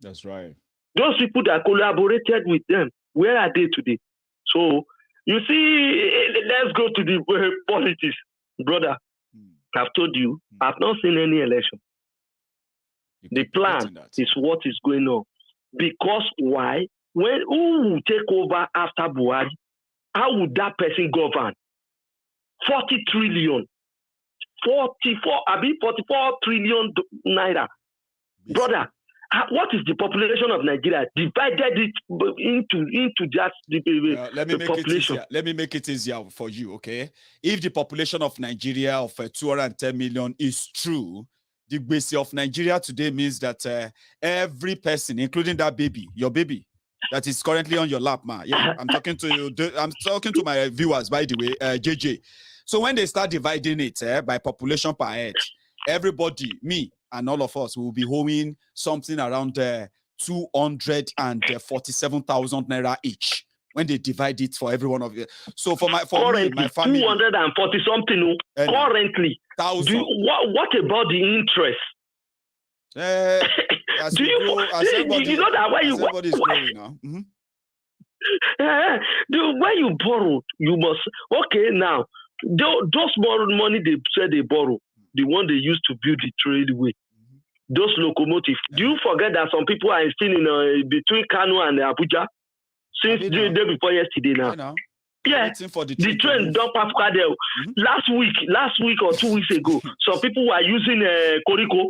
That's right. Those people that collaborated with them, where are they today? So, you see, let's go to the politics. Brother, I've told you, I've not seen any election. The plan is what is going on. Because why? When who will take over after Buhari? How would that person govern? 40 trillion. 44 trillion naira. Brother, what is the population of Nigeria? Divided it into that the population. Let me make it easier for you, okay? If the population of Nigeria of 210 million is true, the base of Nigeria today means that every person, including that baby, your baby, that is currently on your lap, man. Yeah, I'm talking to you. I'm talking to my viewers, by the way, JJ. So when they start dividing it by population per head, everybody, me and all of us, will be owing something around 247,000 naira each when they divide it for every one of you. So for me, my family, 240 something currently. What about the interest? You know that when everybody's growing now. When you borrow, you must now. Those borrowed money they said they borrow, the one they used to build the trailway, those locomotives. Do you forget that some people are still in between Kano and Abuja since the day before yesterday now? Yeah, the train don't pass there. Last week or 2 weeks ago, some people were using Koriko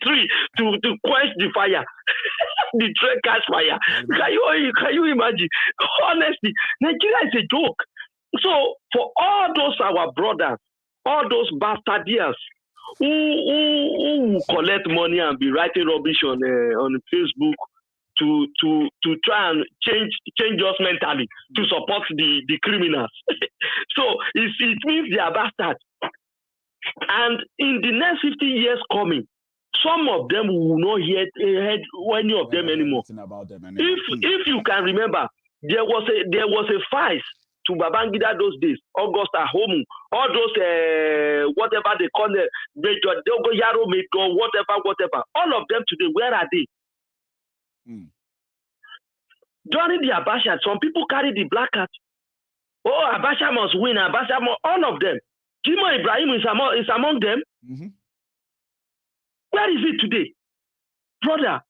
tree to quench the fire. The train catch fire. Can you imagine? Honestly, Nigeria is a joke. So for all those our brothers, all those bastardiers who collect money and be writing rubbish on Facebook to try and change us mentally to support the criminals. So it means they are bastards. And in the next 50 years coming, some of them will not hear any of them anymore. If you can remember, there was a fight to Babangida those days, Augusta Homu, all those whatever they call it, Dogo Yaro Megon, whatever. All of them today, where are they? During the Abacha, some people carry the black card. Oh, Abacha must win. All of them. Jimo Ibrahim is among them. Where is it today? Brother,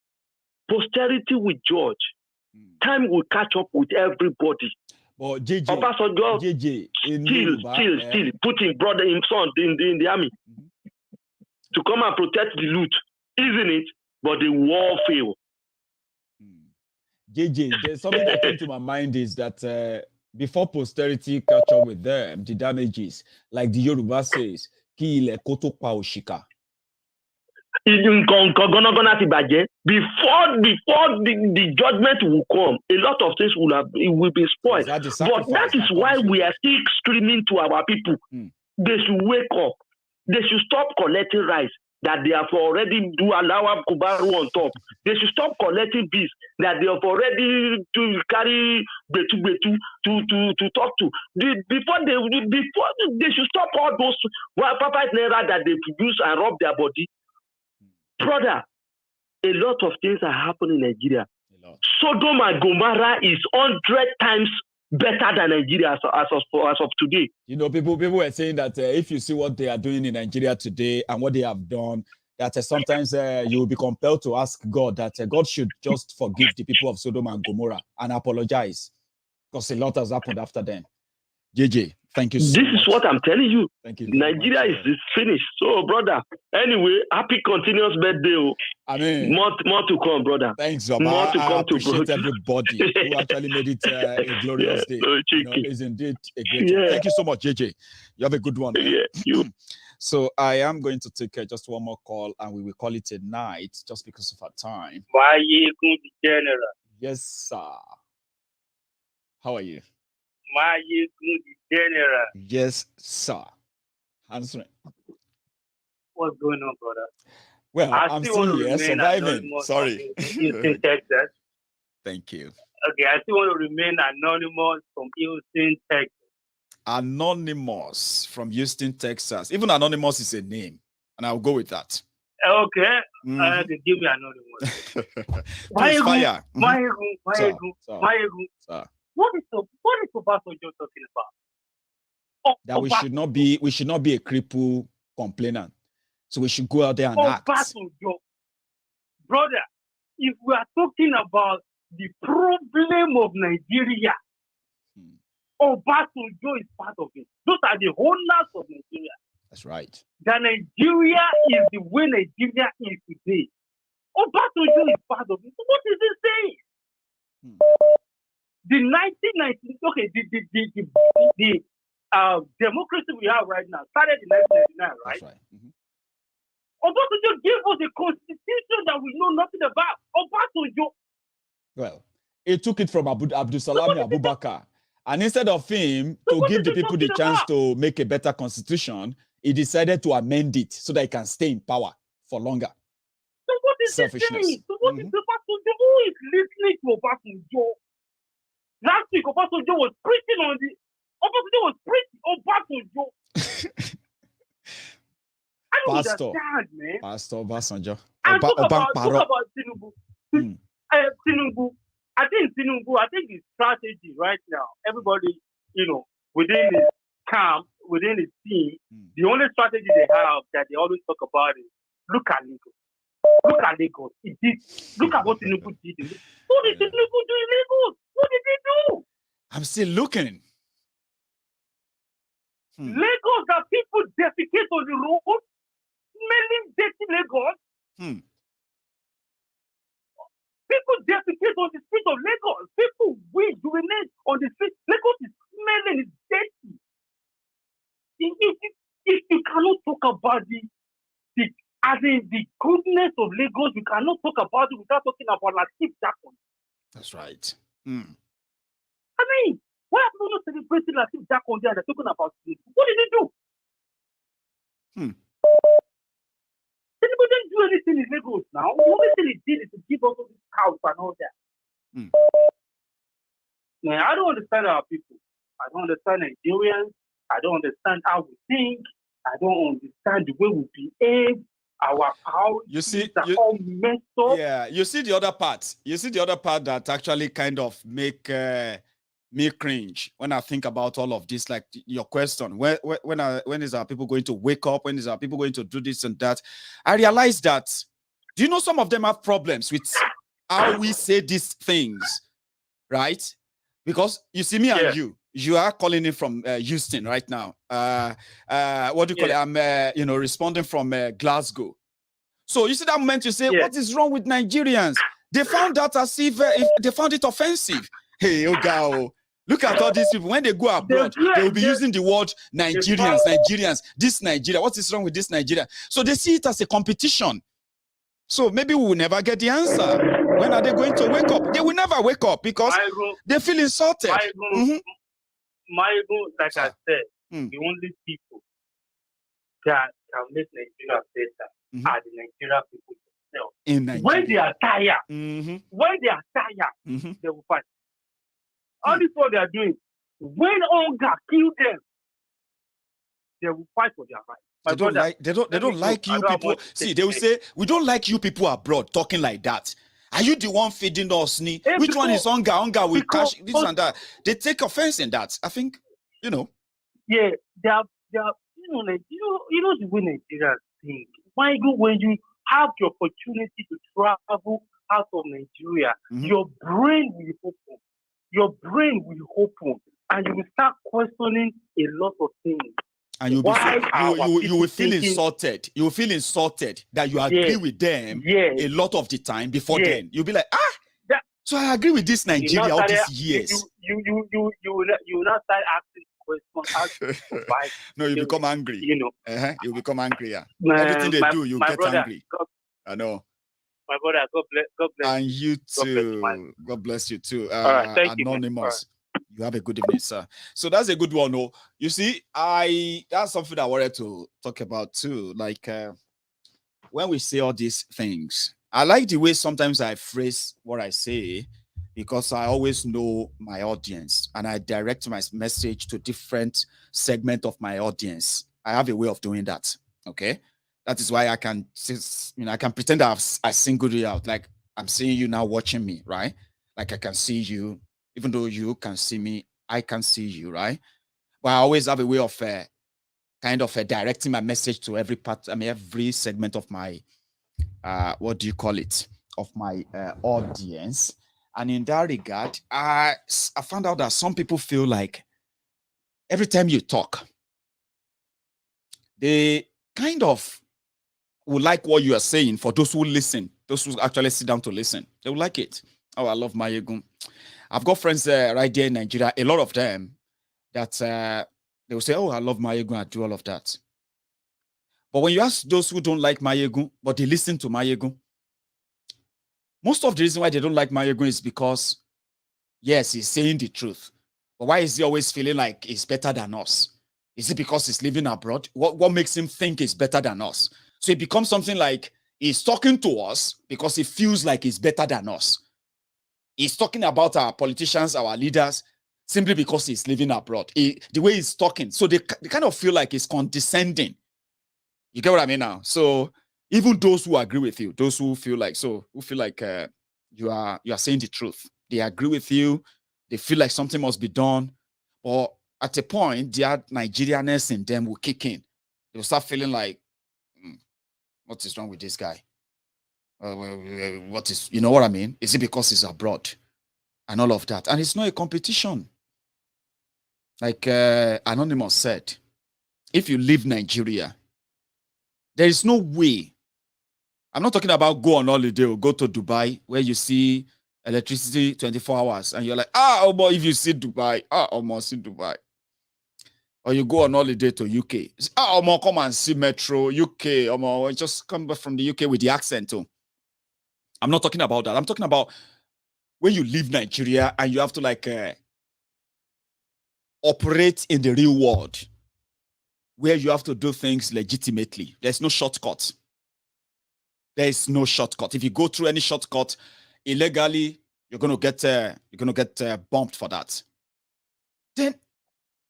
posterity will judge. Time will catch up with everybody. But JJ, Obasanjo still putting brother and son in the army to come and protect the loot, isn't it? But the war failed. JJ, there's something that came to my mind is that before posterity catch up with them, the damages, like the Yoruba says, ki ile koto pa oshika. Before the judgment will come, a lot of things will be spoiled. But that is why we are still screaming to our people. They should wake up. They should stop collecting rice that they have already do allow Kubaru on top. They should stop collecting bees that they have already to carry betu to talk to. Before they should stop all those 5 naira that they produce and rub their body. Brother, a lot of things are happening in Nigeria. Sodom and Gomorrah is 100 times better than Nigeria as of today. You know, people were saying that if you see what they are doing in Nigeria today and what they have done, that sometimes you will be compelled to ask God that God should just forgive the people of Sodom and Gomorrah and apologize because a lot has happened after them. JJ, thank you so much. This is what I'm telling you. Thank you. Nigeria is finished. So, brother, anyway, happy continuous birthday. I mean, more to come, brother. Thanks, Zoma. More to come. I appreciate everybody who actually made it a glorious day. It's indeed a great day. Thank you so much, JJ. You have a good one. You. So I am going to take just one more call, and we will call it a night just because of our time. Maiyegun General. Yes, sir. How are you? Maiyegun General. Yes, sir. Answering. What's going on, brother? Well, I'm still here, surviving. Sorry. Houston, Texas. Thank you. Okay, I still want to remain anonymous from Houston, Texas. Anonymous from Houston, Texas. Even anonymous is a name, and I'll go with that. Okay, they give me anonymous. Maiyegun. What is Obasanjo talking about? That we should not be a cripple complainant. So we should go out there and act. brother, if we are talking about the problem of Nigeria, Obasanjo is part of it. Those are the owners of Nigeria. That's right. That Nigeria is the way Nigeria is today. Obasanjo is part of it. So what is it saying? The 1990, okay, the democracy we have right now started in 1999, right? That's right. Obasanjo gave us a constitution that we know nothing about. Obasanjo. Well, he took it from Abdul Salami Abubakar. And instead of him to give the people the chance to make a better constitution, he decided to amend it so that he can stay in power for longer. So what is he saying? So what is Obasanjo? Who is listening to Obasanjo? Last week, Obasanjo was preaching on the... Obasanjo was preaching Obasanjo. I don't understand, man. Pastor Obasanjo. And talk about Tinubu. Tinubu. I think his strategy right now, everybody, within his camp, within his team, the only strategy they have that they always talk about is, look at Lagos. Look at Lagos. Look at what Tinubu did. What did Tinubu do in Lagos? What did he do? I'm still looking. Lagos that people defecate on the road, smelling dirty Lagos. People defecate on the street of Lagos. People urinate on the street. Lagos is smelling, it's dirty. If you cannot talk about the goodness of Lagos, you cannot talk about it without talking about Latif Jackson. That's right. I mean, why are people not celebrating Latif Jackson there and they're talking about it? What did he do? Tinubu didn't do anything in Lagos now. The only thing he did is to give us all these cows and all that. Man, I don't understand our people. I don't understand Nigerians. I don't understand how we think. I don't understand the way we behave. Our priorities are all messed up. Yeah, you see the other part. You see the other part that actually kind of make me cringe when I think about all of this. Like your question, when is our people going to wake up? When is our people going to do this and that? I realize that, do you know some of them have problems with how we say these things, right? Because you see me and you are calling in from Houston right now. What do you call it? I'm responding from Glasgow. So you see that moment you say, what is wrong with Nigerians? They found that as if they found it offensive. Hey, Ogao. Look at all these people. When they go abroad, they will be using the word Nigerians, this Nigeria. What is wrong with this Nigeria? So they see it as a competition. So maybe we will never get the answer. When are they going to wake up? They will never wake up because they feel insulted. Maiyegun, like I said, the only people that can make Nigeria better are the Nigerian people themselves. When they are tired, they will fight. All this what they are doing. When hunger kills them, they will fight for their rights. They don't like you people. See, they will say, we don't like you people abroad talking like that. Are you the one feeding us? Which one is hunger? Hunger will cash this and that. They take offense in that. I think, Yeah, they are the way Nigerians think. When you have the opportunity to travel out of Nigeria, your brain will open. Your brain will open, and you will start questioning a lot of things. And you will feel insulted. You will feel insulted that you agree with them a lot of the time before then. You'll be like, so I agree with this Nigeria all these years. You will not start asking questions. No, you become angry. You become angry. Everything they do, you get angry. I know. My brother, God bless. And you too. God bless you too. All right, thank Anonymous. You have a good evening, sir. So that's a good one. No, you see, that's something I wanted to talk about too. Like when we say all these things, I like the way sometimes I phrase what I say because I always know my audience and I direct my message to different segment of my audience. I have a way of doing that. Okay. That is why I can pretend I singled you out. Like I'm seeing you now watching me, right? Like I can see you, even though you can see me, I can see you, right? But I always have a way of directing my message to every part, every segment of my, what do you call it? of my audience. And in that regard, I found out that some people feel like every time you talk, they kind of will like what you are saying. For those who listen, those who actually sit down to listen, they will like it. Oh, I love Maiyegun. I've got friends right there in Nigeria, a lot of them, that they will say, oh, I love Maiyegun, I do all of that. But when you ask those who don't like Maiyegun, but they listen to Maiyegun, most of the reason why they don't like Maiyegun is because, yes, he's saying the truth. But why is he always feeling like he's better than us? Is it because he's living abroad? What makes him think he's better than us? So it becomes something like he's talking to us because he feels like he's better than us. He's talking about our politicians, our leaders, simply because he's living abroad. The way he's talking, so they kind of feel like he's condescending. You get what I mean now? So even those who agree with you, those who feel like you are saying the truth, they agree with you. They feel like something must be done, but at a point, their Nigerianness in them will kick in. They will start feeling like, what is wrong with this guy? What is, you know what I mean? Is it because he's abroad and all of that? And it's not a competition. Like Anonymous said, if you leave Nigeria, there is no way. I'm not talking about go on holiday or go to Dubai where you see electricity 24 hours and you're like, oh boy, if you see Dubai, almost see Dubai. Or you go on holiday to UK. Come and see Metro, UK. Just come back from the UK with the accent too. I'm not talking about that. I'm talking about when you leave Nigeria and you have to like operate in the real world where you have to do things legitimately. There's no shortcut. There is no shortcut. If you go through any shortcut illegally, you're gonna get bumped for that. Then,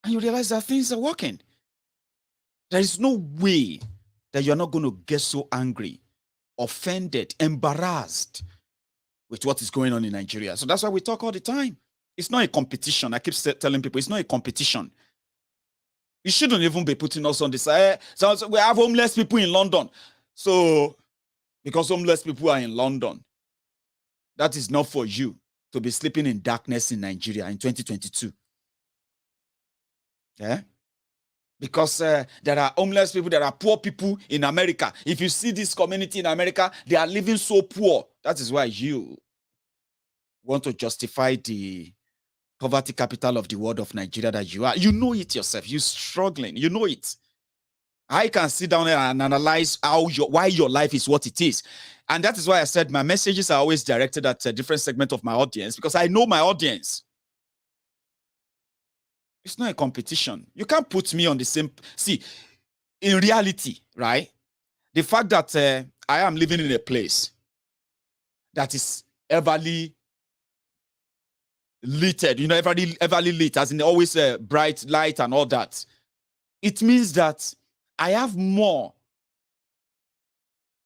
and you realize that things are working. There is no way that you're not going to get so angry, offended, embarrassed with what is going on in Nigeria. So that's why we talk all the time. It's not a competition. I keep telling people it's not a competition. You shouldn't even be putting us on this. So we have homeless people in London. So because homeless people are in London, that is not for you to be sleeping in darkness in Nigeria in 2022. Yeah? Because there are homeless people, there are poor people in America. If you see this community in America, they are living so poor. That is why you want to justify the poverty capital of the world of Nigeria that you are. You know it yourself. You're struggling. You know it. I can sit down there and analyze why your life is what it is. And that is why I said my messages are always directed at a different segment of my audience, because I know my audience. It's not a competition. You can't put me on the same... See, in reality, right? The fact that I am living in a place that is everly lighted, everly lit, as in always bright light and all that, it means that I have more.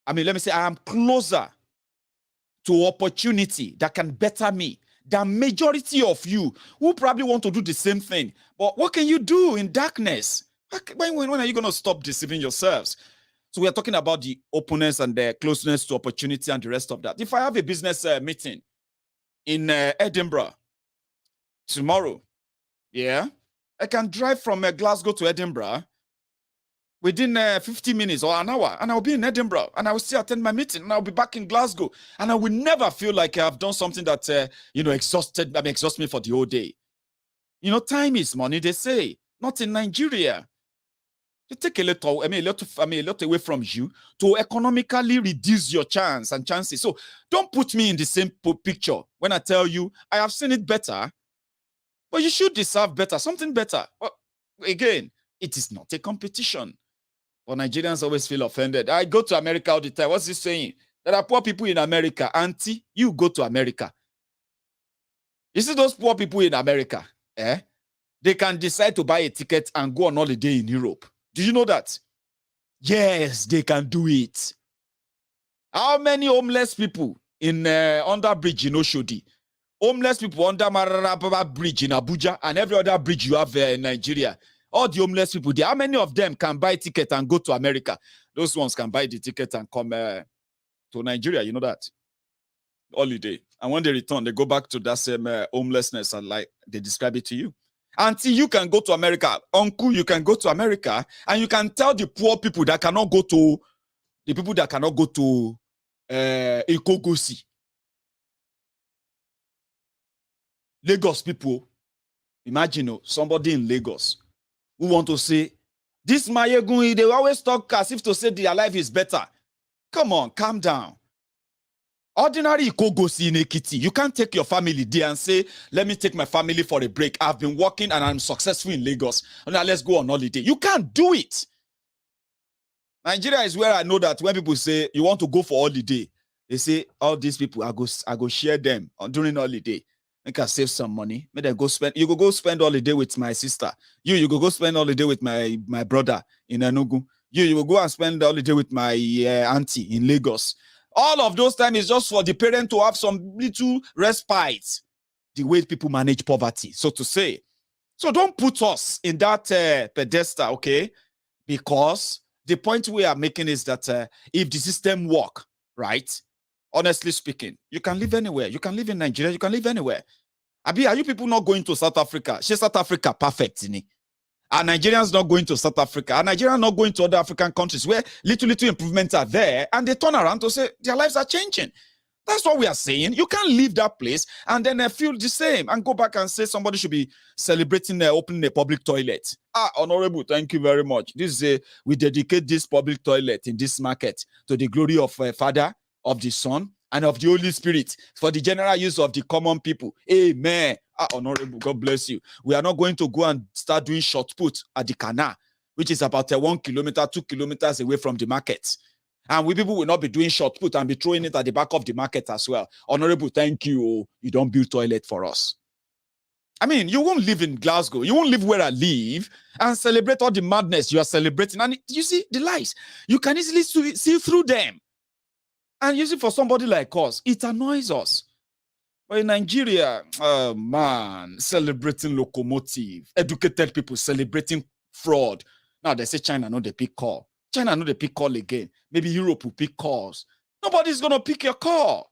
I mean, let me say I am closer to opportunity that can better me than majority of you who probably want to do the same thing. But what can you do in darkness? When are you going to stop deceiving yourselves? So we are talking about the openness and the closeness to opportunity and the rest of that. If I have a business meeting in Edinburgh tomorrow, yeah, I can drive from Glasgow to Edinburgh within 50 minutes or an hour, and I'll be in Edinburgh, and I will still attend my meeting, and I'll be back in Glasgow, and I will never feel like I've done something that exhaust me for the whole day. Time is money, they say. Not in Nigeria. They take a lot away from you to economically reduce your chances. So don't put me in the same picture when I tell you I have seen it better, but you should deserve better, something better. Well, again, it is not a competition. But Nigerians always feel offended. I go to America all the time. What's he saying? There are poor people in America. Auntie, you go to America. You see those poor people in America? They can decide to buy a ticket and go on holiday in Europe. Do you know that? Yes, they can do it. How many homeless people in under bridge in Oshodi? Homeless people under Mararaba Bridge in Abuja and every other bridge you have in Nigeria. All the homeless people there, how many of them can buy a ticket and go to America? Those ones can buy the ticket and come to Nigeria, you know that? holiday. And when they return, they go back to that same homelessness and like they describe it to you. Until you can go to America, uncle, you can go to America and you can tell the poor people that cannot go to, the people that cannot go to Ikogosi. Lagos people, imagine somebody in Lagos who want to say, this Maiyegun, they always talk as if to say their life is better. Come on, calm down. Ordinary Ikogosi in Ekiti, you can't take your family there and say, let me take my family for a break. I've been working and I'm successful in Lagos. Now let's go on holiday. You can't do it. Nigeria is where I know that when people say you want to go for holiday, they say all these people, I go share them during holiday. I can save some money. Maybe I go spend. You go spend holiday with my sister. You go spend holiday with my brother in Enugu. You will go and spend holiday with my auntie in Lagos. All of those times is just for the parent to have some little respite. The way people manage poverty, so to say. So don't put us in that pedestal, okay? Because the point we are making is that if the system work, right? Honestly speaking, you can live anywhere. You can live in Nigeria. You can live anywhere. Abi, are you people not going to South Africa? She's South Africa perfect, innit? Are Nigerians not going to South Africa? Are Nigerians not going to other African countries where little improvements are there and they turn around to say their lives are changing? That's what we are saying. You can't leave that place and then feel the same and go back and say somebody should be celebrating opening a public toilet. Honorable, thank you very much. This is we dedicate this public toilet in this market to the glory of Father, of the Son, and of the Holy Spirit for the general use of the common people. Amen. Honorable, God bless you. We are not going to go and start doing short put at the canal, which is about 1 kilometer, 2 kilometers away from the market. And we people will not be doing short put and be throwing it at the back of the market as well. Honorable, thank you. You don't build toilet for us. I mean, you won't live in Glasgow. You won't live where I live and celebrate all the madness you are celebrating. And you see the lies. You can easily see through them. And usually for somebody like us, it annoys us. But in Nigeria, oh man, celebrating locomotive, educated people celebrating fraud. Now they say China know they pick call. China know they pick call again. Maybe Europe will pick calls. Nobody's going to pick your call.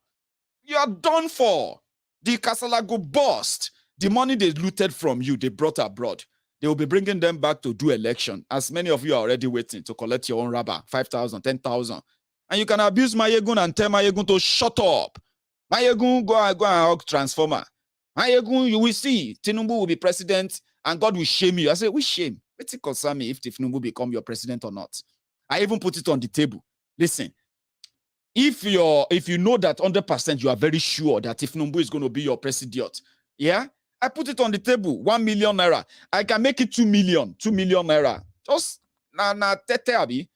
You are done for. The Kasalago bust. The money they looted from you, they brought abroad. They will be bringing them back to do election. As many of you are already waiting to collect your own rubber, 5,000, 10,000. And you can abuse Maiyegun and tell Maiyegun to shut up. Maiyegun, go and hug transformer. Maiyegun, you will see, Tinubu will be president and God will shame you. I say, we shame. Let's concern me if Tinubu become your president or not. I even put it on the table. Listen, if you know that 100% you are very sure that Tinubu is going to be your president, yeah, I put it on the table, 1 million naira. I can make it 2 million naira. Just tete abi.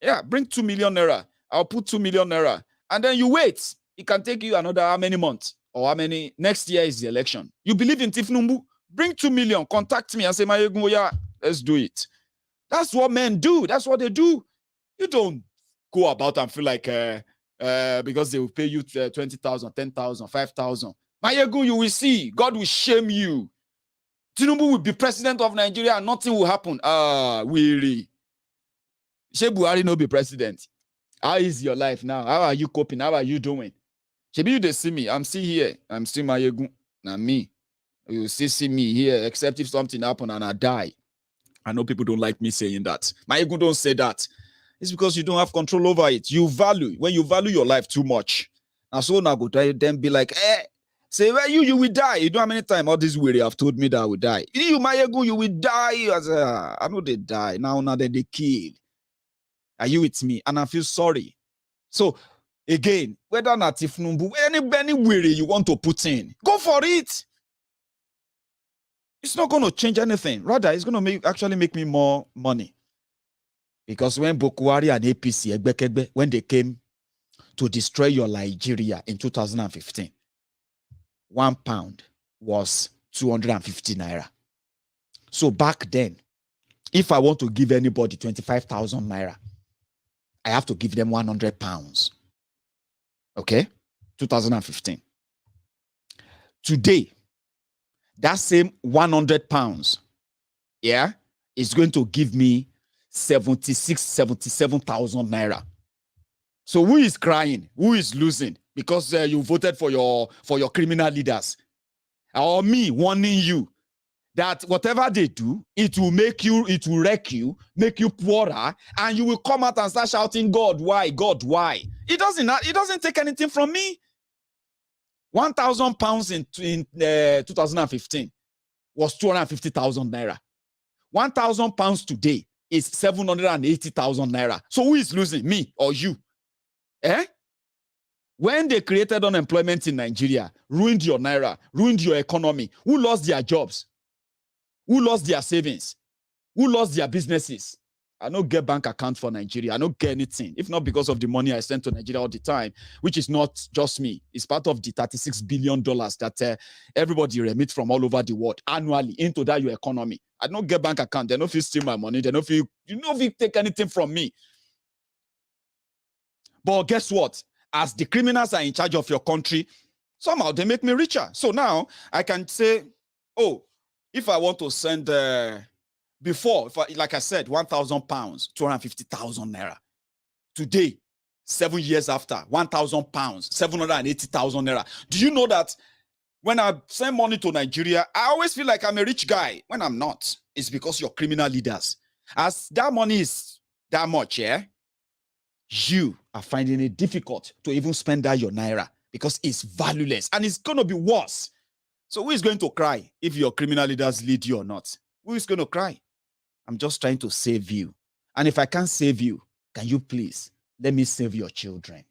Yeah, bring 2 million naira. I'll put 2 million naira. And then you wait. It can take you another how many months or how many, next year is the election. You believe in Tinubu? Bring 2 million. Contact me and say, Maiyegun, yeah, let's do it. That's what men do. That's what they do. You don't go about and feel like because they will pay you 20,000, 10,000, 5,000. Maiyegun, you will see. God will shame you. Tinubu will be president of Nigeria and nothing will happen. Weary. Shey Buhari no be president. How is your life now? How are you coping? How are you doing? Shebi you dey see me. I'm still here. I'm still Maiyegun. Now me. You still see me here, except if something happen and I die. I know people don't like me saying that. Maiyegun don't say that. It's because you don't have control over it. When you value your life too much. And so now go then be like, say, well, you will die. You know how many times all this weary have told me that I will die. You, Maiyegun, you will die. I know they die. Now they kill. Are you with me? And I feel sorry. So, again, whether not Tinubu, any weary you want to put in, go for it. It's not going to change anything. Rather, it's going to actually make me more money. Because when Bokwari and APC, when they came to destroy your Nigeria in 2015, £1 was 250 naira. So back then, if I want to give anybody 25,000 naira, I have to give them £100. Okay? 2015. Today, that same £100, yeah, is going to give me 77,000 naira. So who is crying? Who is losing? because you voted for your criminal leaders, or me warning you that whatever they do, it will wreck you, make you poorer, and you will come out and start shouting, God, why? God, why? It doesn't take anything from me. 1,000 pounds in 2015 was 250,000 naira. 1,000 pounds today is 780,000 naira. So who is losing, me or you? When they created unemployment in Nigeria, ruined your naira, ruined your economy, who lost their jobs? Who lost their savings? Who lost their businesses? I don't get bank account for Nigeria. I don't get anything. If not because of the money I send to Nigeria all the time, which is not just me. It's part of the $36 billion that everybody remit from all over the world annually into that your economy. I don't get bank account. They don't feel steal my money. They don't feel, take anything from me. But guess what? As the criminals are in charge of your country, somehow they make me richer. So now I can say, oh, if I want to send, like I said, 1,000 pounds, 250,000 naira. Today, 7 years after, 1,000 pounds, 780,000 naira. Do you know that when I send money to Nigeria, I always feel like I'm a rich guy when I'm not? It's because you're criminal leaders. As that money is that much, you are finding it difficult to even spend that your naira because it's valueless and it's going to be worse. So who is going to cry if your criminal leaders lead you or not? Who is going to cry? I'm just trying to save you. And if I can't save you, can you please let me save your children?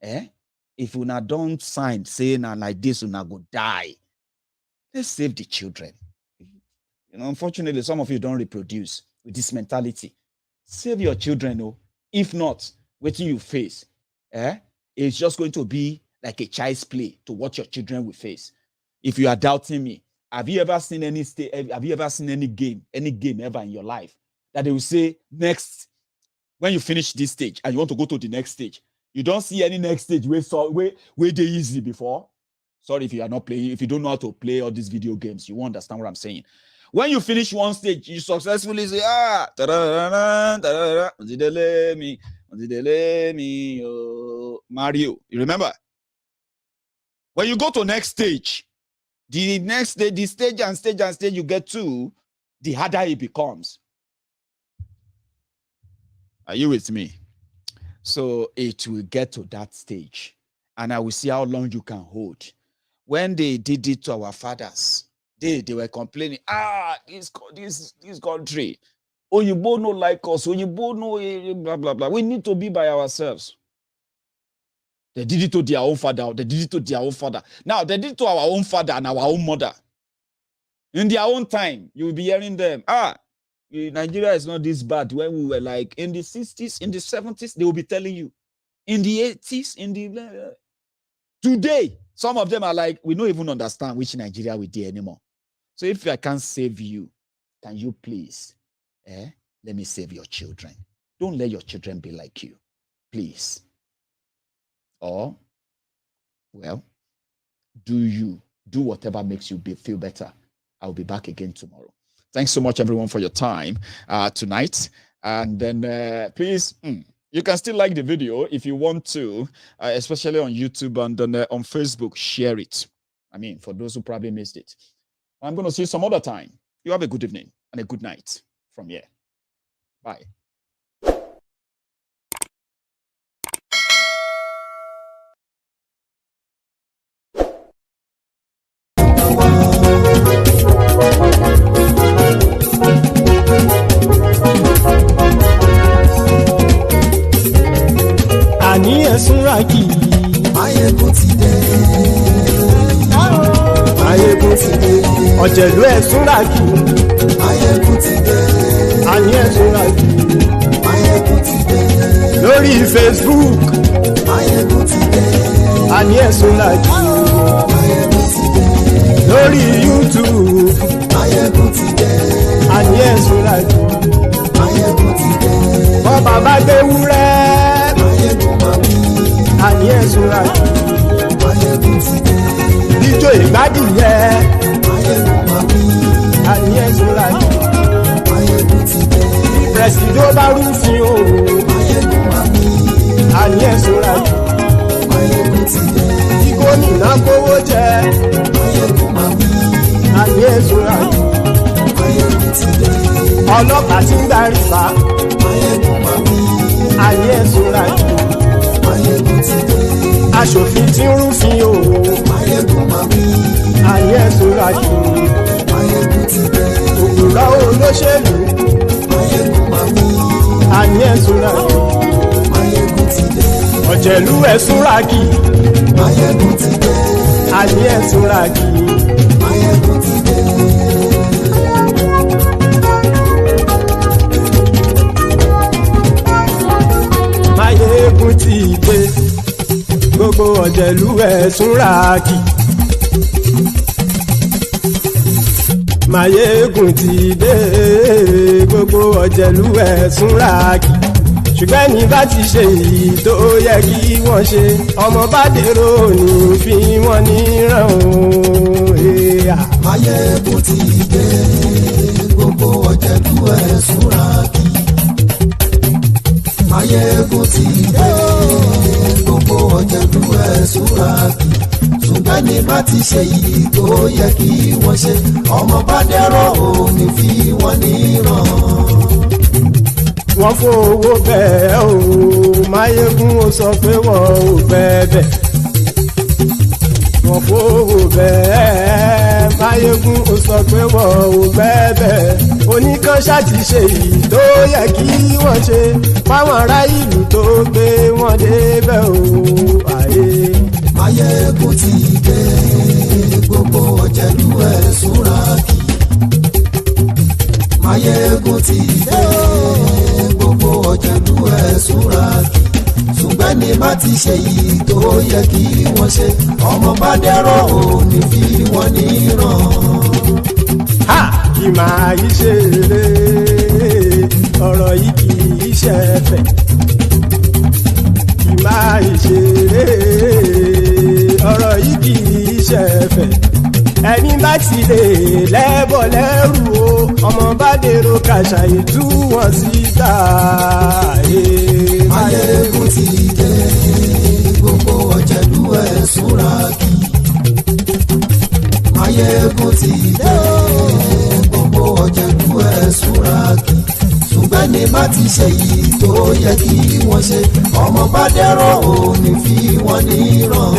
If you now don't sign saying like this, you now go die. Let's save the children. Unfortunately, some of you don't reproduce with this mentality. Save your children, oh. If not, what you face, it's just going to be like a child's play to what your children will face. If you are doubting me, have you ever seen any game ever in your life that they will say next, when you finish this stage and you want to go to the next stage, you don't see any next stage where they easy before? Sorry if you are not playing, if you don't know how to play all these video games, you won't understand what I'm saying. When you finish one stage, you successfully say, Mario. You remember? When you go to next stage, the next day, the stage you get to, the harder it becomes. Are you with me? So it will get to that stage, and I will see how long you can hold. When they did it to our fathers, they were complaining, this country, Oyinbo no like us, Oyinbo no blah, blah, blah. We need to be by ourselves. They did it to their own father. They did it to their own father. Now, they did it to our own father and our own mother. In their own time, you will be hearing them, Nigeria is not this bad. When we were like in the 60s, in the 70s, they will be telling you. In the 80s, today, some of them are like, we don't even understand which Nigeria we did anymore. So if I can't save you, can you please, let me save your children. Don't let your children be like you, please. Or, well, do whatever makes you feel better. I'll be back again tomorrow. Thanks so much, everyone, for your time tonight. And then please, you can still like the video if you want to, especially on YouTube and then on Facebook, share it. I mean, for those who probably missed it. I'm going to see you some other time. You have a good evening and a good night from here. Bye. Àní ẹ̀sùnra kì í. Maiyegun ti dé. Maiyegun ti dé. Ọ̀jẹ̀lú ẹ̀sùnra kì í. Maiyegun ti dé. Àní ẹ̀sùnra kì í. Maiyegun ti dé. Lórí Facebook. Maiyegun ti dé. Àní ẹ̀sùnra kì í. Maiyegun ti dé. Lórí YouTube. Maiyegun ti dé. Àní ẹ̀sùnra kì í. Maiyegun ti dé. Bọ́ba bá gbé wúrẹ́. Àní ẹ̀sùn àjò Maiyegun ti dé. Ijó ìgbádìyẹ àní ẹ̀sùn àjò Maiyegun ti dé. Pẹ̀sìdó bá rúfin o àní ẹ̀sùn àjò Maiyegun ti dé. ọlọ́pàá tí ń darí bá. Maiyegun máa wí. Ayé ẹ̀sùn rájì. Maiyegun ti dé. Aṣòfin tí ń rúfin o. Maiyegun máa wí. Ayé ẹ̀sùn rájì. Maiyegun ti dé. Òkúra olóṣèlú. Maiyegun máa wí. Ayé ẹ̀sùn rájì. Maiyegun ti dé. Ọ̀jẹ̀lú ẹ̀sùn rájì. Maiyegun ti dé. Ayé ẹ̀sùn rájì. Maiyegun ti dé. Maiyegun ti dé. Gbogbo ọ̀jẹ̀lú ẹ̀sùn rájì. Maiyegun ti dé. Gbogbo ọ̀jẹ̀lú ẹ̀sùn rájì. Ṣùgbọ́n ní bá ti ṣe èyí tó yẹ kí wọ́n ṣe, ọmọ bá dèrò ní fi wọ́n níran o. Maiyegun ti dé. Gbogbo ọ̀jẹ̀lú ẹ̀sùn rájì. Maiyegun ti dé. Gbogbo ọ̀jẹ̀lú ẹ̀sùn rájì. Ṣùgbọ́n ní bá ti ṣe èyí tó yẹ kí wọ́n ṣe, ọmọ bá dèrò ní fi wọ́n níran. Wọ́n fowó bẹ́ẹ̀ o, Maiyegun ó sọ pé wọ́n ò bẹ́ẹ̀. Wọ́n fowó bẹ́ẹ̀, Maiyegun ó sọ pé wọ́n ò bẹ́ẹ̀. Oníkan ṣáàtì ṣe èyí tó yẹ kí wọ́n ṣe fáwọn ará ìlú tó gbé wọn débẹ̀ o. Maiyegun ti dé. Gbogbo ọ̀jẹ̀lú ẹ̀sùn rájì. Maiyegun ti dé. Gbogbo ọ̀jẹ̀lú ẹ̀sùn rájì. Ṣùgbọ́n ní bá ti ṣe yìí tó yẹ kí wọ́n ṣe, ọmọ bá dẹ́rọ̀ ò ní fi wọ́n níran. Kì máa yí ṣe eré, ọ̀rọ̀ yìí kì í ṣe ẹ̀fẹ̀. Kì máa yí ṣe eré, ọ̀rọ̀ yìí kì í ṣe ẹ̀fẹ̀. Ẹni bá ti lè lẹ́bọ̀ lẹ́rù o, ọmọ bá dèrò kàṣàyè tú wọn síta. Maiyegun ti dé. Gbogbo ọ̀jẹ̀lú ẹ̀sùn rájì. Maiyegun ti dé. Gbogbo ọ̀jẹ̀lú ẹ̀sùn rájì. Ṣùgbọ́n ní bá ti ṣe yìí tó yẹ kí wọ́n ṣe, ọmọ bá dẹ́rọ̀ ò ní fi wọ́n níran.